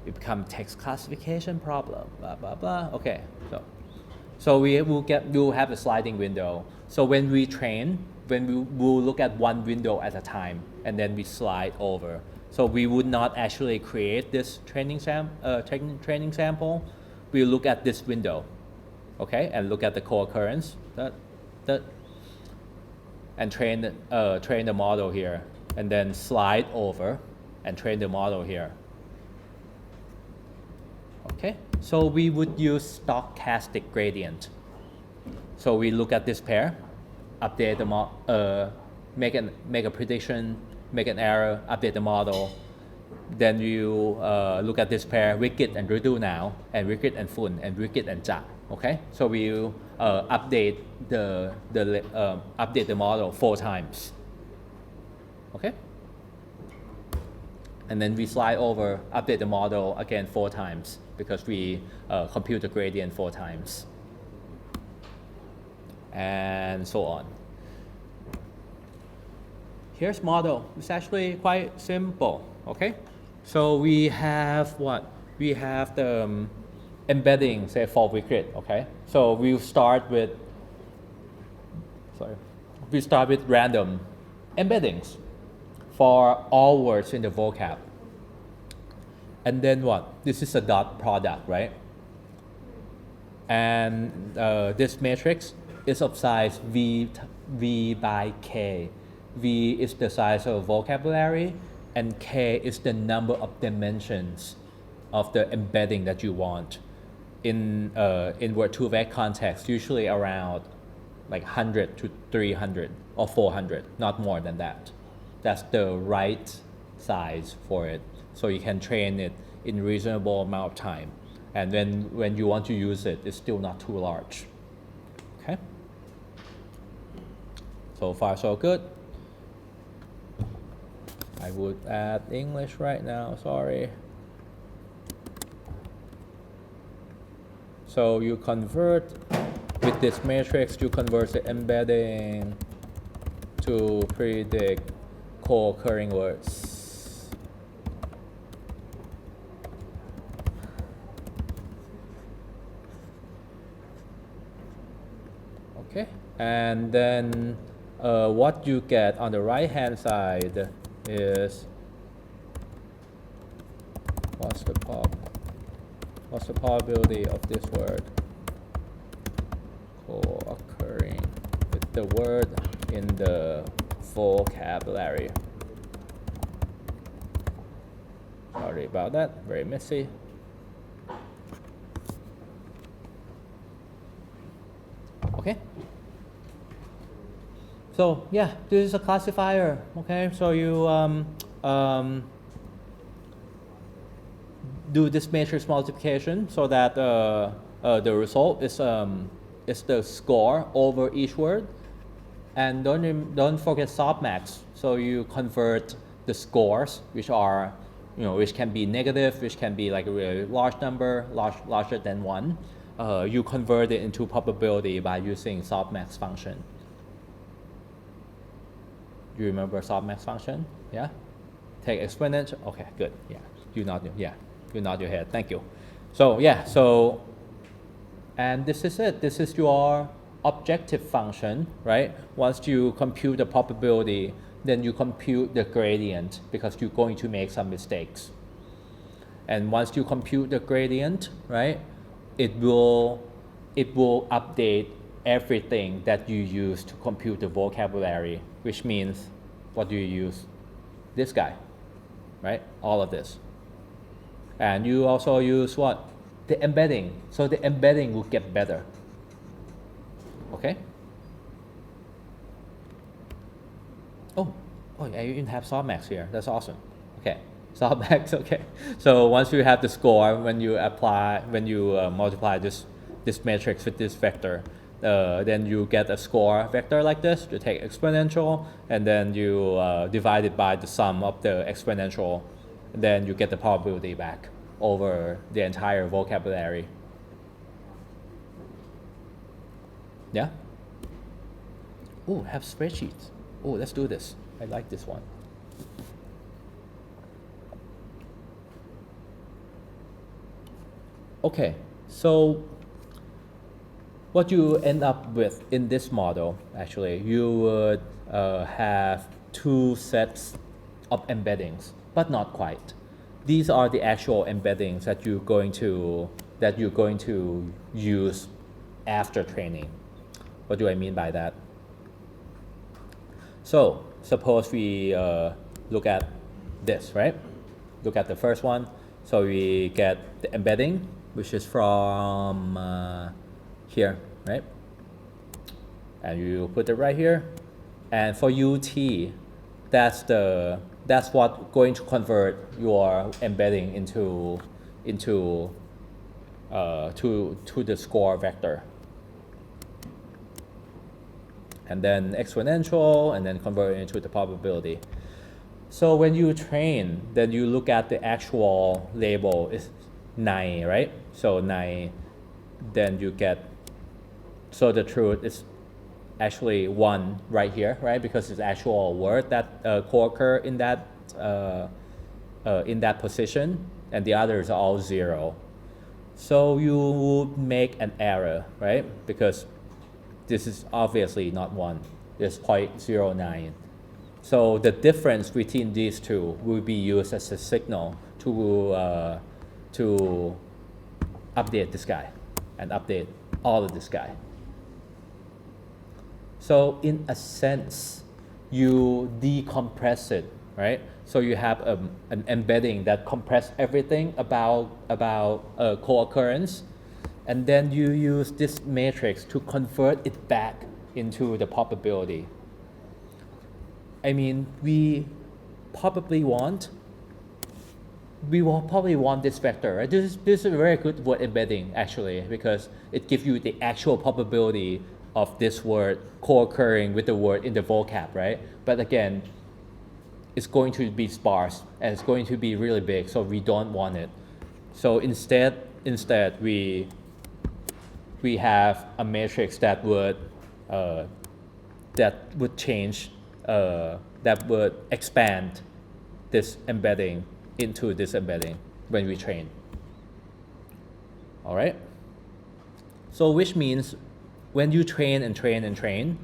It becomes text classification problem, blah, blah, blah. Okay, so we'll have a sliding window. So when we train, we'll look at one window at a time, and then we slide over. So we would not actually create this training sample. We'll look at this window, okay, and look at the co-occurrence, and train the model here, and then slide over and train the model here. Okay, so we would use stochastic gradient. So we look at this pair, update the make a prediction, make an error, update the model. Then you look at this pair, Wicked and Ridu now, and Wicked and Fun, and Wicked and Ja. Okay, so we update the model 4 times. Okay. And then we slide over, update the model again 4 times because we compute the gradient 4 times. And so on. Here's model. It's actually quite simple, okay? So we have what? We have the embedding, say for Wicked, okay? So we start with random embeddings for all words in the vocab. And then what? This is a dot product, right? And this matrix is of size V by K. V is the size of vocabulary, and K is the number of dimensions of the embedding that you want. In word2vec context, usually around like 100 to 300 or 400, not more than that. That's the right size for it. So you can train it in reasonable amount of time. And then when you want to use it, it's still not too large. Okay? So far, so good. I would add English right now, sorry. So you convert, with this matrix, you convert the embedding to predict co-occurring words. Okay, and then what you get on the right hand side is what's the probability of this word co-occurring with the word in the vocabulary. Sorry about that, very messy. Okay. So yeah, this is a classifier. Okay, so you do this matrix multiplication so that the result is the score over each word, and don't forget softmax. So you convert the scores, which are which can be negative, which can be like a really large number, larger than 1. You convert it into probability by using softmax function. You remember softmax function? Yeah? Take exponential. Okay, good. Yeah. You nod your head. Thank you. So yeah, and this is it. This is your objective function, right? Once you compute the probability, then you compute the gradient because you're going to make some mistakes. And once you compute the gradient, right, it will update everything that you use to compute the vocabulary, which means what do you use? This guy, right? All of this. And you also use what? The embedding. So the embedding will get better. Okay? Oh, yeah, you even have softmax here. That's awesome. Okay, softmax. Okay. So once you have the score, when you multiply this matrix with this vector, then you get a score vector like this. You take exponential, and then you divide it by the sum of the exponential, and then you get the probability back over the entire vocabulary. Yeah? Oh, have spreadsheets. Oh, let's do this. I like this one. Okay, so what you end up with in this model, actually, you would have 2 sets of embeddings, but not quite. These are the actual embeddings that you're going to use after training. What do I mean by that? So suppose we look at this, right? Look at the first one. So we get the embedding, which is from here, right? And you put it right here. And for UT, that's what going to convert your embedding into to the score vector. And then exponential, and then convert it into the probability. So when you train, then you look at the actual label is 9, right? So 9, then you get, so the truth is actually 1 right here, right? Because it's actual word that co-occur in that position, and the others are all 0. So you would make an error, right? Because this is obviously not 1. It's 0.09. So the difference between these two will be used as a signal to update this guy and update all of this guy. So in a sense, you decompress it, right? So you have an embedding that compress everything about co-occurrence, and then you use this matrix to convert it back into the probability. I mean, we will probably want this vector, right? This is a very good word embedding, actually, because it gives you the actual probability of this word co-occurring with the word in the vocab, right? But again, it's going to be sparse and it's going to be really big, so we don't want it. So instead we have a matrix that would change, that would expand this embedding into this embedding when we train. All right. So which means when you train and train and train,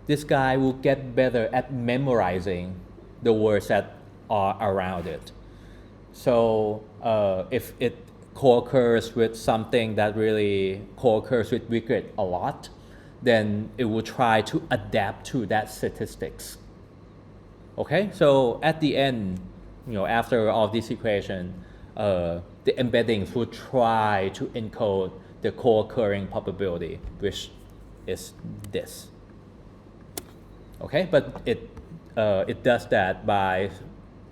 this guy will get better at memorizing the words that are around it. So if it co-occurs with something that really co-occurs with Wicked a lot, then it will try to adapt to that statistics. Okay, so at the end, after all this equation, the embeddings will try to encode the co-occurring probability, which is this. Okay, but it does that by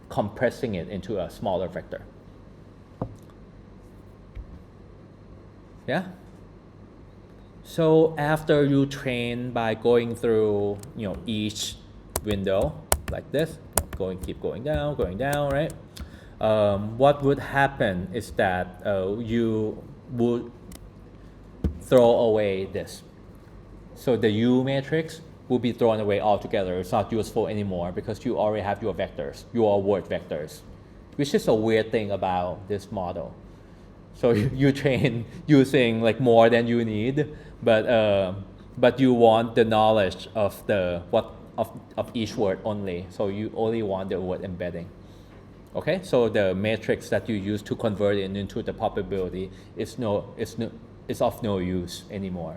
compressing it into a smaller vector. Yeah. So after you train by going through each window like this, keep going down, right? What would happen is that you would throw away this. So the U matrix will be thrown away altogether. It's not useful anymore because you already have your vectors, your word vectors, which is a weird thing about this model. So you train using like more than you need, but you want the knowledge of of each word only. So you only want the word embedding. Okay, so the matrix that you use to convert it into the probability is of no use anymore.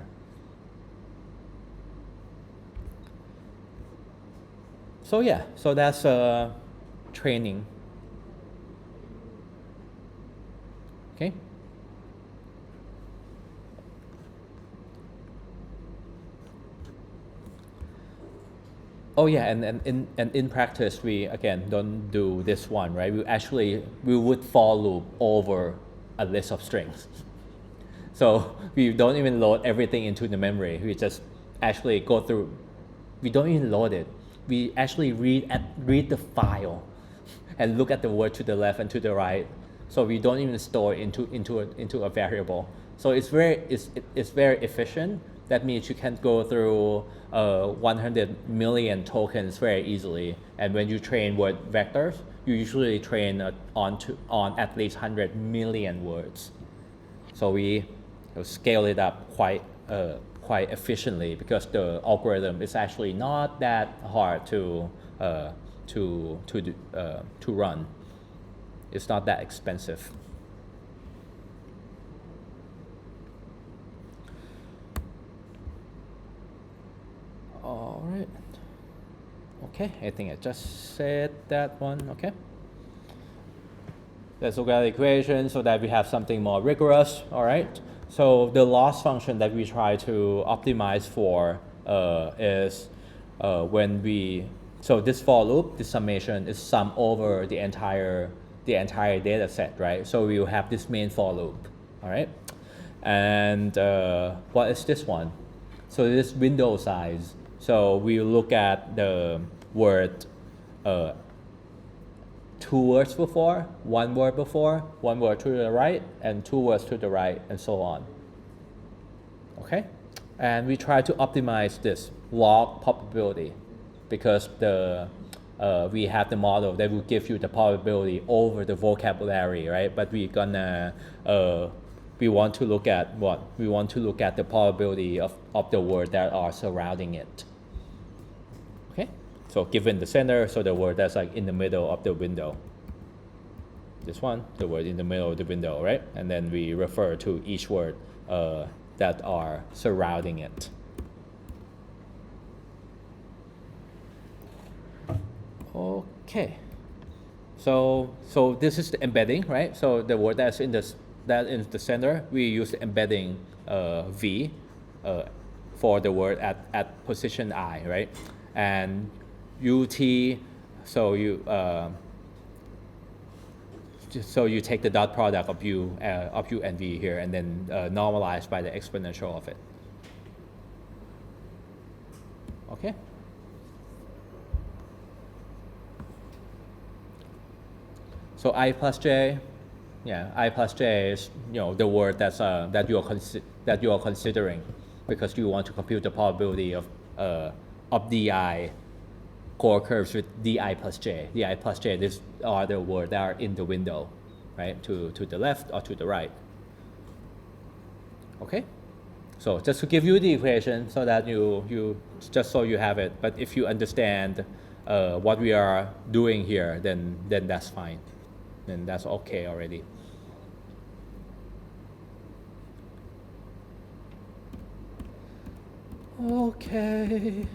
So yeah, so that's training. Okay. Oh yeah, and in practice we again don't do this one, right? We would for loop over a list of strings. So we don't even load everything into the memory. We just actually go through. We don't even load it. We actually read the file, and look at the word to the left and to the right. So we don't even store it into a variable. So it's very efficient. That means you can go through 100 million tokens very easily. And when you train word vectors, you usually train on at least 100 million words. So we scale it up quite efficiently because the algorithm is actually not that hard to run. It's not that expensive. All right. Okay, I think I just said that one. Okay. Let's look at the equation so that we have something more rigorous. All right. So the loss function that we try to optimize for is so this for loop, this summation is sum over the entire data set, right? So we will have this main for loop. All right. And what is this one? So this window size. So we look at the word 2 words before, 1 word before, 1 word to the right, and 2 words to the right, and so on. Okay? And we try to optimize this log probability because we have the model that will give you the probability over the vocabulary, right? But we want to look at what? We want to look at the probability of the word that are surrounding it. Okay? So given the center, so the word that's like in the middle of the window. This one, the word in the middle of the window, right? And then we refer to each word that are surrounding it. Okay. So this is the embedding, right? So the word that's in the center, we use the embedding V for the word at position I, right? And UT, so you take the dot product of U and V here, and then normalize by the exponential of it. Okay. So I plus j, I plus j is the word that's that you are considering, because you want to compute the probability of di co-occurs with di plus j. Di plus j, these are the words that are in the window, right? To the left or to the right. Okay. So just to give you the equation so that you just so you have it. But if you understand what we are doing here, then that's fine. Then that's okay already. Okay.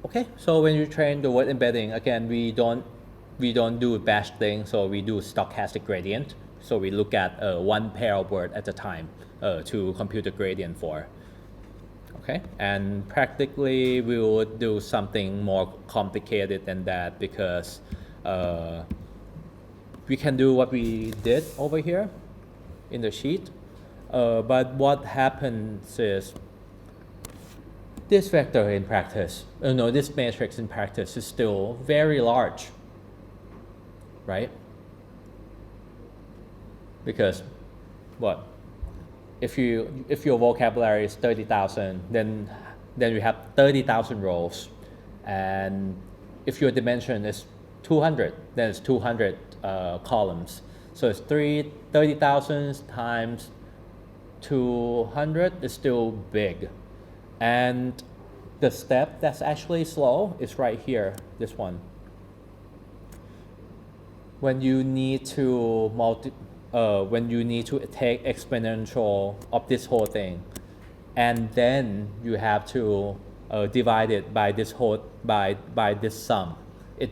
Okay, so when you train the word embedding, again, we don't do batch thing, so we do stochastic gradient. So we look at one pair of word at a time to compute the gradient for. Okay, and practically we would do something more complicated than that because we can do what we did over here in the sheet, but what happens is this vector in practice, this matrix in practice is still very large, right? Because what? If your vocabulary is 30,000, then you have 30,000 rows, and if your dimension is 200, then it's 200 columns. So it's 30,000 times 200 is still big, and the step that's actually slow is right here, this one. When you need to take exponential of this whole thing, and then you have to divide it by this by this sum,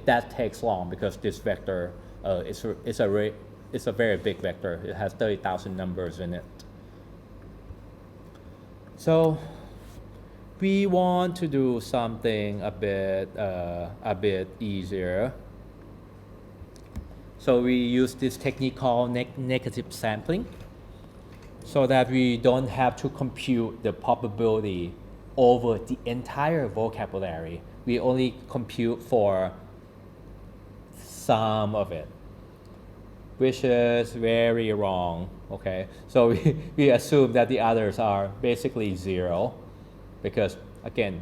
that takes long because this vector is a very big vector. It has 30,000 numbers in it. So we want to do something a bit easier. So we use this technique called negative sampling, so that we don't have to compute the probability over the entire vocabulary. We only compute for some of it, which is very wrong, okay? So we assume that the others are basically zero, because again,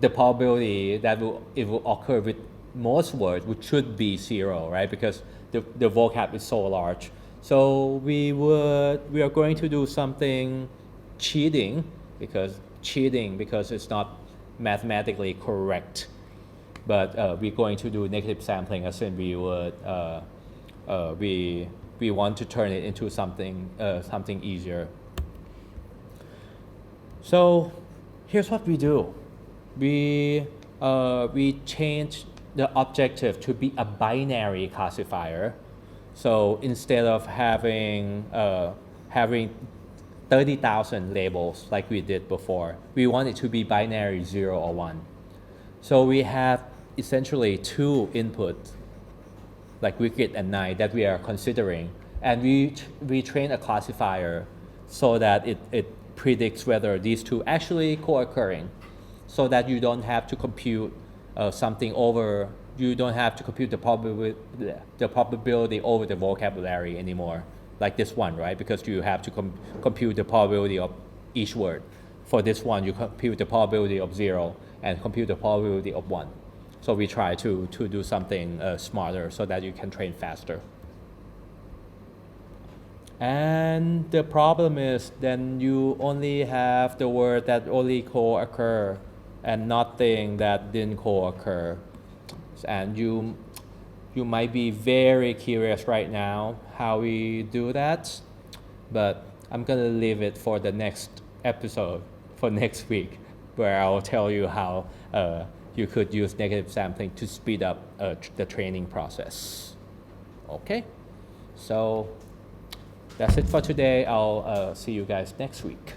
the probability that it will occur with most words, which should be zero, right? Because the vocab is so large. So we are going to do something cheating because it's not mathematically correct. But we're going to do negative sampling, as in we want to turn it into something easier. So here's what we do. We change the objective to be a binary classifier. So instead of having 30,000 labels like we did before, we want it to be binary 0 or 1. So we have essentially two inputs, like wicked and night, that we are considering, and we train a classifier so that it predicts whether these two actually co-occurring, so that you don't have to compute you don't have to compute the probability over the vocabulary anymore, like this one, right? Because you have to compute the probability of each word. For this one, you compute the probability of 0 and compute the probability of 1. So we try to do something smarter so that you can train faster. And the problem is then you only have the word that only co-occur and nothing that didn't co-occur. And you might be very curious right now how we do that, but I'm gonna leave it for the next episode, for next week, where I'll tell you how you could use negative sampling to speed up the training process. Okay, so that's it for today. I'll see you guys next week.